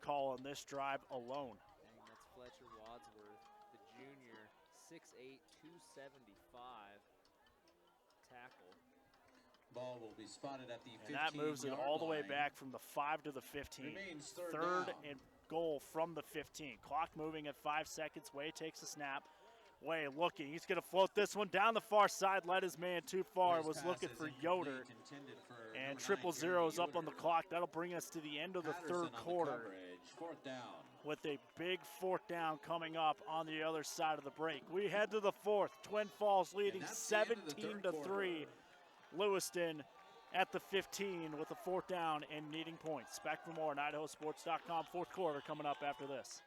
S10: call on this drive alone.
S9: Dang, that's Fletcher Wadsworth, the junior, 6'8", 275 tackle.
S12: Ball will be spotted at the 15-yard
S10: And that moves it all the way
S12: line.
S10: back from the 5 to the 15.
S12: Remains third down.
S10: and goal from the 15. Clock moving at 5 seconds. Way takes a snap. Way looking. He's going to float this one down the far side. Led his man too far.
S12: Way's
S10: Was
S12: pass
S10: looking
S12: is
S10: for
S12: incomplete,
S10: Yoder.
S12: intended for
S10: And
S12: number 9,
S10: triple zeros
S12: Gary
S10: up on the
S12: Yoder.
S10: clock. That'll bring us to the end of the
S12: Patterson
S10: third
S12: on the
S10: quarter.
S12: coverage. Fourth down.
S10: With a big fourth down coming up on the other side of the break. We head to the fourth. Twin Falls leading
S12: that's the end of the
S10: 17
S12: third
S10: to
S12: quarter.
S10: 3. Lewiston at the 15 with a fourth down and needing points. Back for more on IdahoSports.com. Fourth quarter coming up after this.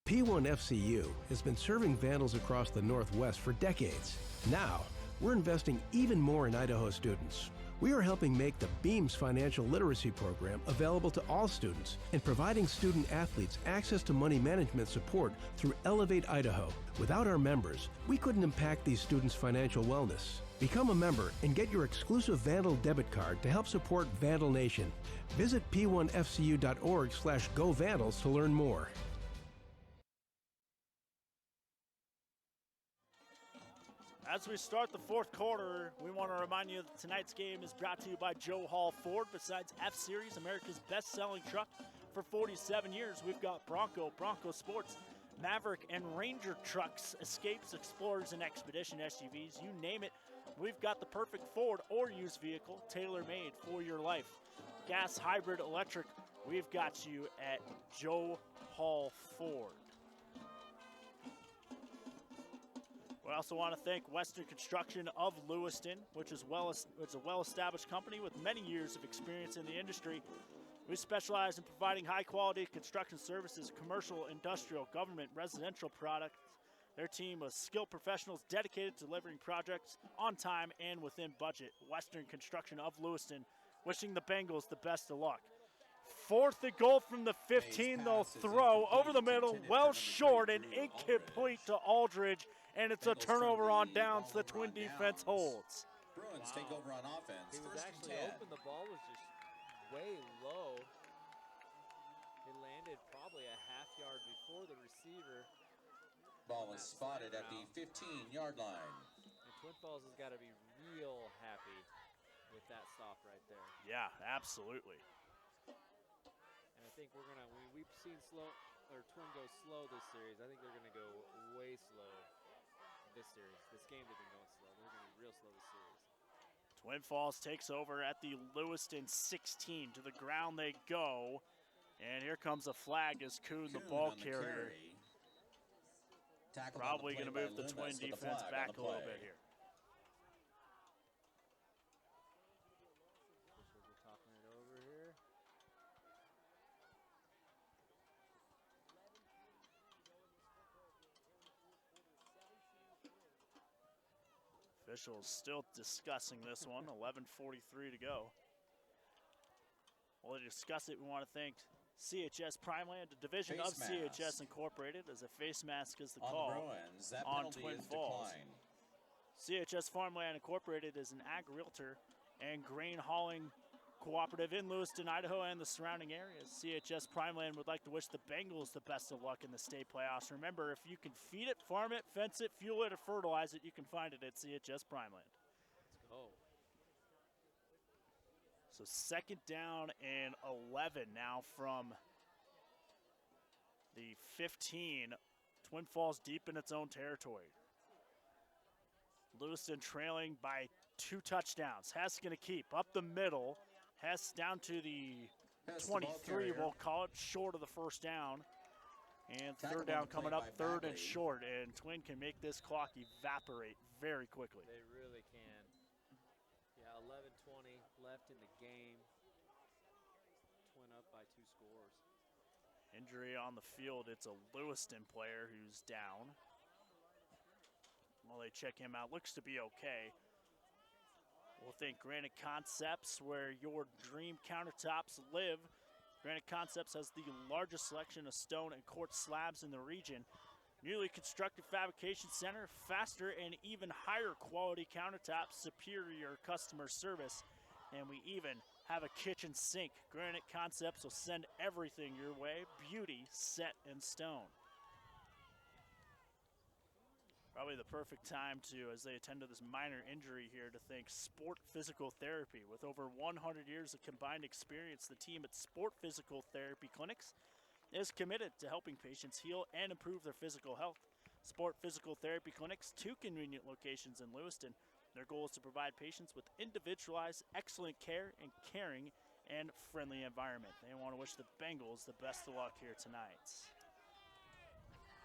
S13: P1FCU has been serving Vandals across the Northwest for decades. Now, we're investing even more in Idaho students. We are helping make the Beams Financial Literacy Program available to all students and providing student athletes access to money management support through Elevate Idaho. Without our members, we couldn't impact these students' financial wellness. Become a member and get your exclusive Vandal debit card to help support Vandal Nation. Visit p1fcu.org/govandals to learn more.
S10: As we start the fourth quarter, we want to remind you that tonight's game is brought to you by Joe Hall Ford. Besides F-Series, America's best-selling truck for 47 years, we've got Bronco, Bronco Sports, Maverick, and Ranger trucks, Escapes, Explorers, and Expedition SUVs. You name it, we've got the perfect Ford or used vehicle tailor-made for your life. Gas, hybrid, electric, we've got you at Joe Hall Ford. We also want to thank Western Construction of Lewiston, which is it's a well-established company with many years of experience in the industry. We specialize in providing high-quality construction services, commercial, industrial, government, residential products. Their team of skilled professionals dedicated to delivering projects on time and within budget. Western Construction of Lewiston, wishing the Bengals the best of luck. Fourth and goal from the 15, they'll throw over the middle, well short and incomplete to Aldridge. And it's a turnover on downs. The Twin defense holds.
S12: Bruins take over on offense.
S9: He was
S12: First
S9: actually
S12: and 10.
S9: open. The ball was just way low. It landed probably a half yard before the receiver.
S12: Ball is spotted at the 15-yard line.
S9: And Twin Falls has got to be real happy with that stop right there.
S10: Yeah, absolutely.
S9: And I think we're gonna. We've seen Twin go slow this series. I think they're gonna go way slow this series. This game they've been going slow. They're gonna be real slow this series.
S10: Twin Falls takes over at the Lewiston 16. To the ground they go. And here comes a flag as Kuhn, the ball carrier. Probably going to move the Twin defense back a little bit here.
S9: We're talking it over here.
S10: Officials still discussing this one. 11:43 to go. While they discuss it, we want to thank CHS Primeland, a division of CHS Incorporated, as a face mask is the call on Twin Falls. CHS Farmland Incorporated is an ag realtor and grain hauling cooperative in Lewiston, Idaho, and the surrounding areas. CHS Primeland would like to wish the Bengals the best of luck in the state playoffs. Remember, if you can feed it, farm it, fence it, fuel it, or fertilize it, you can find it at CHS Primeland.
S9: Let's go.
S10: So 2nd down and 11 now from the 15. Twin Falls deep in its own territory. Lewiston trailing by 2 touchdowns. Hess going to keep up the middle. Hess down to the 23, we'll call it, short of the first down. And 3rd down coming up, 3rd and short. And Twin can make this clock evaporate very quickly.
S9: They really can. Yeah, 11:20 left in the game. Twin up by 2 scores.
S10: Injury on the field. It's a Lewiston player who's down. While they check him out, looks to be okay. We'll thank Granite Concepts, where your dream countertops live. Granite Concepts has the largest selection of stone and quartz slabs in the region. Newly constructed fabrication center, faster and even higher quality countertops, superior customer service, and we even have a kitchen sink. Granite Concepts will send everything your way. Beauty set in stone. Probably the perfect time to, as they attend to this minor injury here, to thank Sport Physical Therapy. With over 100 years of combined experience, the team at Sport Physical Therapy Clinics is committed to helping patients heal and improve their physical health. Sport Physical Therapy Clinics, 2 convenient locations in Lewiston. Their goal is to provide patients with individualized, excellent care and caring and friendly environment. They want to wish the Bengals the best of luck here tonight.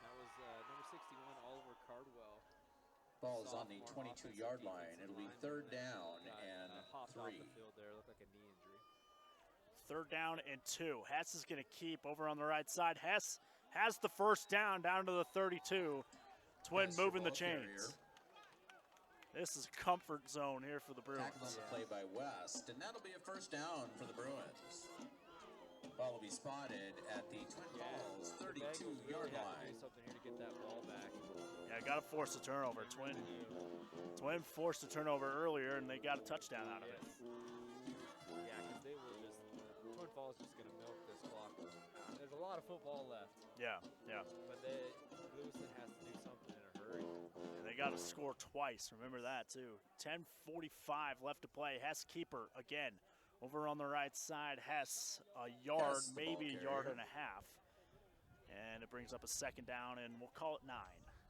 S9: That was number 61, Oliver Cardwell.
S12: Ball's on the 22-yard line. It'll be 3rd down and 3.
S9: Hopped off the field there, looked like a knee injury.
S10: 3rd down and 2. Hess is going to keep over on the right side. Hess has the 1st down to the 32. Twin moving the chains. This is comfort zone here for the Bruins.
S12: Tackle on the play by West, and that'll be a 1st down for the Bruins. Ball will be spotted at the Twin Falls 32-yard line.
S9: Do something here to get that ball back.
S10: Yeah, got to force a turnover. Twin forced a turnover earlier, and they got a touchdown out of it.
S9: Yeah, because they were just, Twin Falls just going to milk this clock. There's a lot of football left.
S10: Yeah.
S9: But Lewiston has to do something in a hurry.
S10: And they got to score twice. Remember that, too. 10:45 left to play. Hess keeper again. Over on the right side, Hess a yard, maybe a yard and a half. And it brings up a 2nd down, and we'll call it 9.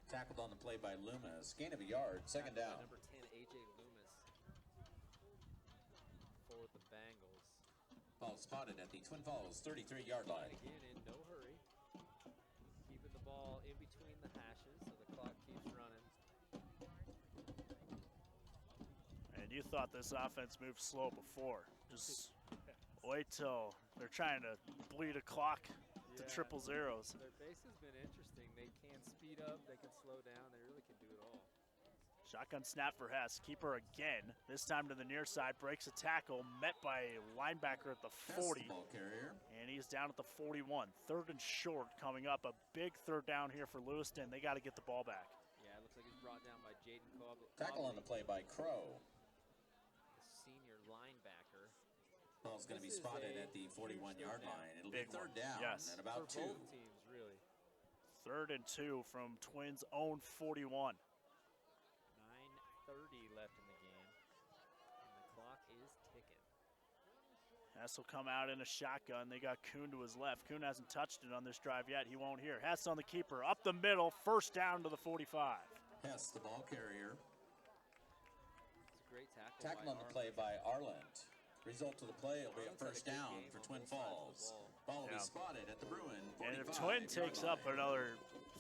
S12: Tackled on the play by Loomis. Gain of a yard, 2nd down.
S9: Number 10, A.J. Loomis for the Bengals.
S12: Ball spotted at the Twin Falls 33-yard line.
S9: Again, in no hurry. Keeping the ball in between the hashes so the clock keeps running.
S10: And you thought this offense moved slow before. Just wait till they're trying to bleed a clock to triple zeros.
S9: Their base has been interesting. They can speed up, they can slow down, they really can do it all.
S10: Shotgun snap for Hess. Keeper again. This time to the near side. Breaks a tackle. Met by a linebacker at the 40. And he's down at the 41. 3rd and short coming up. A big 3rd down here for Lewiston. They got to get the ball back.
S9: Yeah, it looks like he's brought down by Jaden Cobb.
S12: Tackle on the play by Crow.
S9: The senior linebacker.
S12: Ball's going to be spotted at the 41-yard line. It'll be 3rd down and about 2.
S9: For both teams, really.
S10: 3rd and 2 from Twins' own 41.
S9: 9:30 left in the game, and the clock is ticking.
S10: Hess will come out in a shotgun. They got Kuhn to his left. Kuhn hasn't touched it on this drive yet. He won't here. Hess on the keeper. Up the middle. First down to the 45.
S12: Hess, the ball carrier.
S9: It's a great tackle.
S12: Tackle on the play by Arland. Result of the play will be a first down for Twin Falls. Ball will be spotted at the Bruin 45.
S10: And if Twin takes up another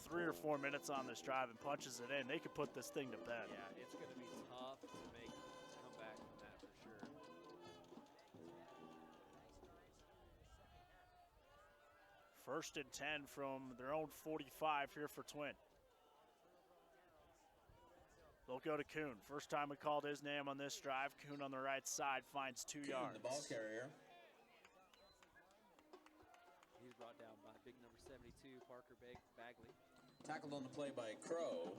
S10: 3 or 4 minutes on this drive and punches it in, they could put this thing to bed.
S9: Yeah, it's going to be tough to come back from that for sure.
S10: First and 10 from their own 45 here for Twin. They'll go to Kuhn. First time we called his name on this drive. Kuhn on the right side finds 2 yards.
S12: The ball carrier.
S9: He's brought down by big number 72, Parker Bagley.
S12: Tackled on the play by Crow.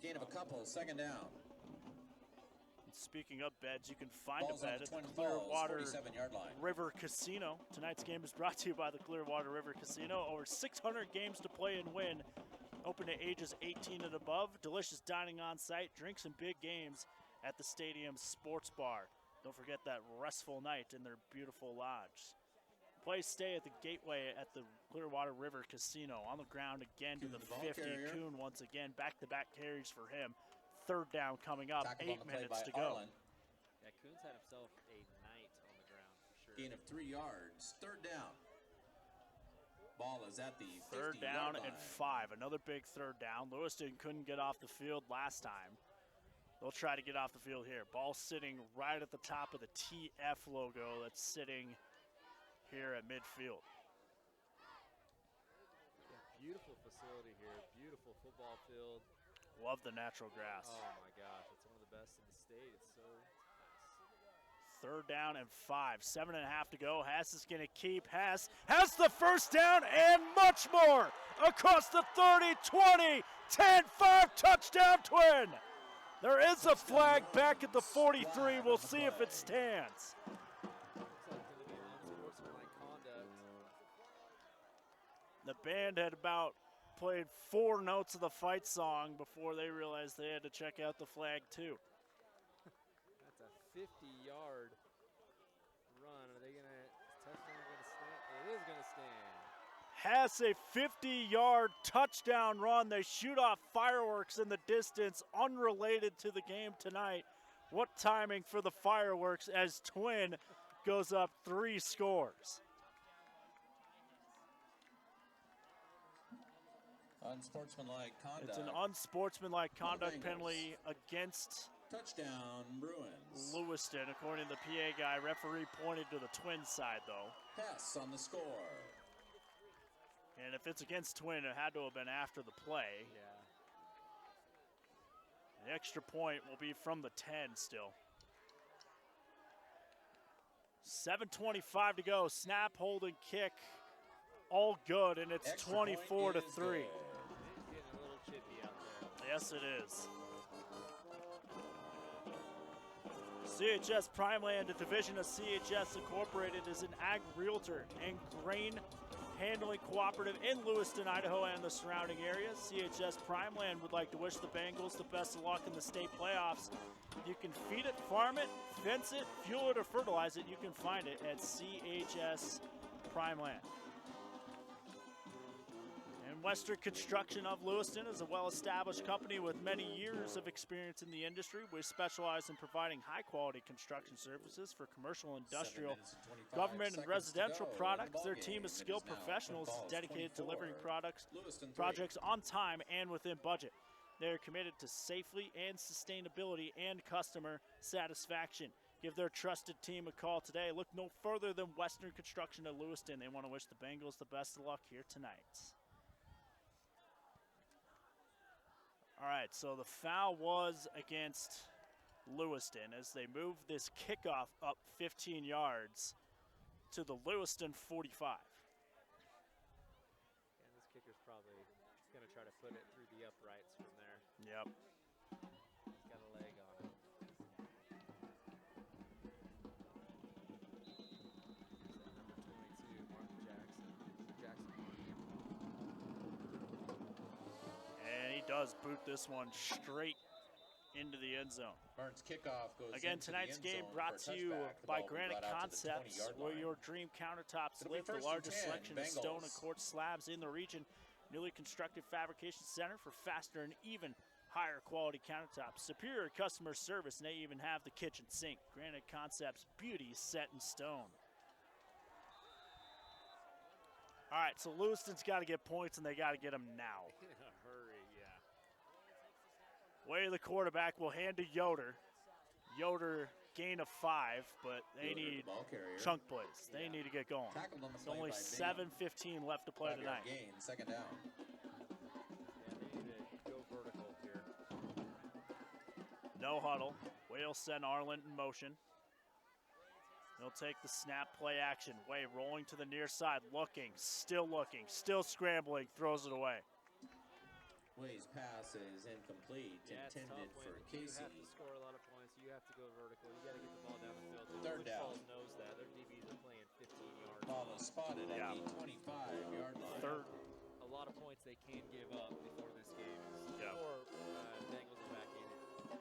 S12: Gain of a couple, second down.
S10: And speaking of beds, you can find
S12: Ball's
S10: a
S12: on
S10: bed
S12: the
S10: at the
S12: Twin Falls,
S10: Clearwater
S12: 47-yard line.
S10: River Casino. Tonight's game is brought to you by the Clearwater River Casino. Over 600 games to play and win. Open to ages 18 and above. Delicious dining on site. Drinks and big games at the stadium's sports bar. Don't forget that restful night in their beautiful lodge. Play stay at the gateway at the Clearwater River Casino. On the ground again to the 50. Kuhn once again. Back-to-back carries for him. 3rd down coming up. 8 minutes to go.
S9: Yeah, Kuhn's had himself a night on the ground for sure.
S12: Gain of 3 yards. 3rd down. Ball is at the
S10: 3rd down and 5. Another big 3rd down. Lewiston couldn't get off the field last time. They'll try to get off the field here. Ball sitting right at the top of the TF logo that's sitting here at midfield.
S9: Yeah, beautiful facility here. Beautiful football field.
S10: Love the natural grass.
S9: Oh my gosh, it's one of the best in the state. It's so nice.
S10: 3rd down and 5. 7.5 to go. Hess is going to keep. Hess has the first down and much more. Across the 30, 20, 10, 5, touchdown Twin. There is a flag back at the 43. We'll see if it stands. The band had about played 4 notes of the fight song before they realized they had to check out the flag too.
S9: That's a 50-yard run. Are they gonna? Is touchdown gonna stand? It is gonna stand.
S10: Has a 50-yard touchdown run. They shoot off fireworks in the distance, unrelated to the game tonight. What timing for the fireworks as Twin goes up 3 scores.
S12: Unsportsmanlike conduct.
S10: It's an unsportsmanlike conduct penalty against
S12: touchdown Bruins.
S10: Lewiston, according to the PA guy. Referee pointed to the Twin side, though.
S12: Hess on the score.
S10: And if it's against Twin, it had to have been after the play.
S9: Yeah.
S10: The extra point will be from the 10 still. 7:25 to go. Snap, hold, and kick. All good, and it's 24 to 3.
S9: It's getting a little chippy out there.
S10: Yes, it is. CHS Primeland, a division of CHS Incorporated, is an ag realtor and grain handling cooperative in Lewiston, Idaho, and the surrounding areas. CHS Primeland would like to wish the Bengals the best of luck in the state playoffs. You can feed it, farm it, fence it, fuel it, or fertilize it. You can find it at CHS Primeland. Western Construction of Lewiston is a well-established company with many years of experience in the industry. We specialize in providing high-quality construction services for commercial, industrial, government, and residential products. Their team of skilled professionals is dedicated to delivering projects on time and within budget. They are committed to safety and sustainability and customer satisfaction. Give their trusted team a call today. Look no further than Western Construction of Lewiston. They want to wish the Bengals the best of luck here tonight. All right, so the foul was against Lewiston as they moved this kickoff up 15 yards to the Lewiston 45.
S9: And this kicker's probably going to try to put it through the uprights from there.
S10: Yep.
S9: He's got a leg on it. Number 22, Mark Jackson.
S10: does boot this one straight into the end zone.
S12: Burns kickoff goes
S10: Again,
S12: into
S10: tonight's
S12: the end
S10: game
S12: zone
S10: brought
S12: for a
S10: to you
S12: touchback. The
S10: by
S12: ball will be
S10: Granite
S12: brought out to the
S10: Concepts,
S12: 20-yard
S10: where
S12: line.
S10: your dream countertops
S12: It'll be
S10: live the
S12: first and
S10: largest
S12: 10,
S10: selection of stone and
S12: Bengals.
S10: quartz slabs in the region. Newly constructed fabrication center for faster and even higher quality countertops. Superior customer service, and they even have the kitchen sink. Granite Concepts, beauty set in stone. All right, so Lewiston's got to get points, and they got to get them now.
S9: In a hurry, yeah.
S10: Way the quarterback will hand to Yoder. Yoder gain of 5, but they
S12: Yoder,
S10: need
S12: the ball carrier.
S10: chunk plays. They need to get going.
S12: Tackled on the
S10: It's
S12: play
S10: only
S12: by
S10: 7:15 left to play
S12: 5-yard
S10: tonight.
S12: gain, second down.
S9: Yeah, they need to go vertical here.
S10: No huddle. Whale send Arlen in motion. He'll take the snap, play action. Way rolling to the near side, looking, still scrambling, throws it away.
S12: Way's pass is incomplete,
S9: Yeah, it's
S12: intended
S9: tough
S12: for
S9: when
S12: Casey.
S9: you have to score a lot of points. You have to go vertical. You got to get the ball down the field.
S12: Third
S9: Twin
S12: down.
S9: Falls knows that. Their DBs are playing 15 yards.
S12: Ball is spotted at the 25-yard line.
S10: Third.
S9: A lot of points they can give up before this game.
S10: Yeah.
S9: Before Bengals are back in it.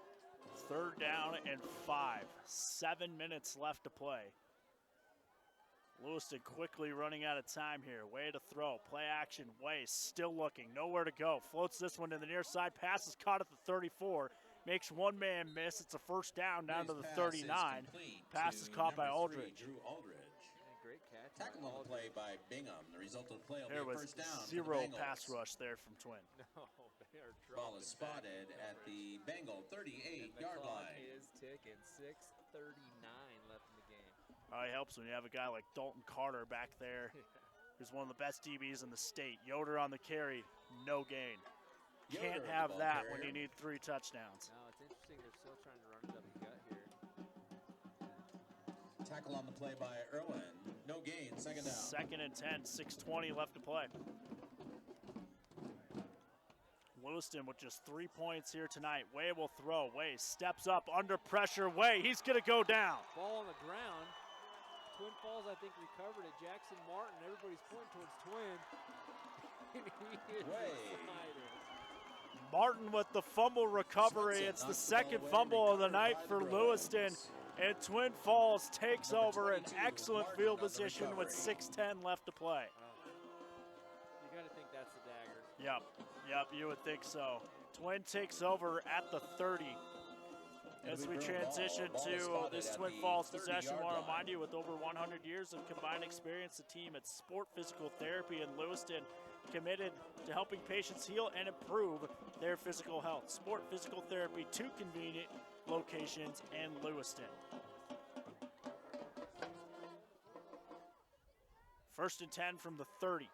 S10: Third down and 5. 7 minutes left to play. Lewiston quickly running out of time here. Way to throw. Play action. Way still looking. Nowhere to go. Floats this one to the near side. Pass is caught at the 34. Makes one man miss. It's a first down to the 39. Pass is caught by Aldridge.
S12: Drew Aldridge.
S9: Great catch.
S12: Tackled on the play by Bingham. The result of the play will
S10: There
S12: be a
S10: was
S12: first down. for the
S10: 0
S12: Bengals.
S10: pass rush there from Twin.
S9: No, they are
S12: Ball
S9: dropping
S12: is
S9: back.
S12: spotted at the Bengal
S9: And
S12: 38-yard
S9: the clock
S12: line.
S9: is ticking. 6:39 left in the game.
S10: It helps when you have a guy like Dalton Carter back there, who's one of the best DBs in the state. Yoder on the carry, no gain. Can't
S12: Yoder,
S10: have
S12: the ball
S10: that
S12: carrier.
S10: when you need 3 touchdowns.
S9: No, it's interesting. They're still trying to run it up the gut here.
S12: Tackle on the play by Irwin. No gain, second down.
S10: Second and 10, 6:20 left to play. Lewiston with just 3 points here tonight. Way will throw. Way steps up under pressure. Way, he's going to go down.
S9: Ball on the ground. Twin Falls, I think, recovered it. Jackson Martin, everybody's pointing towards Twin. He is excited.
S10: Martin with the fumble recovery. It's the second fumble of the night for Lewiston. And Twin Falls takes over an excellent field position with 6:10 left to play.
S9: You got to think that's the dagger.
S10: Yep, you would think so. Twin takes over at the 30. As we transition to this Twin Falls possession, I want to remind you, with over 100 years of combined experience, the team at Sport Physical Therapy in Lewiston committed to helping patients heal and improve their physical health. Sport Physical Therapy, 2 convenient locations in Lewiston. First and 10 from the 30.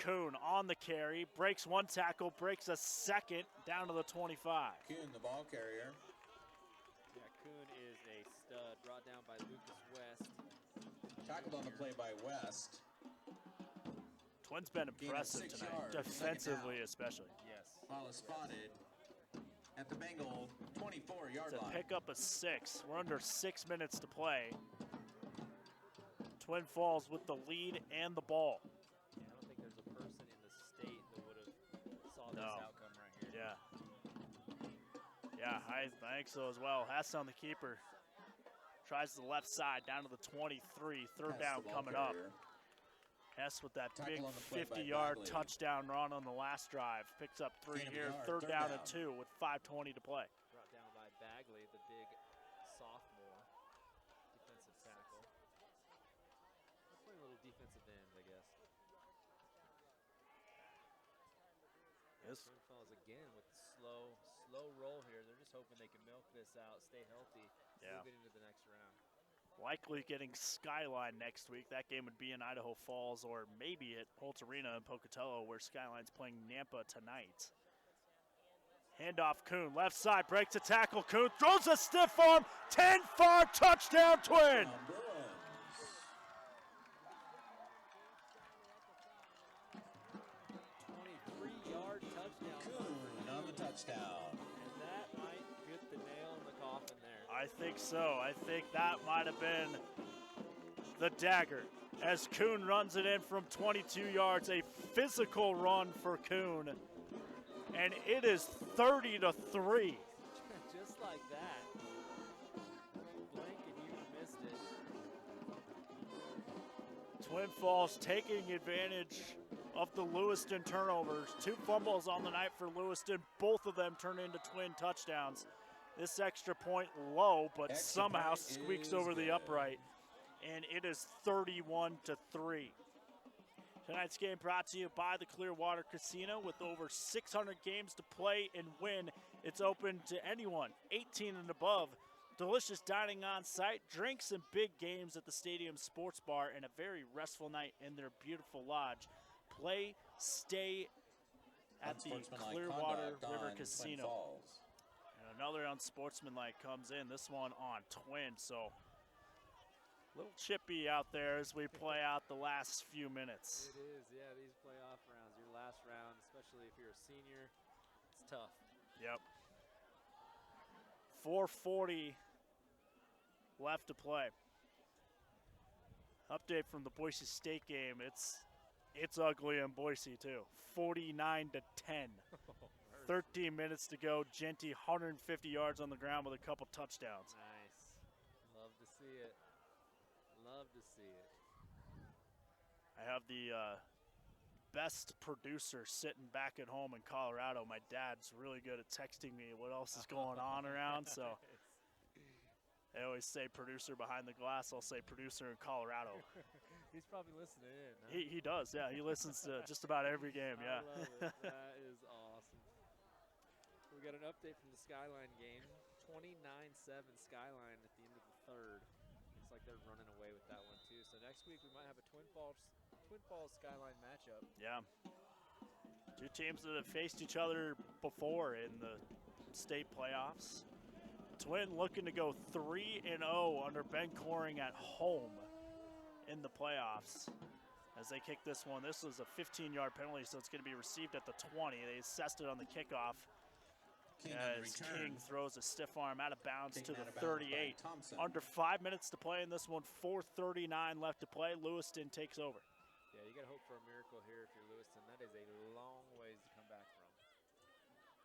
S10: Kuhn on the carry, breaks 1 tackle, breaks a second, down to the 25.
S12: Kuhn, the ball carrier.
S9: Yeah, Kuhn is a stud. Brought down by Lucas West.
S12: Tackled on the play by West.
S10: Twin's been
S12: Gain of
S10: impressive
S12: 6
S10: tonight,
S12: yards,
S10: defensively
S12: second down.
S10: especially.
S9: Yes.
S12: Ball is spotted at the Bengal 24-yard
S10: It's a
S12: line.
S10: pickup of 6. We're under 6 minutes to play. Twin Falls with the lead and the ball.
S9: Yeah, I don't think there's a person in the state that would have saw this outcome right here.
S10: Yeah, I think so as well. Hess on the keeper. Tries the left side down to the 23. Third
S12: Hess,
S10: down
S12: the ball
S10: coming up.
S12: carrier.
S10: Hess with that
S12: Tackle
S10: big
S12: on the play by
S10: 50-yard
S12: Bagley.
S10: touchdown run on the last drive. Picks up 3
S12: Gain of a
S10: here.
S12: yard,
S10: Third
S12: third
S10: down
S12: down.
S10: and 2 with 5:20 to play.
S9: Brought down by Bagley, the big sophomore defensive tackle. They're playing a little defensive ends, I guess.
S10: Yes.
S9: Twin Falls again with the slow roll here. They're just hoping they can milk this out, stay healthy,
S10: Yeah.
S9: move it into the next round.
S10: Likely getting Skyline next week. That game would be in Idaho Falls or maybe at Holt Arena in Pocatello, where Skyline's playing Nampa tonight. Handoff Kuhn, left side, breaks a tackle. Kuhn throws a stiff arm, 10-5 touchdown Twin.
S9: 23-yard touchdown.
S12: Kuhn on the touchdown.
S9: And that might get the nail in the coffin there.
S10: I think so. I think that might have been the dagger as Kuhn runs it in from 22 yards. A physical run for Kuhn. and it is 30-3.
S9: Just like that. Blink and you missed it.
S10: Twin Falls taking advantage of the Lewiston turnovers. 2 fumbles on the night for Lewiston. Both of them turn into twin touchdowns. This extra point low, but somehow squeaks over the upright. And it is 31-3. Tonight's game brought to you by the Clearwater Casino. With over 600 games to play and win, it's open to anyone 18 and above. Delicious dining on site, drinks and big games at the Stadium Sports Bar, and a very restful night in their beautiful lodge. Play, stay at the Clearwater River Casino. And another unsportsmanlike comes in, this one on Twin. So a little chippy out there as we play out the last few minutes.
S9: It is, yeah, these playoff rounds, your last round, especially if you're a senior, it's tough.
S10: Yep. 4:40 left to play. Update from the Boise State game. It's ugly in Boise too. 49-10. 13 minutes to go. Genty 150 yards on the ground with a couple touchdowns.
S9: Nice. Love to see it. Love to see it.
S10: I have the best producer sitting back at home in Colorado. My dad's really good at texting me what else is going on around. So I always say producer behind the glass. I'll say producer in Colorado.
S9: He's probably listening in. Huh?
S10: He does, yeah. He listens to just about every game, yeah.
S9: I love it. That is awesome. We got an update from the Skyline game. 29-7 Skyline at the end of the third. Looks like they're running away with that one too. So next week we might have a Twin Falls Skyline matchup.
S10: Yeah. 2 teams that have faced each other before in the state playoffs. Twin looking to go 3-0 under Ben Coring at home in the playoffs. As they kick this one, this was a 15-yard penalty, so it's going to be received at the 20. They assessed it on the kickoff. As King throws a stiff arm out of bounds to the 38. Under 5 minutes to play in this one, 4:39 left to play. Lewiston takes over.
S9: Yeah, you got to hope for a miracle here if you're Lewiston. That is a long ways to come back from.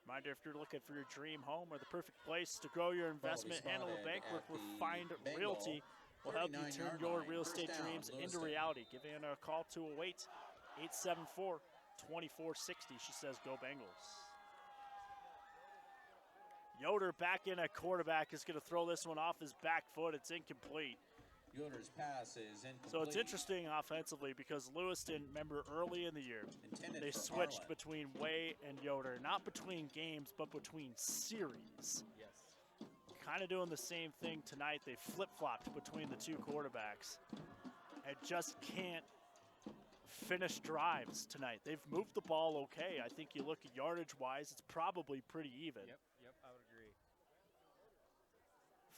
S10: Reminder, if you're looking for your dream home or the perfect place to grow your investment, handle a bank with Find Realty will help you turn your real estate dreams into reality. Give Anna a call, 208-874-2460. She says, go Bengals. Yoder back in at quarterback is going to throw this one off his back foot. It's incomplete.
S12: Yoder's pass is incomplete.
S10: So it's interesting offensively because Lewiston, remember early in the year, they switched between Way and Yoder. Not between games, but between series.
S9: Yes.
S10: Kind of doing the same thing tonight. They flip-flopped between the 2 quarterbacks and just can't finish drives tonight. They've moved the ball okay. I think you look at yardage-wise, it's probably pretty even.
S9: Yep, I would agree.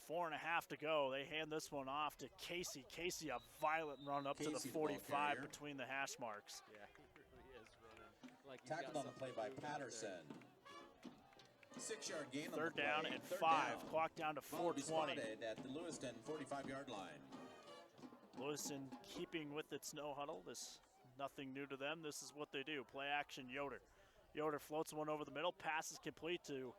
S10: 4.5 to go. They hand this one off to Casey. Casey, a violent run up to the 45 between the hash marks.
S9: Yeah, he really is running. Like
S12: tackled on the play by Patterson. 6-yard gain on the
S10: Third
S12: play.
S10: down and
S12: Third
S10: 5.
S12: down.
S10: Clock down to
S12: Ball will be
S10: 4:20.
S12: spotted at the Lewiston 45-yard line.
S10: Lewiston keeping with its no huddle. This nothing new to them. This is what they do. Play action, Yoder. Yoder floats one over the middle. Pass is complete to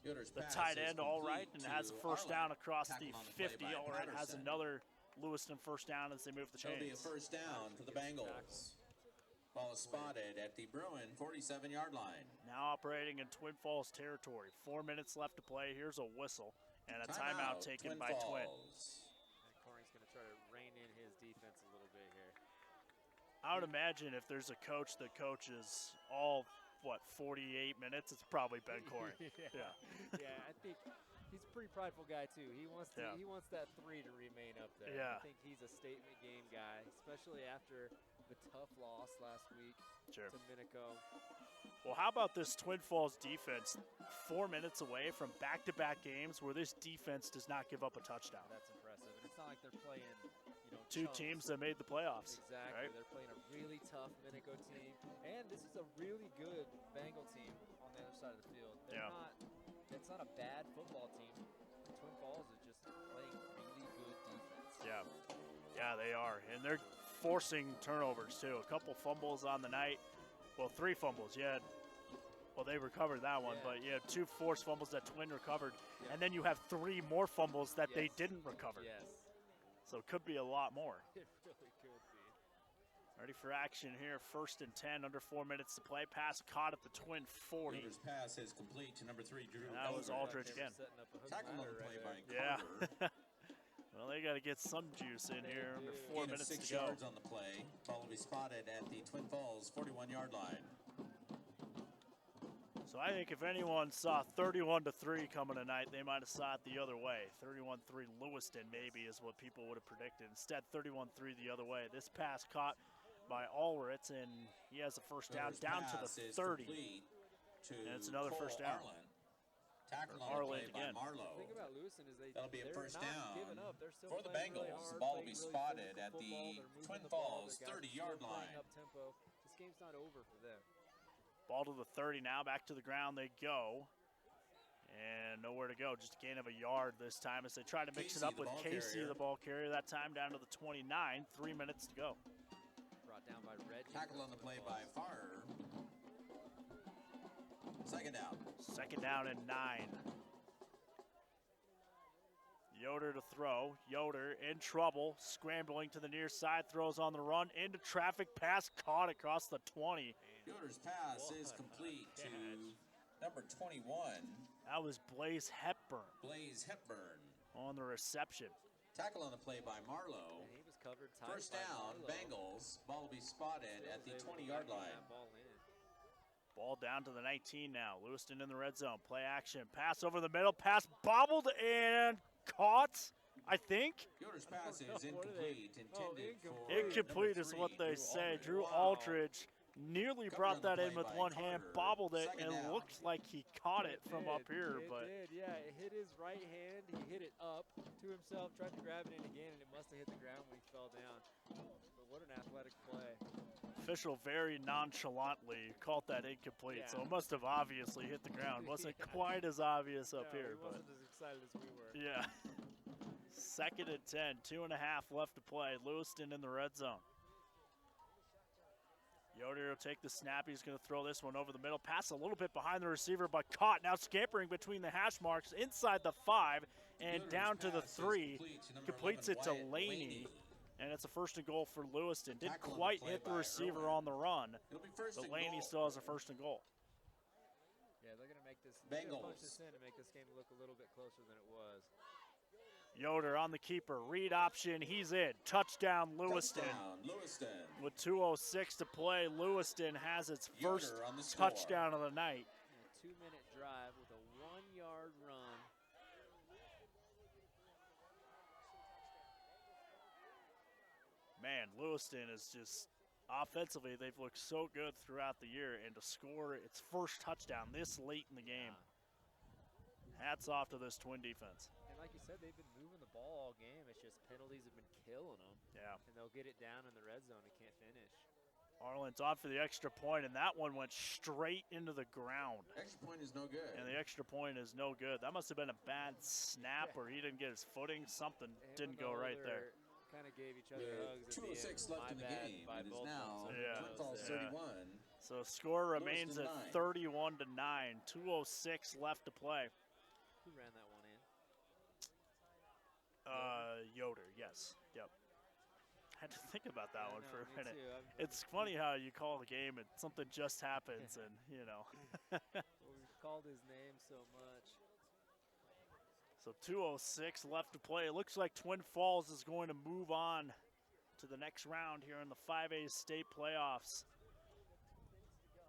S10: the tight end, all right, and has a first down across the 50. All right, has another Lewiston first down as they move the chains.
S12: It'll be a first down for the Bengals. Ball is spotted at the Bruin 47-yard line.
S10: Now operating in Twin Falls territory. 4 minutes left to play. Here's a whistle and a timeout taken by Twin.
S9: Coring's going to try to rein in his defense a little bit here.
S10: I would imagine if there's a coach that coaches all, 48 minutes, it's probably Ben Coring.
S9: Yeah, I think he's a pretty prideful guy too. He wants that 3 to remain up there.
S10: Yeah.
S9: I think he's a statement game guy, especially after the tough loss last week to Minico.
S10: Well, how about this Twin Falls defense? 4 minutes away from back-to-back games where this defense does not give up a touchdown.
S9: That's impressive. And it's not like they're playing,
S10: 2 teams that made the playoffs.
S9: Exactly.
S10: Right?
S9: They're playing a really tough Minico team. And this is a really good Bengal team on the other side of the field. It's not a bad football team. Twin Falls is just playing really good defense.
S10: Yeah, they are. And they're forcing turnovers, too. A couple fumbles on the night. Well, 3 fumbles. You had Well, they recovered that one, but you have 2 forced fumbles that Twin recovered, and then you have 3 more fumbles that they didn't recover.
S9: Yes.
S10: So it could be a lot more.
S9: It really could be.
S10: Ready for action here. 1st and 10, under 4 minutes to play. Pass caught at the Twin 40.
S12: Yoder's pass is complete to number 3, Drew.
S10: And that was Aldridge again.
S12: Tackle on the play by
S10: Yeah.
S12: Carter.
S10: Well, they got to get some juice in here. Under 4 minutes to
S12: 6
S10: go.
S12: yards on the play. Ball will be spotted at the Twin Falls 41-yard line.
S10: So I think if anyone saw 31-3 coming tonight, they might have saw it the other way. 31-3 Lewiston maybe is what people would have predicted. Instead, 31-3 the other way. This pass caught by Ulrich, and he has a first down down to the 30. And it's another first down.
S12: Tackle on the play by Marlowe.
S9: The thing about Lewiston is
S12: That'll be a first down
S9: up. They're still
S12: for the
S9: playing
S12: Bengals.
S9: really hard,
S12: The ball will
S9: playing
S12: be
S9: really
S12: spotted at
S9: physical
S12: the
S9: football. They're
S12: Twin
S9: moving the ball.
S12: Falls
S9: The guys are
S12: 30-yard
S9: still playing
S12: line.
S9: up tempo. This game's not over for them.
S10: Ball to the 30 now. Back to the ground they go. And nowhere to go. Just a gain of a yard this time as they try to mix it up with Casey, the ball carrier. That time down to the 29. 3 minutes to go.
S9: Brought down by Reggie.
S12: Tackle on the play by Farrer. Second down.
S10: Second down and 9. Yoder to throw. Yoder in trouble. Scrambling to the near side. Throws on the run. Into traffic. Pass caught across the 20.
S12: Yoder's pass is complete to number 21.
S10: That was Blaze Hepburn.
S12: Blaze Hepburn.
S10: On the reception.
S12: Tackle on the play by Marlowe.
S9: And he was covered tight.
S12: First down, Bengals. Ball will be spotted at the 20-yard line.
S10: Ball down to the 19 now. Lewiston in the red zone. Play action. Pass over the middle. Pass bobbled and caught, I think.
S12: Yoder's pass is incomplete. Intended for
S10: incomplete is what they say. Drew Aldridge nearly brought that in with one hand, bobbled it, and it looked like he caught it from up here. But
S9: it did, yeah. It hit his right hand. He hit it up to himself, tried to grab it in again, and it must have hit the ground when he fell down. But what an athletic play.
S10: Official very nonchalantly called that incomplete, so it must have obviously hit the ground. Wasn't quite as obvious up here.
S9: He wasn't as excited as we were.
S10: Yeah. 2nd and 10, 2.5 left to play. Lewiston in the red zone. Yoder will take the snap. He's going to throw this one over the middle. Pass a little bit behind the receiver, but caught. Now scampering between the hash marks inside the 5 and
S12: Yoder's
S10: down to the
S12: pass is
S10: 3.
S12: complete to number
S10: Completes
S12: 11,
S10: it to
S12: Wyatt
S10: Laney. And it's a 1st and goal for Lewiston. Didn't
S12: Tackle on the
S10: quite
S12: play
S10: hit the
S12: by
S10: receiver
S12: Irwin.
S10: on the run.
S12: It'll be first
S10: But
S12: and
S10: Laney
S12: goal.
S10: still has a 1st and goal.
S9: Yeah, they're going to make this. They're gonna punch
S12: Bengals.
S9: this in to make this game look a little bit closer than it was.
S10: Yoder on the keeper. Read option. He's in. Touchdown, Lewiston.
S12: Touchdown, Lewiston.
S10: With 2:06 to play, Lewiston has its first
S12: Yoder on the score.
S10: touchdown of the night.
S9: A 2-minute drive with a 1-yard run.
S10: Man, Lewiston is just offensively, they've looked so good throughout the year, and to score its first touchdown this late in the game, hats off to this Twin defense.
S9: And like you said, they've been moving the ball all game. It's just penalties have been killing them.
S10: Yeah.
S9: And they'll get it down in the red zone and can't finish.
S10: Arlen's on for the extra point, and that one went straight into the ground.
S12: Extra point is no good.
S10: And the extra point is no good. That must have been a bad snap, or he didn't get his footing. Something didn't go right there.
S9: Kind of gave each other hugs.
S12: With 2:06 left in the game, it is now Twin Falls 31.
S10: So score remains
S12: Lewiston
S10: at
S12: 9.
S10: 31-9. 2:06 left to play.
S9: Who ran that one in?
S10: Yoder, yes. Yep. Had to think about that one for a
S9: me
S10: minute.
S9: too.
S10: It's funny how you call the game and something just happens, and you know.
S9: Well, we've called his name so much.
S10: So 2:06 left to play. It looks like Twin Falls is going to move on to the next round here in the 5A state playoffs.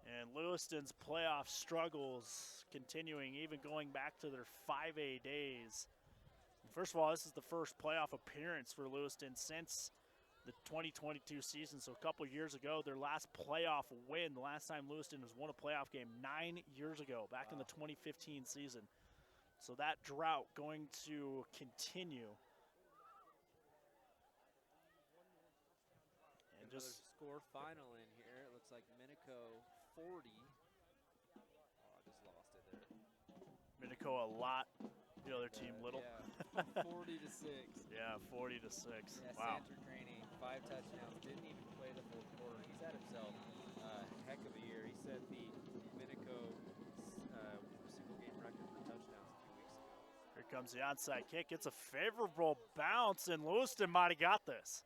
S10: And Lewiston's playoff struggles continuing, even going back to their 5A days. And first of all, this is the first playoff appearance for Lewiston since the 2022 season. So a couple years ago, their last playoff win, the last time Lewiston has won a playoff game 9 years ago, back in the 2015 season. So that drought going to continue. And
S9: Another
S10: just
S9: score final in here. It looks like Minico 40. Oh, I just lost it there.
S10: Minico a lot, the other team little.
S9: Yeah, 40 to 6.
S10: Yeah, 40 to 6.
S9: Yeah,
S10: Wow.
S9: Santer Craney, 5 touchdowns. Didn't even play the fourth quarter. He's had himself a heck of a year. He set the Minico
S10: comes the onside kick. It's a favorable bounce, and Lewiston might have got this.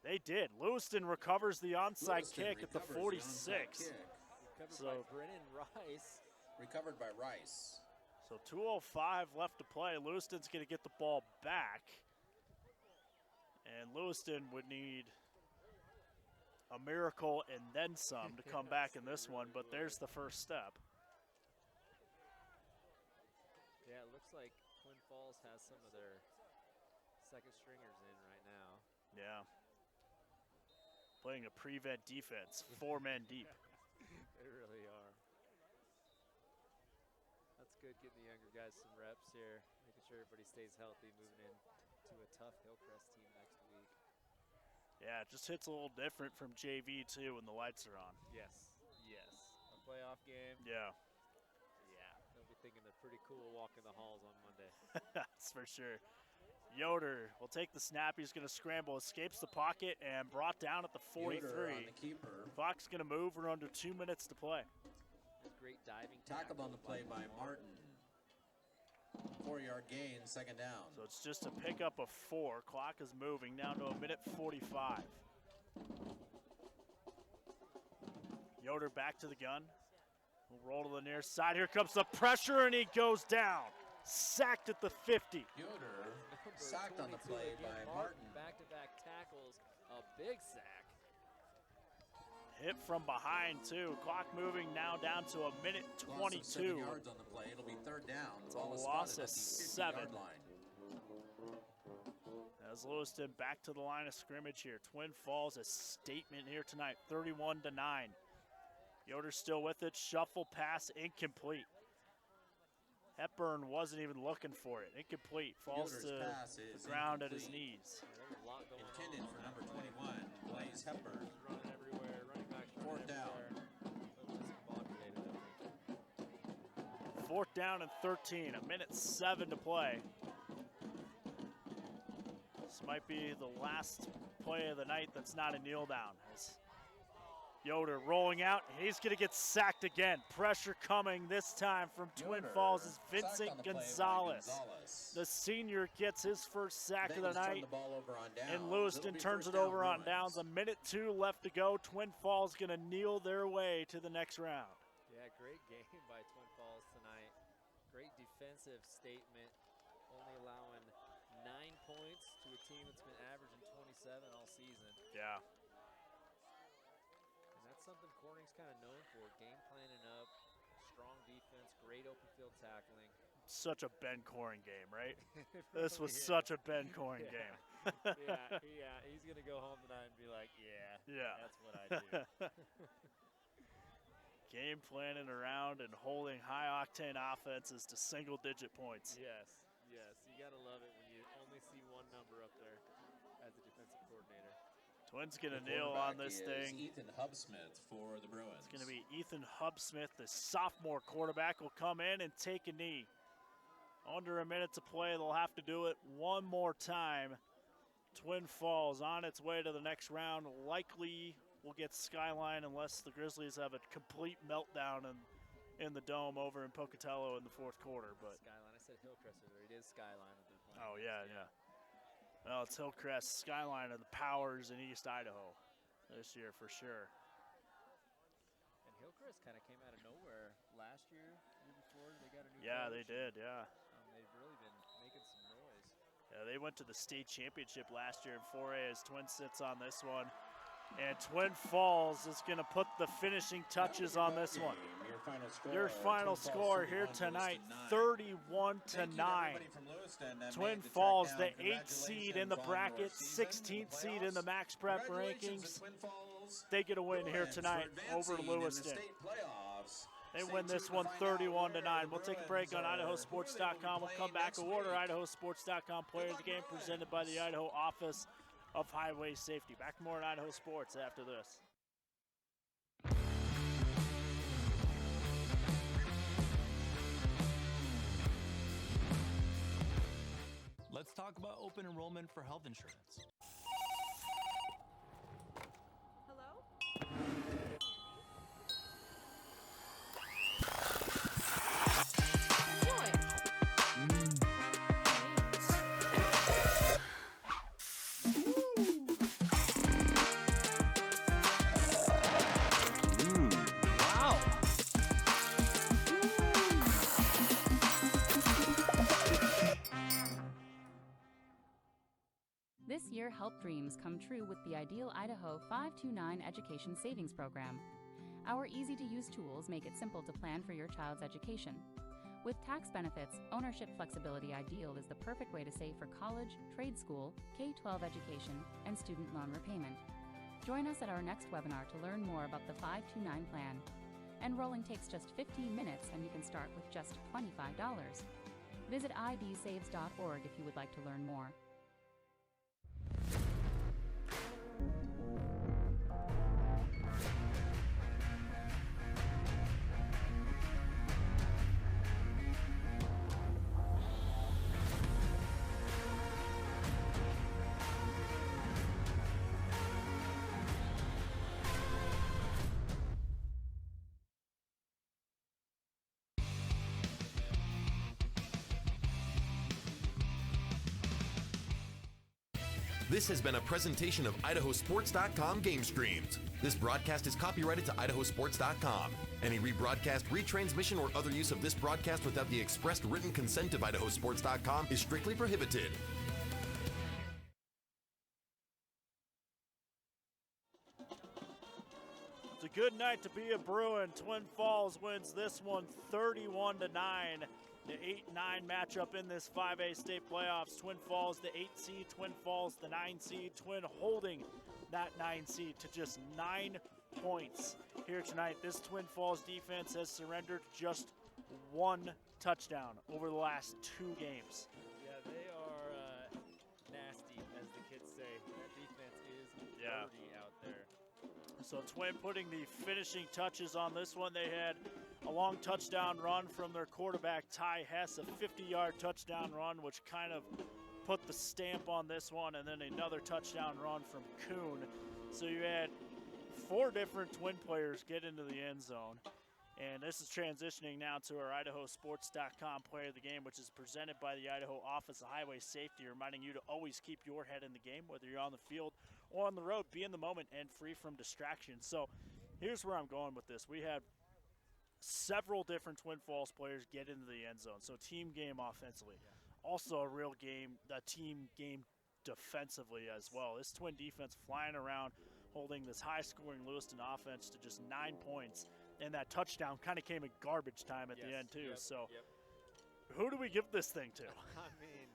S10: They did. Lewiston recovers the onside kick at the 46.
S9: Recovered by Brennan Rice.
S12: Recovered by Rice.
S10: So 2:05 left to play. Lewiston's going to get the ball back. And Lewiston would need a miracle and then some to come back in this one, but there's the first step.
S9: Yeah, it looks like Twin Falls has some of their second stringers in right now.
S10: Yeah. Playing a prevent defense, 4 men deep.
S9: They really are. That's good, getting the younger guys some reps here, making sure everybody stays healthy, moving into a tough Hillcrest team next week.
S10: Yeah, it just hits a little different from JV too when the lights are on.
S9: Yes, yes. A playoff game.
S10: Yeah.
S9: Yeah, they'll be thinking they're pretty cool walking the halls on Monday.
S10: That's for sure. Yoder will take the snap. He's going to scramble, escapes the pocket, and brought down at the 43.
S12: Yoder on the keeper.
S10: Clock's going to move. We're under 2 minutes to play.
S9: That's great diving.
S12: Tackled on the play by Martin. 4-yard gain, second down.
S10: So it's just a pickup of 4. Clock is moving down to 1:45. Yoder back to the gun. We'll roll to the near side. Here comes the pressure, and he goes down. Sacked at the 50.
S12: Yoder sacked on the play by Martin.
S9: Back-to-back tackles, a big sack.
S10: Hit from behind, too. Clock moving now down to 1:22.
S12: Loss of 7 yards on the play. It'll be third down.
S10: It's a loss of 7. As Lewiston back to the line of scrimmage here. Twin Falls a statement here tonight, 31-9. Yoder still with it. Shuffle pass incomplete. Hepburn wasn't even looking for it. Incomplete. Falls
S12: Yoder's
S10: to
S12: pass
S10: the
S12: is
S10: ground at
S12: incomplete.
S10: his knees.
S12: Intended for number 21, Blaze Hepburn.
S9: Running everywhere. Running backs running
S12: Fourth down.
S9: everywhere.
S10: 4th down and 13. 1:07 to play. This might be the last play of the night that's not a kneel down. As Yoder rolling out. He's going to get sacked again. Pressure coming this time from Twin Falls is Vincent Gonzalez. The senior gets his first sack of the night. And Lewiston turns it over on downs. 1:02 left to go. Twin Falls going to kneel their way to the next round.
S9: Yeah, great game by Twin Falls tonight. Great defensive statement. Only allowing 9 points to a team that's been averaging 27 all season.
S10: Yeah.
S9: Something Corning's kind of known for, game planning up, strong defense, great open field tackling.
S10: Such a Ben Coring game, right? This was such a Ben Coring game.
S9: yeah, he's going to go home tonight and be like, yeah, that's what I do.
S10: Game planning around and holding high-octane offenses to single-digit points.
S9: Yes, you got to love it when you only see one number up there as a defensive coordinator.
S10: Twins going to kneel on this thing.
S12: Ethan Hubsmith for the Bruins.
S10: It's going to be Ethan Hubsmith, the sophomore quarterback, will come in and take a knee. Under a minute to play, they'll have to do it one more time. Twin Falls on its way to the next round. Likely will get Skyline unless the Grizzlies have a complete meltdown in the dome over in Pocatello in the 4th quarter. But
S9: Skyline, I said Hillcrest, it is Skyline.
S10: Oh, yeah. Well, it's Hillcrest, Skyline are the powers in East Idaho this year for sure.
S9: And Hillcrest kind of came out of nowhere last year before. They got a new
S10: Yeah,
S9: coach.
S10: they did, yeah.
S9: They've really been making some noise.
S10: Yeah, they went to the state championship last year in 4A as Twin sits on this one. And Twin Falls is going to put the finishing touches on this one. Your final score here tonight, 31-9. Twin Falls, the 8th seed in the bracket, 16th seed in the Max Prep rankings. They get a win here tonight over Lewiston. They win this one 31-9. We'll take a break on IdahoSports.com. We'll come back. Award our IdahoSports.com Player of the Game presented by the Idaho Office of Highway Safety. Back more on Idaho Sports after this.
S5: Let's talk about open enrollment for health insurance.
S1: Hello?
S4: help dreams come true with the Ideal Idaho 529 Education Savings Program. Our easy-to-use tools make it simple to plan for your child's education. With tax benefits, ownership flexibility, Ideal is the perfect way to save for college, trade school, K-12 education, and student loan repayment. Join us at our next webinar to learn more about the 529 plan. Enrolling takes just 15 minutes and you can start with just $25. Visit idsaves.org if you would like to learn more.
S19: This has been a presentation of IdahoSports.com GameStreams. This broadcast is copyrighted to IdahoSports.com. Any rebroadcast, retransmission, or other use of this broadcast without the expressed written consent of IdahoSports.com is strictly prohibited.
S10: It's a good night to be a Bruin. Twin Falls wins this one 31-9. The 8-9 matchup in this 5A state playoffs. Twin Falls, the 8 seed, Twin Falls, the 9 seed. Twin holding that 9 seed to just 9 points here tonight. This Twin Falls defense has surrendered just 1 touchdown over the last 2 games.
S9: Yeah, they are nasty, as the kids say. That defense is dirty out there.
S10: So Twin putting the finishing touches on this one. They had a long touchdown run from their quarterback, Ty Hess, a 50-yard touchdown run, which kind of put the stamp on this one, and then another touchdown run from Kuhn. So you had 4 different Twin players get into the end zone. And this is transitioning now to our IdahoSports.com player of the game, which is presented by the Idaho Office of Highway Safety, reminding you to always keep your head in the game, whether you're on the field or on the road. Be in the moment and free from distractions. So here's where I'm going with this. We had several different Twin Falls players get into the end zone, so team game offensively. Also a real game, a team game defensively as well. This Twin defense flying around, holding this high-scoring Lewiston offense to just 9 points. And that touchdown kind of came at garbage time at the end, too. Who do we give this thing to?
S9: I mean,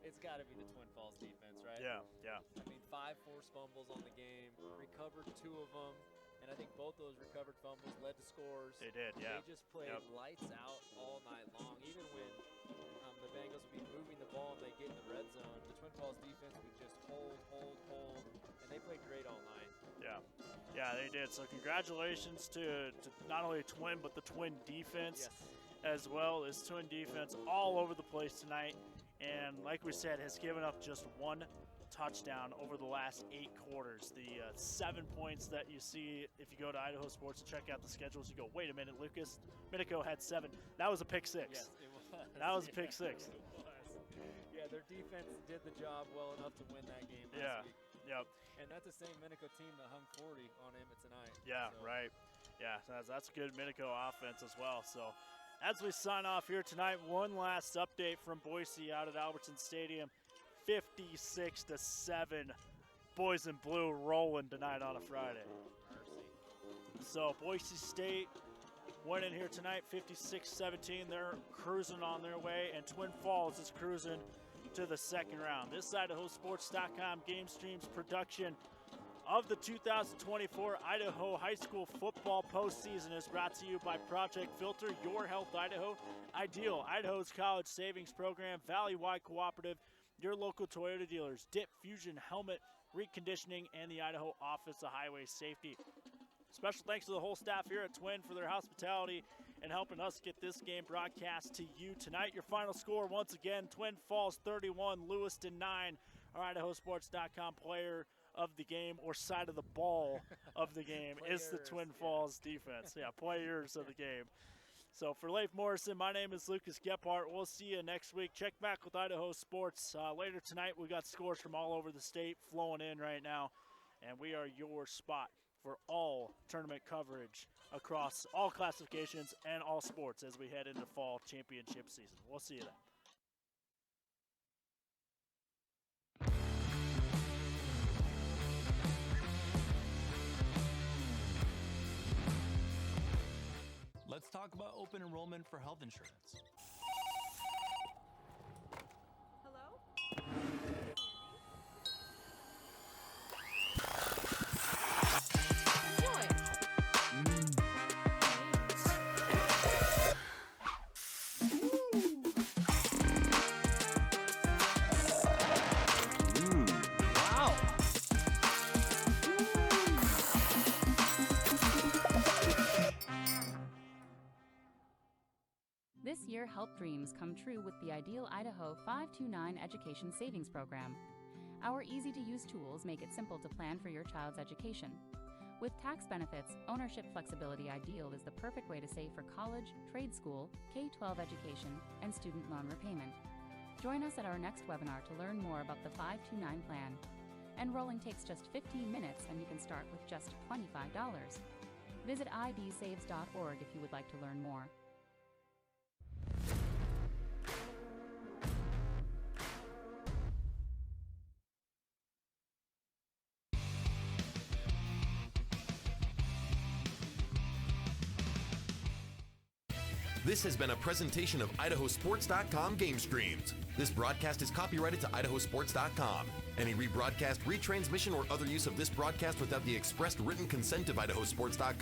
S9: it's got to be the Twin Falls defense, right?
S10: Yeah.
S9: I mean, 5 forced fumbles on the game, recovered 2 of them, and I think both those recovered fumbles led to scores.
S10: They did, yeah.
S9: They just played lights out all night long. Even when the Bengals would be moving the ball and they get in the red zone, the Twin Falls defense would just hold, and they played great all night.
S10: Yeah, they did. So congratulations to not only Twin, but the Twin defense as well. This Twin defense all over the place tonight. And like we said, has given up just 1 touchdown over the last 8 quarters. The 7 points that you see if you go to Idaho Sports and check out the schedules, you go, wait a minute, Lucas Minico had 7. That was a pick 6.
S9: Yes, it was.
S10: That was a pick 6.
S9: It was. Yeah, their defense did the job well enough to win that game last week. And that's the same Minico team that hung 40 on Emmett tonight.
S10: Yeah, so. Right. Yeah, that's a good Minico offense as well. So as we sign off here tonight, one last update from Boise out at Albertson Stadium. 56-7. Boys in blue rolling tonight on a Friday. So Boise State winning here tonight, 56-17. They're cruising on their way, and Twin Falls is cruising to the second round. This IdahoSports.com GameStreams production of the 2024 Idaho High School football postseason is brought to you by Project Filter, Your Health Idaho, Ideal, Idaho's College Savings Program, Valley-Wide Cooperative, your local Toyota dealers, Dip Fusion Helmet Reconditioning, and the Idaho Office of Highway Safety. Special thanks to the whole staff here at Twin for their hospitality and helping us get this game broadcast to you tonight. Your final score, once again, Twin Falls 31, Lewiston 9. Our IdahoSports.com player of the game, or side of the ball of the game, is the Twin Falls defense. Yeah, players of the game. So for Leif Morrison, my name is Lucas Gephardt. We'll see you next week. Check back with Idaho Sports. Later tonight, we got scores from all over the state flowing in right now, and we are your spot for all tournament coverage across all classifications and all sports as we head into fall championship season. We'll see you then.
S5: open enrollment for health insurance.
S4: This year, help dreams come true with the Ideal Idaho 529 Education Savings Program. Our easy-to-use tools make it simple to plan for your child's education. With tax benefits, ownership flexibility, Ideal is the perfect way to save for college, trade school, K-12 education, and student loan repayment. Join us at our next webinar to learn more about the 529 plan. Enrolling takes just 15 minutes and you can start with just $25. Visit idsaves.org if you would like to learn more.
S19: This has been a presentation of IdahoSports.com GameStreams. This broadcast is copyrighted to IdahoSports.com. Any rebroadcast, retransmission, or other use of this broadcast without the expressed written consent of IdahoSports.com